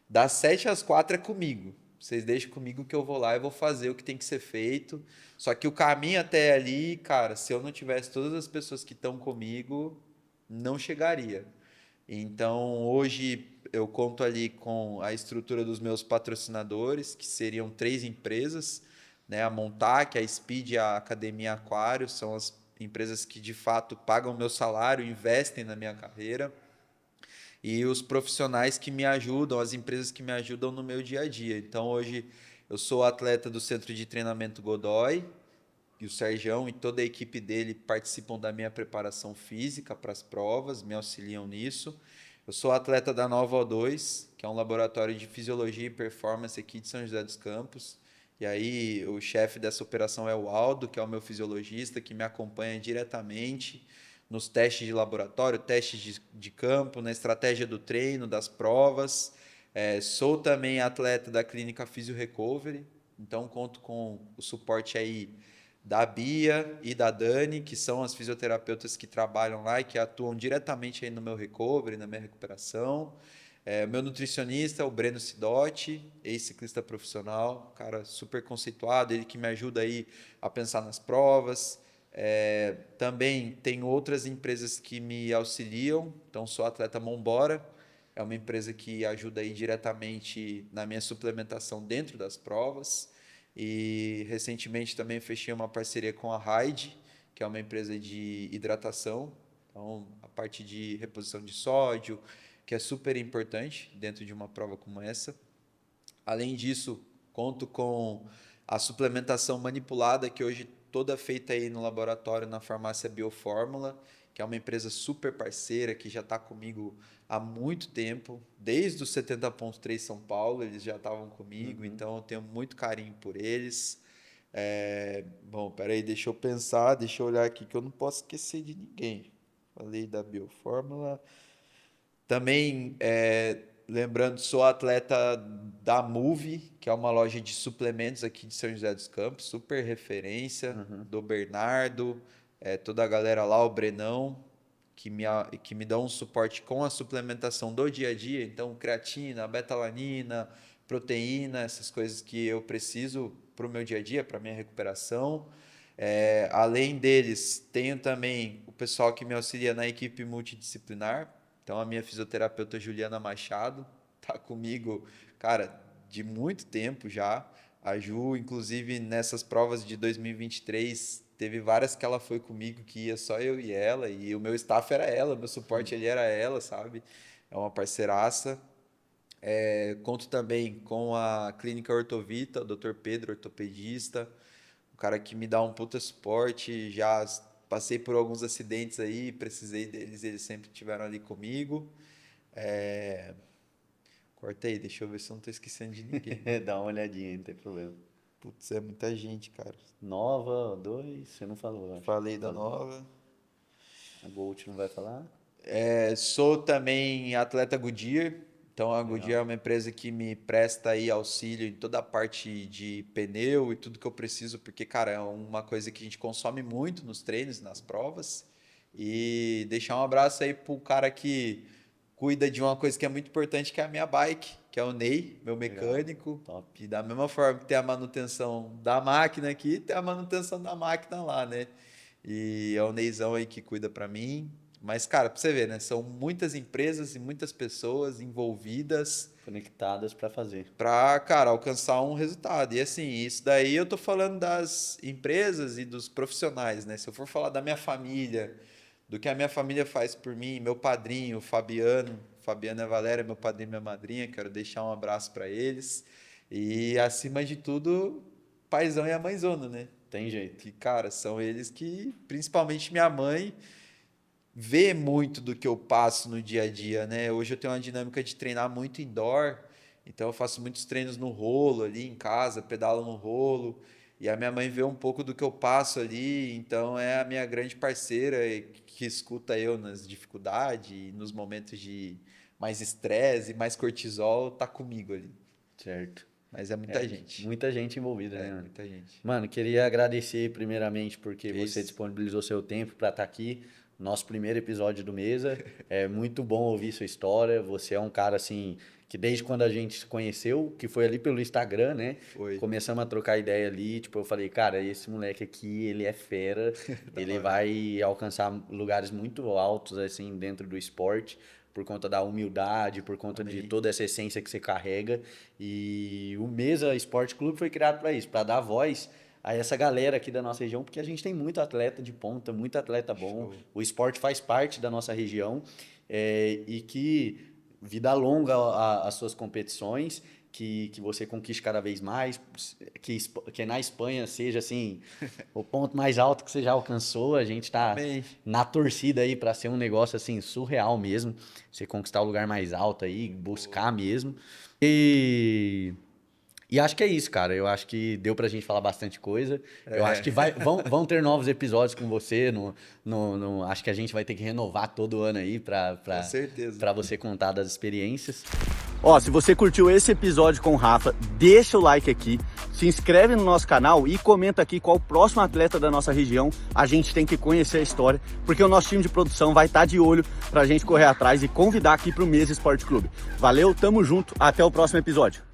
Das 7 às 4 é comigo. Vocês deixam comigo que eu vou lá e vou fazer o que tem que ser feito. Só que o caminho até ali, cara, se eu não tivesse todas as pessoas que estão comigo, não chegaria. Então, hoje eu conto ali com a estrutura dos meus patrocinadores, que seriam 3 empresas, né? A Montac, a Speed e a Academia Aquário, são as empresas que de fato pagam meu salário, investem na minha carreira. E os profissionais que me ajudam, as empresas que me ajudam no meu dia a dia. Então, hoje eu sou atleta do Centro de Treinamento Godoy, e o Sergião e toda a equipe dele participam da minha preparação física para as provas, me auxiliam nisso. Eu sou atleta da Nova O2, que é um laboratório de fisiologia e performance aqui de São José dos Campos. E aí o chefe dessa operação é o Aldo, que é o meu fisiologista, que me acompanha diretamente nos testes de laboratório, testes de campo, na estratégia do treino, das provas. Sou também atleta da clínica Physio Recovery, então conto com o suporte aí da Bia e da Dani, que são as fisioterapeutas que trabalham lá e que atuam diretamente aí no meu recovery, na minha recuperação. Meu nutricionista, o Breno Sidotti, ex-ciclista profissional, cara super conceituado, ele que me ajuda aí a pensar nas provas. Também tem outras empresas que me auxiliam, então sou atleta Mombora, é uma empresa que ajuda aí diretamente na minha suplementação dentro das provas. E recentemente também fechei uma parceria com a Raid, que é uma empresa de hidratação, então a parte de reposição de sódio, que é super importante dentro de uma prova como essa. Além disso, conto com a suplementação manipulada, que hoje toda feita aí no laboratório na farmácia Biofórmula, que é uma empresa super parceira, que já está comigo há muito tempo, desde o 70.3 São Paulo, eles já estavam comigo, então eu tenho muito carinho por eles. Bom, peraí, deixa eu pensar, deixa eu olhar aqui que eu não posso esquecer de ninguém. Falei da Biofórmula. Também, lembrando, sou atleta da Move, que é uma loja de suplementos aqui de São José dos Campos, super referência, do Bernardo, toda a galera lá, o Brenão, que me dá um suporte com a suplementação do dia a dia, então creatina, betalanina, proteína, essas coisas que eu preciso para o meu dia a dia, para a minha recuperação. Além deles, tenho também o pessoal que me auxilia na equipe multidisciplinar. Então, a minha fisioterapeuta Juliana Machado está comigo, cara, de muito tempo já. A Ju, inclusive, nessas provas de 2023, teve várias que ela foi comigo, que ia só eu e ela, e o meu staff era ela, meu suporte ali era ela, sabe? É uma parceiraça. Conto também com a Clínica Ortovita, o Dr. Pedro, ortopedista, o cara que me dá um puta suporte. Já passei por alguns acidentes aí, precisei deles, eles sempre estiveram ali comigo. Corta aí, deixa eu ver se eu não tô esquecendo de ninguém. Dá uma olhadinha, não tem problema. Putz, é muita gente, cara. Nova, 2, você não falou. Acho. Falei da Nova. A Gold não vai falar? Sou também atleta Goodyear. Então, a Goodyear é uma empresa que me presta aí auxílio em toda a parte de pneu e tudo que eu preciso, porque, cara, é uma coisa que a gente consome muito nos treinos, nas provas. E deixar um abraço aí pro cara que cuida de uma coisa que é muito importante, que é a minha bike, que é o Ney, meu mecânico. Top. E da mesma forma que tem a manutenção da máquina aqui, tem a manutenção da máquina lá, né? E é o Neizão aí que cuida para mim. Mas, cara, pra você ver, né? São muitas empresas e muitas pessoas envolvidas. Conectadas para fazer. Pra, cara, alcançar um resultado. E assim, isso daí eu tô falando das empresas e dos profissionais, né? Se eu for falar da minha família, do que a minha família faz por mim, meu padrinho, o Fabiano e a Valéria, meu padrinho e minha madrinha, quero deixar um abraço para eles. E, acima de tudo, paizão e a mãezona, né? Tem jeito. Que, cara, são eles que, principalmente minha mãe, vê muito do que eu passo no dia a dia, né? Hoje eu tenho uma dinâmica de treinar muito indoor, então eu faço muitos treinos no rolo ali em casa, pedalo no rolo, e a minha mãe vê um pouco do que eu passo ali, então é a minha grande parceira que escuta eu nas dificuldades e nos momentos de mais estresse e mais cortisol, tá comigo ali. Certo. Mas é muita gente. Muita gente envolvida, né? Muita gente. Mano, queria agradecer primeiramente porque você disponibilizou seu tempo para estar aqui. Nosso primeiro episódio do Mesa. É muito bom ouvir sua história. Você é um cara, assim, que desde quando a gente se conheceu, que foi ali pelo Instagram, né? Foi. Começamos a trocar ideia ali. Tipo, eu falei, cara, esse moleque aqui, ele é fera. Ele vai alcançar lugares muito altos, assim, dentro do esporte, por conta da humildade, por conta de toda essa essência que você carrega. E o Mesa Esporte Clube foi criado para isso, para dar voz a essa galera aqui da nossa região, porque a gente tem muito atleta de ponta, muito atleta bom. Show. O esporte faz parte da nossa região e que vida longa as suas competições, que você conquiste cada vez mais, que na Espanha seja assim o ponto mais alto que você já alcançou. A gente está na torcida aí para ser um negócio assim surreal mesmo, você conquistar o lugar mais alto aí, buscar mesmo. E acho que é isso, cara. Eu acho que deu pra gente falar bastante coisa. Eu acho que vão ter novos episódios com você. Acho que a gente vai ter que renovar todo ano aí com certeza, pra você contar das experiências. Ó, se você curtiu esse episódio com o Rafa, deixa o like aqui, se inscreve no nosso canal e comenta aqui qual o próximo atleta da nossa região a gente tem que conhecer a história, porque o nosso time de produção vai estar de olho pra gente correr atrás e convidar aqui pro Mesa Esporte Clube. Valeu, tamo junto, até o próximo episódio.